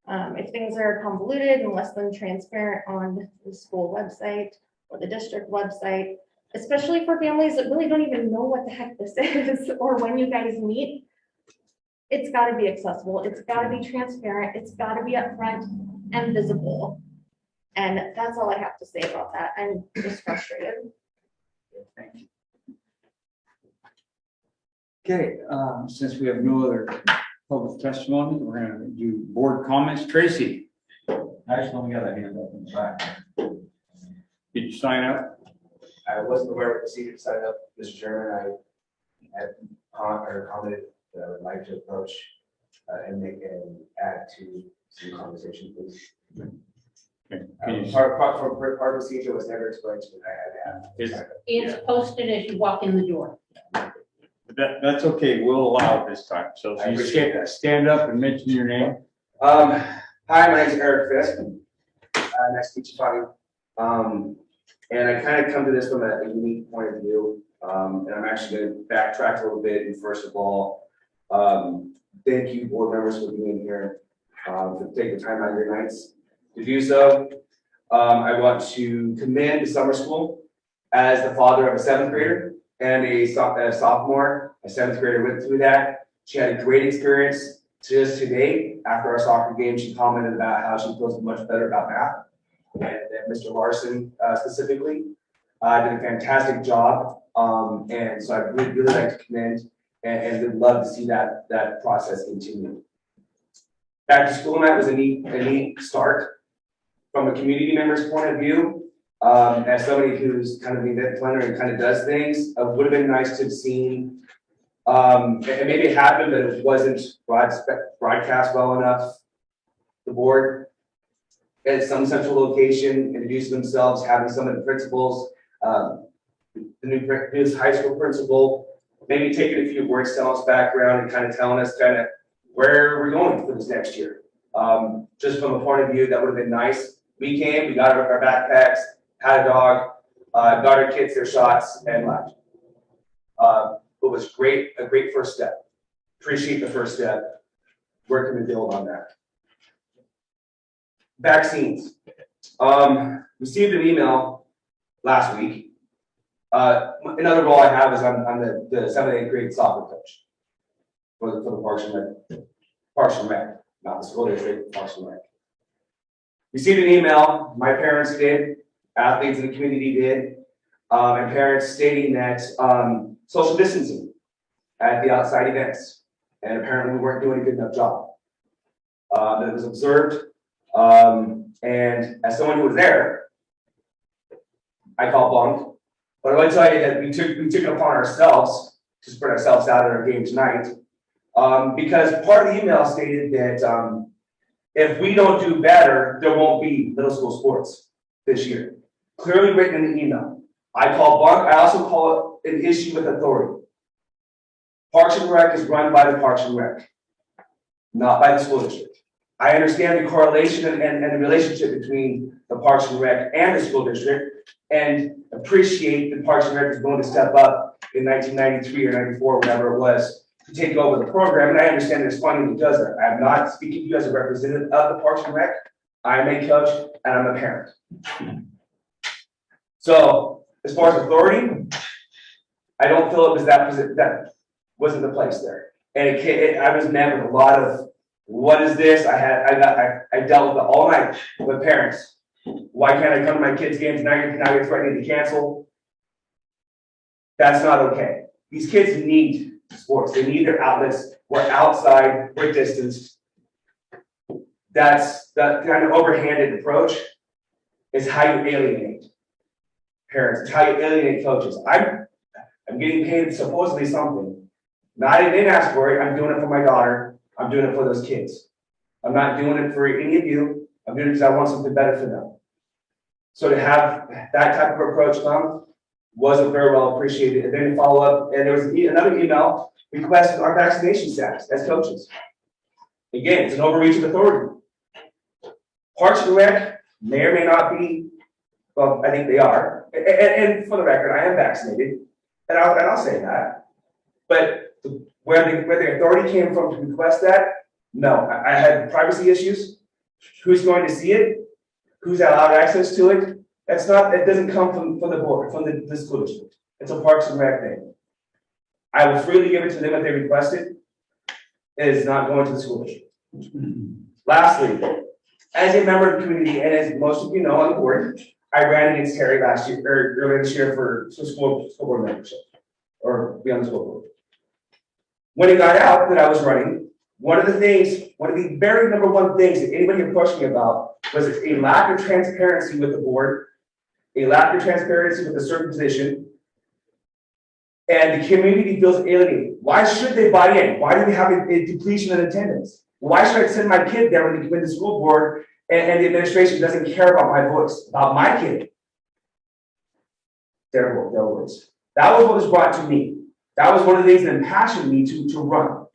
If things are convoluted and less than transparent on the school website or the district website, especially for families that really don't even know what the heck this is or when you guys meet, it's got to be accessible. It's got to be transparent. It's got to be upfront and visible. And that's all I have to say about that. I'm just frustrated. Thank you. Okay, since we have no other public testimony, we're gonna do board comments. Tracy, Actually, only got a hand up in the back. did you sign up? I wasn't aware of the procedure to sign up, Mr. Chairman. I had commented that I would like to approach and make an add to some conversation, please. Okay. Can you- Part of the procedure was never explained to me. I had to Is- sign up. It's posted as you walk in the door. That's okay, we'll allow it this time. So I if you appreciate that. stand up and mention your name. Hi, my name is Eric Fisk. Nice to meet you, Tommy. And I kind of come to this from a unique point of view. And I'm actually going to backtrack a little bit. And first of all, thank you, board members, for being here, for taking the time out of your nights to do so. I want to commend the summer school as the father of a 7th grader and a sophomore. A 7th grader went through that. She had a great experience. Just today, after our soccer game, she commented about how she feels much better about math. And Mr. Larson specifically did a fantastic job. And so I'd really like to commend and would love to see that process continue. Back to school night was a neat start. From a community member's point of view, as somebody who's kind of the event planner and kind of does things, it would have been nice to have seen, and maybe it happened, but it wasn't broadcast well enough. The board at some central location introducing themselves, having some of the principals, the new high school principal, maybe taking a few words, telling us background and kind of telling us kind of where we're going for this next year. Just from a point of view, that would have been nice. We came, we got our backpacks, had a dog, got our kids their shots, and left. It was great, a great first step. Appreciate the first step. Where can we build on that? Vaccines. Received an email last week Another role I have is I'm the 7th, 8th grade soccer coach for the Parks and Rec, not the school district, Parks and Rec. Received an email, my parents did, athletes in the community did, and parents stating that social distancing at the outside events, and apparently we weren't doing a good enough job. That it was observed, and as someone who was there, I call bunk. But I want to tell you that we took it upon ourselves to spread ourselves out at our game tonight, because part of the email stated that if we don't do better, there won't be middle school sports this year. Clearly written in the email. I call bunk. I also call it an issue with authority. Parks and Rec is run by the Parks and Rec, not by the school district. I understand the correlation and the relationship between the Parks and Rec and the school district, and appreciate the Parks and Rec is going to step up in 1993 or 94, whatever it was, to take over the program. And I understand there's funding that does that. I'm not speaking to you as a representative of the Parks and Rec. I'm a coach and I'm a parent. So as far as authority, I don't feel it was that wasn't the place there. And I was met with a lot of, what is this? I dealt with it all night with parents. Why can't I come to my kids' games? Now you're threatening to cancel. That's not okay. These kids need sports. They need their outlets. We're outside, we're distanced. That's that kind of overhanded approach is how you alienate parents. It's how you alienate coaches. I'm getting paid supposedly something. I didn't ask for it. I'm doing it for my daughter. I'm doing it for those kids. I'm not doing it for any of you. I'm doing it because I want something better for them. So to have that type of approach come wasn't very well appreciated. And then to follow up, and there was another email requesting our vaccination status as coaches. Again, it's an overreach of authority. Parks and Rec may or may not be, well, I think they are. And for the record, I am vaccinated, and I'll say that. But where the authority came from to request that, no, I had privacy issues. Who's going to see it? Who's allowed access to it? It doesn't come from the board, from the school district. It's a Parks and Rec thing. I will freely give it to them if they request it. It is not going to the school district. Lastly, as a member of the community, and as most of you know on the board, I ran against Terry last year, or earlier this year for school board membership, or be on the school board. When it got out that I was running, one of the very number one things that anybody approached me about was a lack of transparency with the board, a lack of transparency with a certain position, and the community feels alienated. Why should they buy in? Why do we have a depletion in attendance? Why should I send my kid there when the school board and the administration doesn't care about my voice, about my kid? Their words. That was what was brought to me. That was one of the things that impassioned me to run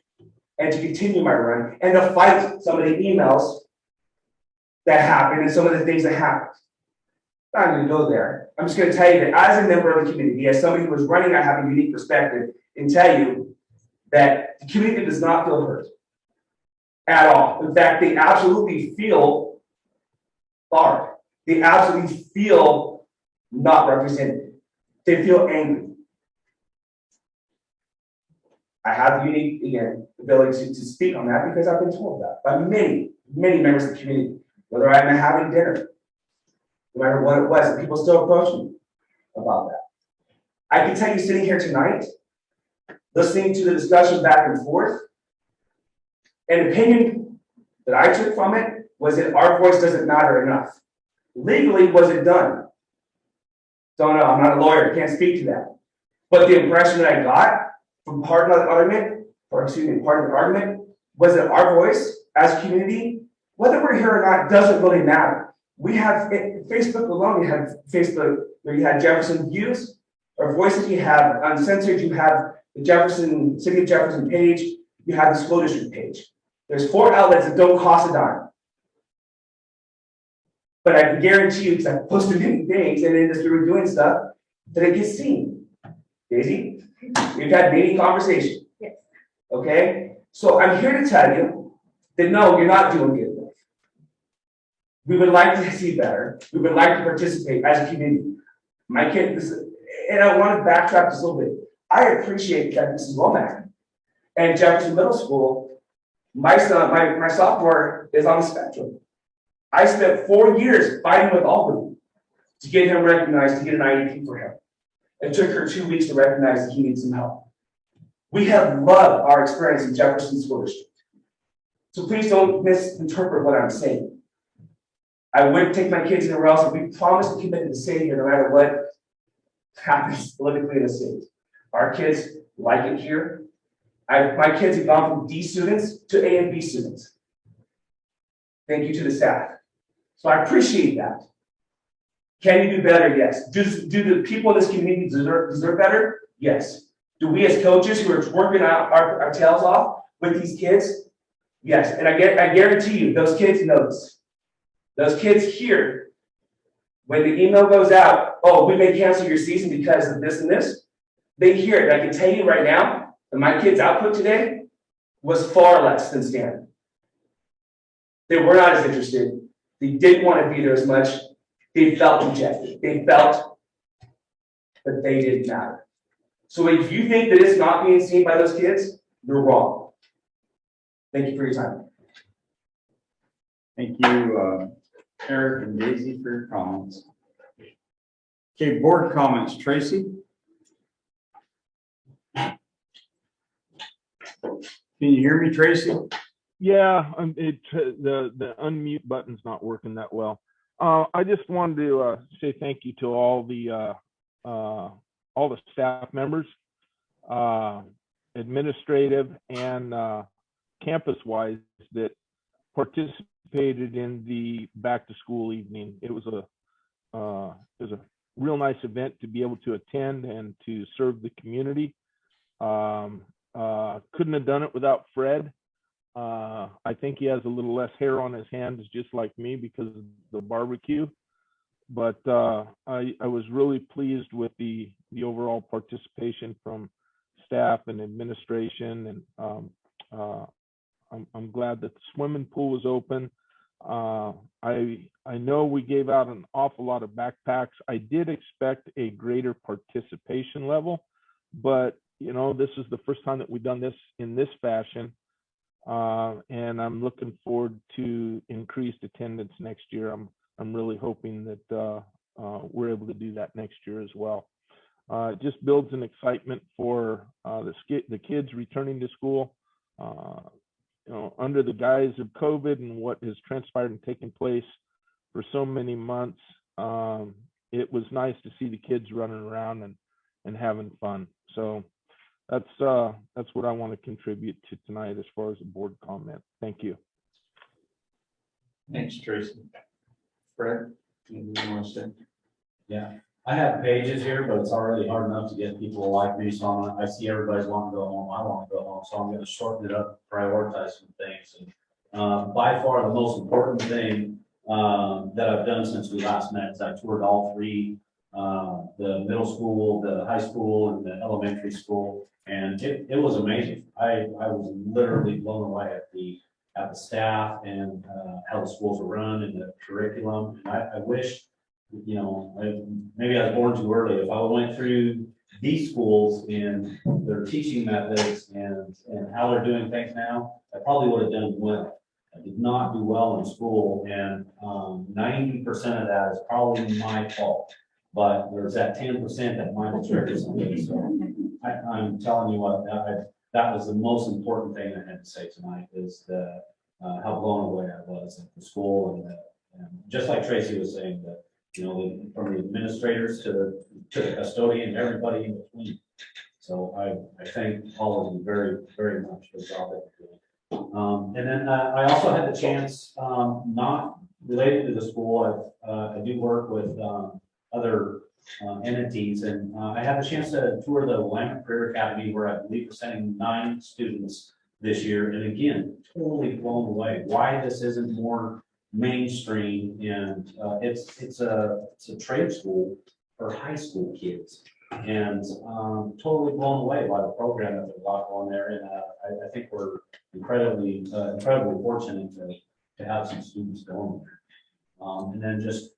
and to continue my run and to fight some of the emails that happened and some of the things that happened. I'm not going to go there. I'm just going to tell you that as a member of the community, as somebody who was running, I have a unique perspective and tell you that the community does not feel hurt at all. In fact, they absolutely feel barred. They absolutely feel not represented. They feel angry. I have the unique, again, ability to speak on that because I've been told that by many, many members of the community, whether I'm having dinner, no matter what it was, and people still approach me about that. I can tell you sitting here tonight, listening to the discussion back and forth, an opinion that I took from it was that our voice doesn't matter enough. Legally, was it done? Don't know, I'm not a lawyer, can't speak to that. But the impression that I got from part of the argument was that our voice as a community, whether we're here or not, doesn't really matter. We have Facebook alone, you have Facebook where you have Jefferson Views, or Voices, you have Uncensored, you have the City of Jefferson page, you have the school district page. There's 4 outlets that don't cost a dime. But I can guarantee you, because I've posted many things and in this we were doing stuff, that it gets seen. Daisy, we've had many conversations. Yes. Okay? So I'm here to tell you that no, you're not doing good enough. We would like to see better. We would like to participate as a community. My kid, and I want to backtrack just a little bit. I appreciate that Mrs. Womack and Jefferson Middle School. My son, my sophomore is on the spectrum. I spent 4 years fighting with Albany to get him recognized, to get an IEP for him. It took her 2 weeks to recognize that he needs some help. We have loved our experience in Jefferson School District. So please don't misinterpret what I'm saying. I wouldn't take my kids anywhere else, and we promised and committed to stay here no matter what happens politically in the state. Our kids like it here. My kids have gone from D students to A and B students. Thank you to the staff. So I appreciate that. Can you do better? Yes. Do the people in this community deserve better? Yes. Do we as coaches who are working our tails off with these kids? Yes. And I guarantee you, those kids know this. Those kids hear when the email goes out, oh, we may cancel your season because of this and this. They hear it. And I can tell you right now that my kids' output today was far less than standard. They were not as interested. They didn't want to be there as much. They felt rejected. They felt that they didn't matter. So if you think that it's not being seen by those kids, you're wrong. Thank you for your time. Thank you, Eric and Daisy, for your comments. Okay, board comments, Tracy? Can you hear me, Tracy? Yeah, the unmute button's not working that well. I just wanted to say thank you to all the staff members, administrative and campus-wise, that participated in the back-to-school evening. It was a real nice event to be able to attend and to serve the community. Couldn't have done it without Fred. I think he has a little less hair on his hands, just like me, because of the barbecue. But I was really pleased with the overall participation from staff and administration, and I'm glad that the swimming pool was open. I know we gave out an awful lot of backpacks. I did expect a greater participation level, but you know, this is the first time that we've done this in this fashion. And I'm looking forward to increased attendance next year. I'm really hoping that we're able to do that next year as well. It just builds an excitement for the kids returning to school. You know, under the guise of COVID and what has transpired and taken place for so many months, it was nice to see the kids running around and having fun. So that's what I want to contribute to tonight as far as a board comment. Thank you. Thanks, Tracy. Fred, anything you want to say? Yeah, I have pages here, but it's already hard enough to get people like me. So I see everybody's wanting to go home. I want to go home. So I'm going to shorten it up, prioritize some things. And by far the most important thing that I've done since we last met is I toured all three, the middle school, the high school, and the elementary school. And it was amazing. I was literally blown away at the staff and how the schools are run and the curriculum. And I wish, you know, maybe I was born too early. If I went through these schools and their teaching methods and how they're doing things now, I probably would have done well. I did not do well in school, and 90% of that is probably my fault. But there's that 10% that might have triggered something. So I'm telling you what, that was the most important thing I had to say tonight, is how blown away I was at the school, and just like Tracy was saying, that you know, from the administrators to the custodian, everybody in between. So I thank all of you very, very much for the job that you're doing. And then I also had the chance, not related to the school, I do work with other entities, and I had the chance to tour the Willamette Career Academy, where I believe we're sending 9 students this year. And again, totally blown away why this isn't more mainstream. And it's a trade school for high school kids, and totally blown away by the program that they've got on there. And I think we're incredibly fortunate to have some students going there. And then just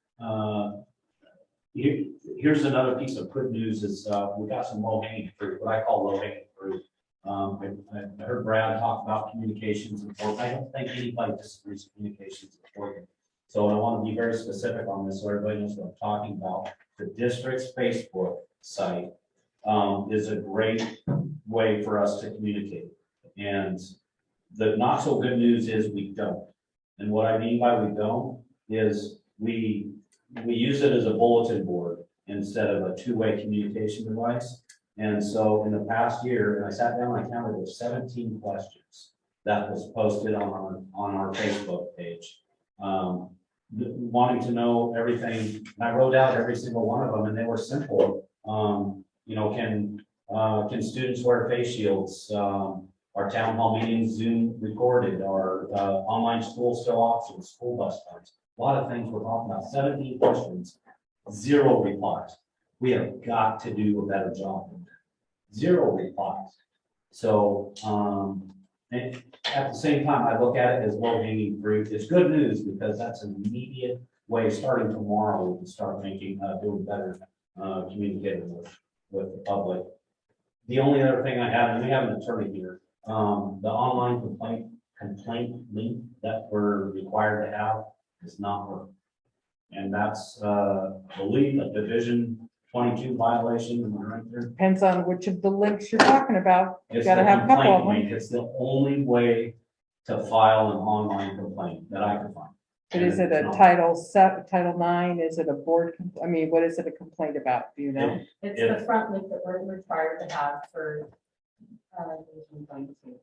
here's another piece of good news is, we got some low hanging fruit, what I call low hanging fruit. I heard Brad talk about communications important. I don't think anybody disagrees with communications is important. So I want to be very specific on this, so everybody knows what I'm talking about. The district's Facebook site, is a great way for us to communicate. And the not so good news is we don't. And what I mean by we don't is we use it as a bulletin board instead of a two-way communication device. And so in the past year, and I sat down, I counted, there's 17 questions that was posted on our Facebook page. Wanting to know everything, and I wrote out every single one of them, and they were simple. You know, can students wear face shields? Are town hall meetings Zoom recorded? Are online schools still options? School bus times? A lot of things we're talking about. 17 questions, 0 replies. We have got to do a better job. 0 replies. So, and at the same time, I look at it as low hanging fruit. It's good news because that's an immediate way. Starting tomorrow, we can start doing better communicating with the public. The only other thing I have, and we have an attorney here, the online complaint link that we're required to have is not working. And that's, I believe, a Division 22 violation. Am I right there? Depends on which of the links you're talking about. You It's gotta the have a couple of complaint them. link. It's the only way to file an online complaint that I can find. But is it a No. Title IX? Is it a board? I mean, what is it a complaint about? Do you know? It's If- the front link that we're required to have for, Division 22.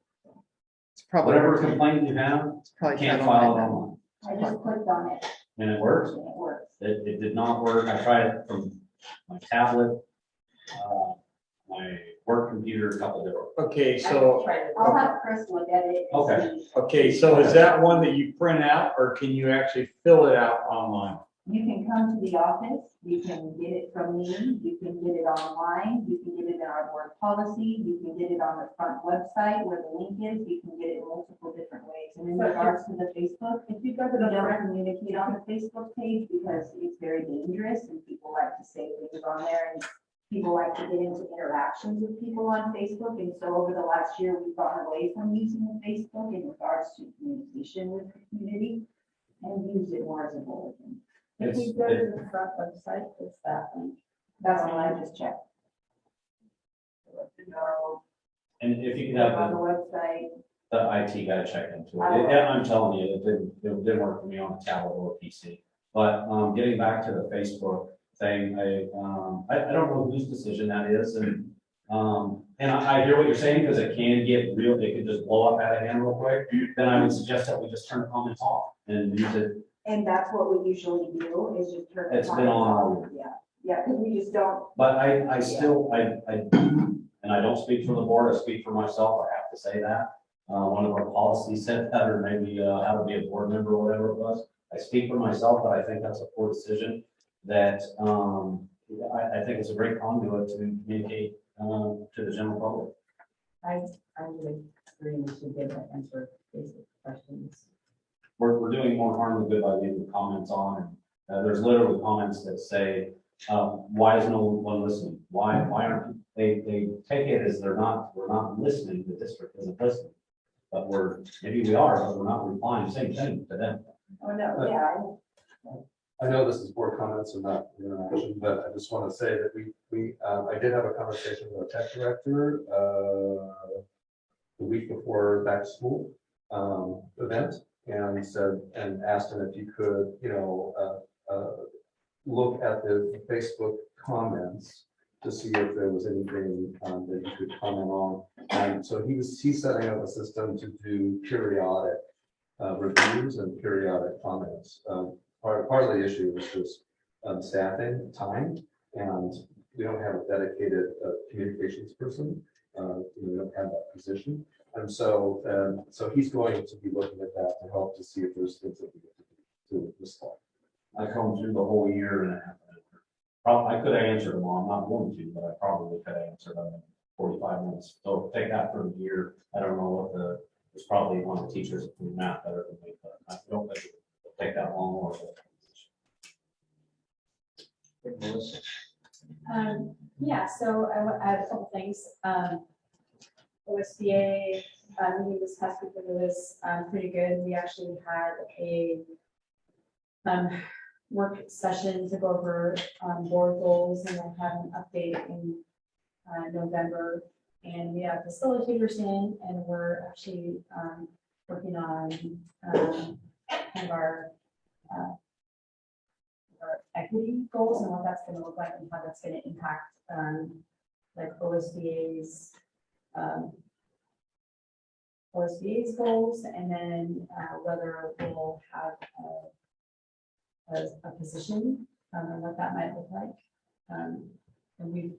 It's probably. Whatever complaint you have, It's probably can't Title file it IX. online. I just clicked on it And it works. and it works. It did not work. I tried it from my tablet, my work computer, a couple different. Okay, I so, tried it. I'll have Chris look at it. and Okay. see. okay, so is that one that you print out or can you actually fill it out online? You can come to the office, you can get it from me, you can get it online, you can get it in our board policy, you can get it on the front website where the link is, you can get it multiple different ways. And in regards to the Facebook, if you go to the don't communicate on the Facebook page because it's very dangerous and people like to say things on there and people like to get into interactions with people on Facebook. And so over the last year, we've gone away from using Facebook in regards to communication with the community and used it more as a bulletin. If you go to the front website, it's that link. That's the one I just checked. And if you could On have the website, the IT guy check into it. Yeah, I'm telling you, it didn't work for me on a tablet or a PC. But, getting back to the Facebook thing, I don't know whose decision that is, and I hear what you're saying, because it can get real, it could just blow up out of hand real quick. Then I would suggest that we just turn the comments off and use it. and that's what we usually do, is just turn. the It's been on. comments off. Yeah, because we just don't, But I still, and I don't speak for the board, I speak for myself, I have to say that. One of our policies said that, or maybe how to be a board member or whatever it was. I speak for myself, but I think that's a poor decision that, I think it's a great conduit to communicate, to the general public. I would agree, we should give an answer basic questions. We're doing more harm than good by leaving comments on, and there's literally comments that say, why is no one listening? Why aren't, they take it as we're not listening, the district isn't listening. But maybe we are, but we're not replying, same thing to them. Oh, no, yeah, I know this is board comments and not interaction, but I just want to say that I did have a conversation with our tech director, the week before back to school, event, and asked him if you could, look at the Facebook comments to see if there was anything that you could comment on. And so he's setting up a system to do periodic reviews and periodic comments. Part of the issue is just staffing, time, and we don't have a dedicated communications person. We don't have that position. And so he's going to be looking at that to help to see if there's things that we can do to respond. I come through the whole year and a half. Probably, I could have answered them all, I'm not going to, but I probably could have answered them in 45 minutes. So take that for a year. I don't know there's probably one of the teachers in math better than me, but I don't think it will take that long or. Melissa? Yeah, so I have a couple things. OSBA, meeting this past week was pretty good. We actually had a work session to go over board goals, and I had an update in November. And we have facilitators in, and we're actually working on kind of our equity goals and what that's going to look like and how that's going to impact like OSBA's goals, and then whether we'll have a position and what that might look like. And we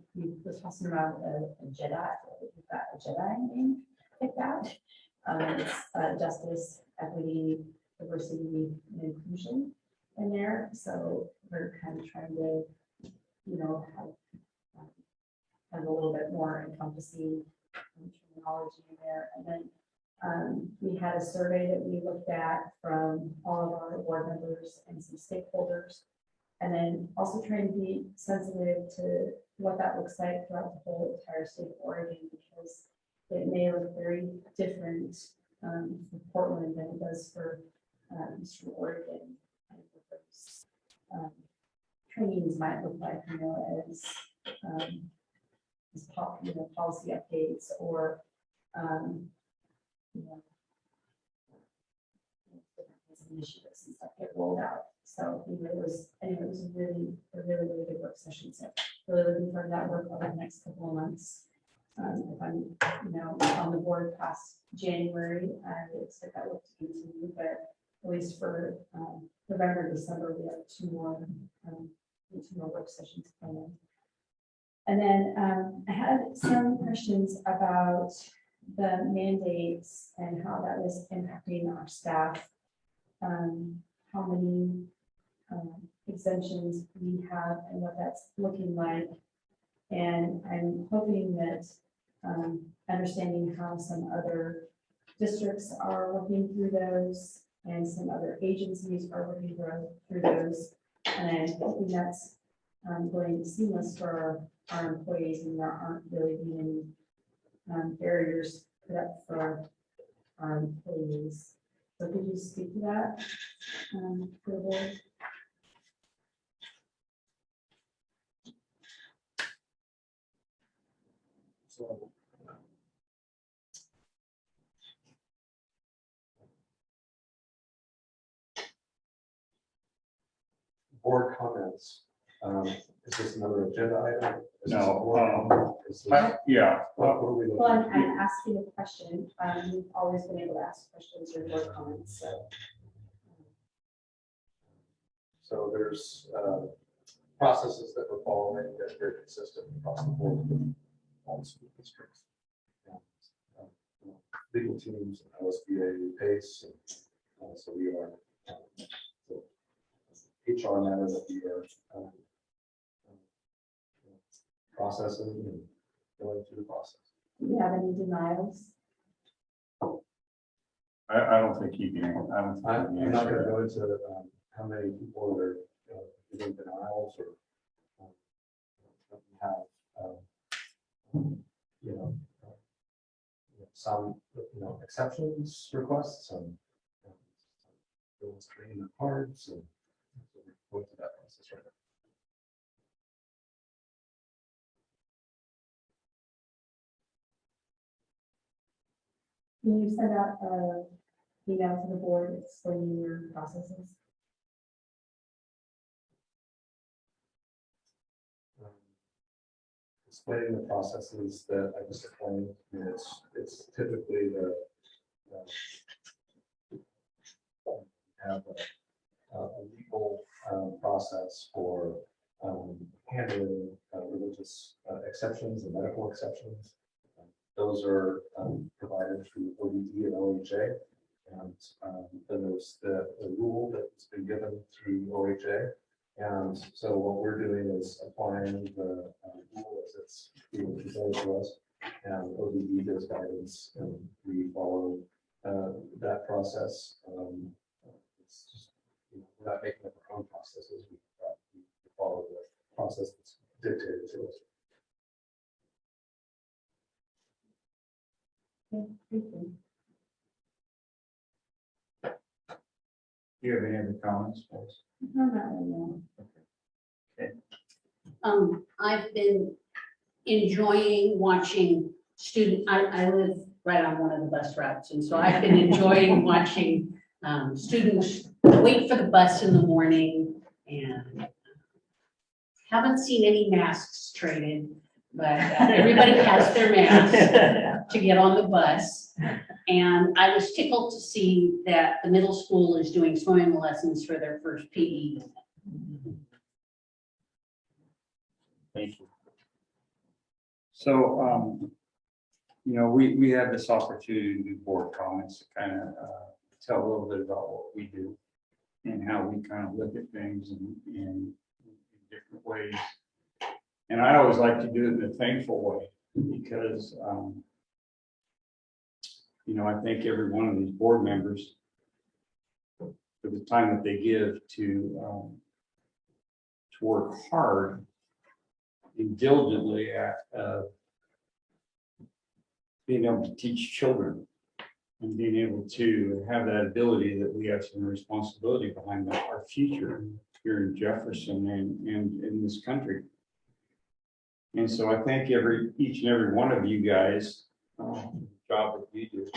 were tossing around a Jedi. We've got a Jedi name picked out. It's justice, equity, diversity, and inclusion in there. So we're kind of trying to, have a little bit more encompassing terminology in there. And then we had a survey that we looked at from all of our board members and some stakeholders. And then also trying to be sensitive to what that looks like throughout the whole entire state of Oregon, because it may look very different for Portland than it does for Eastern Oregon. And what those trainings might look like, as policy updates or initiatives and stuff get rolled out. So it was a really good work session. So really looking forward to that work over the next couple of months. If I'm on the board past January, I would expect that work to continue, but at least for November, December, we have two more work sessions planned. And then I had some questions about the mandates and how that was impacting our staff. How many exemptions we have and what that's looking like. And I'm hoping that understanding how some other districts are working through those and some other agencies are working through those. And I'm hoping that's going seamless for our employees and there aren't really being any barriers put up for our employees. So could you speak to that for the board? So, board comments. Is this another agenda item? Is this a board- is this- Yeah. What are we looking Well, at? I'm asking a question. We've always been able to ask questions or board comments, so. So there's processes that we're following that are very consistent across the board with all school districts. And, legal teams, OSBA, PACE, and so we are the HR matter that we are processing and going through the process. Do you have any denials? I don't think you can, I don't. think I'm you can not answer going that. to go into how many people are giving denials or have, some, exceptions requests and screening the cards and so we're going through that process right now. Can you send out an email to the board explaining your processes? Explaining the processes that I just explained, it's typically the have a legal process for handling religious exceptions and medical exceptions. Those are provided through ODE and OHA. And then there's the rule that's been given through OHA. And so what we're doing is applying the rule as it's being presented to us. And ODE does guidance and we follow that process. It's just, we're not making up our own processes. We follow the process that's dictated to us. Do you have any other comments, folks? I've been enjoying watching I live right on one of the bus routes, and so I've been enjoying watching students wait for the bus in the morning, and haven't seen any masks traded, but everybody has their mask to get on the bus. And I was tickled to see that the middle school is doing swimming lessons for their first PE. Thank you. So, you know, we had this opportunity to do board comments to kind of tell a little bit about what we do and how we kind of look at things in different ways. And I always like to do it in a thankful way because, you know, I thank every one of these board members for the time that they give to work hard and diligently at being able to teach children and being able to have that ability that we have some responsibility behind our future here in Jefferson and in this country. And so I thank each and every one of you guys for the job that you do.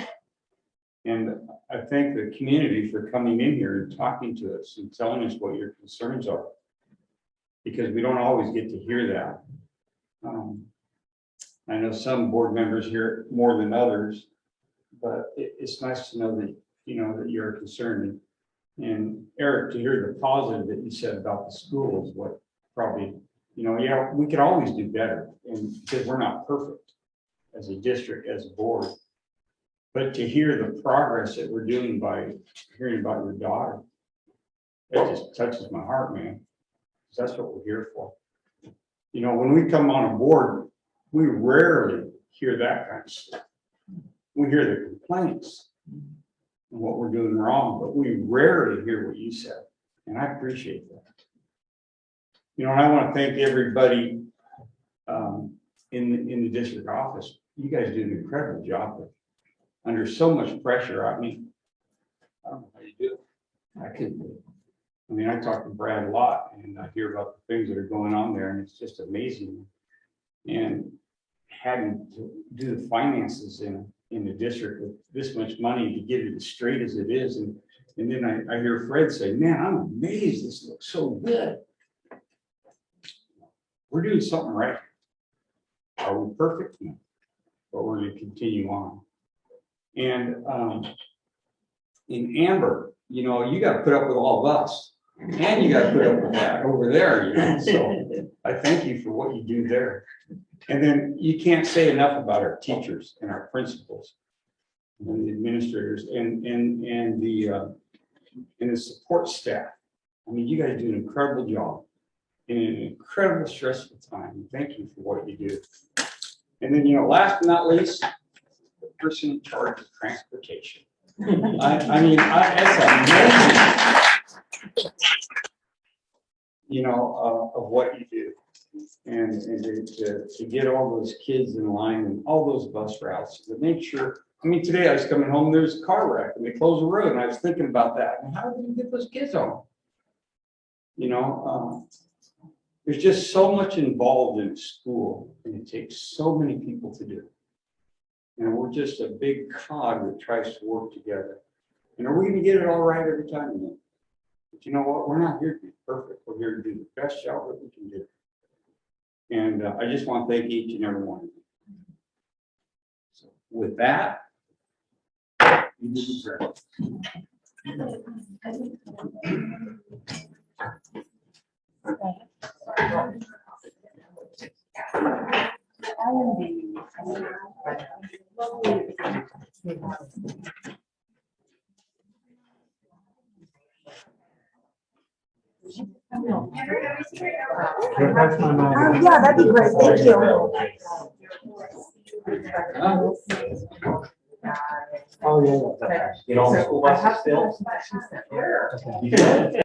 And I thank the community for coming in here and talking to us and telling us what your concerns are, because we don't always get to hear that. I know some board members hear it more than others, but it's nice to know that, you know, that you're concerned. And Eric, to hear the positive that you said about the school is what probably, you know, yeah, we could always do better, and because we're not perfect as a district, as a board. But to hear the progress that we're doing by hearing about your daughter, it just touches my heart, man. That's what we're here for. You know, when we come on a board, we rarely hear that kind of stuff. We hear the complaints and what we're doing wrong, but we rarely hear what you said. And I appreciate that. You know, and I want to thank everybody in the district office. You guys do an incredible job under so much pressure. I mean, I don't know how you do it. I couldn't do it. I mean, I talk to Brad a lot and I hear about the things that are going on there, and it's just amazing. And having to do the finances in the district with this much money to get it as straight as it is. And then I hear Fred say, man, I'm amazed. This looks so good. We're doing something right. Are we perfect? No. But we're going to continue on. And in Amber, you know, you got to put up with all of us. And you got to put up with that over there, you know. So I thank you for what you do there. And then you can't say enough about our teachers and our principals and the administrators and the support staff. I mean, you guys do an incredible job in an incredible stressful time. Thank you for what you do. And then, you know, last but not least, the person in charge of transportation. I mean, it's amazing, you know, of what you do. And to get all those kids in line and all those bus routes to make sure. I mean, today I was coming home, there's a car wreck and they closed the road, and I was thinking about that. And how do we get those kids home? You know, there's just so much involved in school, and it takes so many people to do it. And we're just a big cog that tries to work together. And are we going to get it all right every time? No. But you know what? We're not here to be perfect. We're here to do the best job that we can do. And I just want to thank each and every one of you. So with that, you deserve Yeah, that'd be great. Thank you. Oh, yeah. You know, school buses still?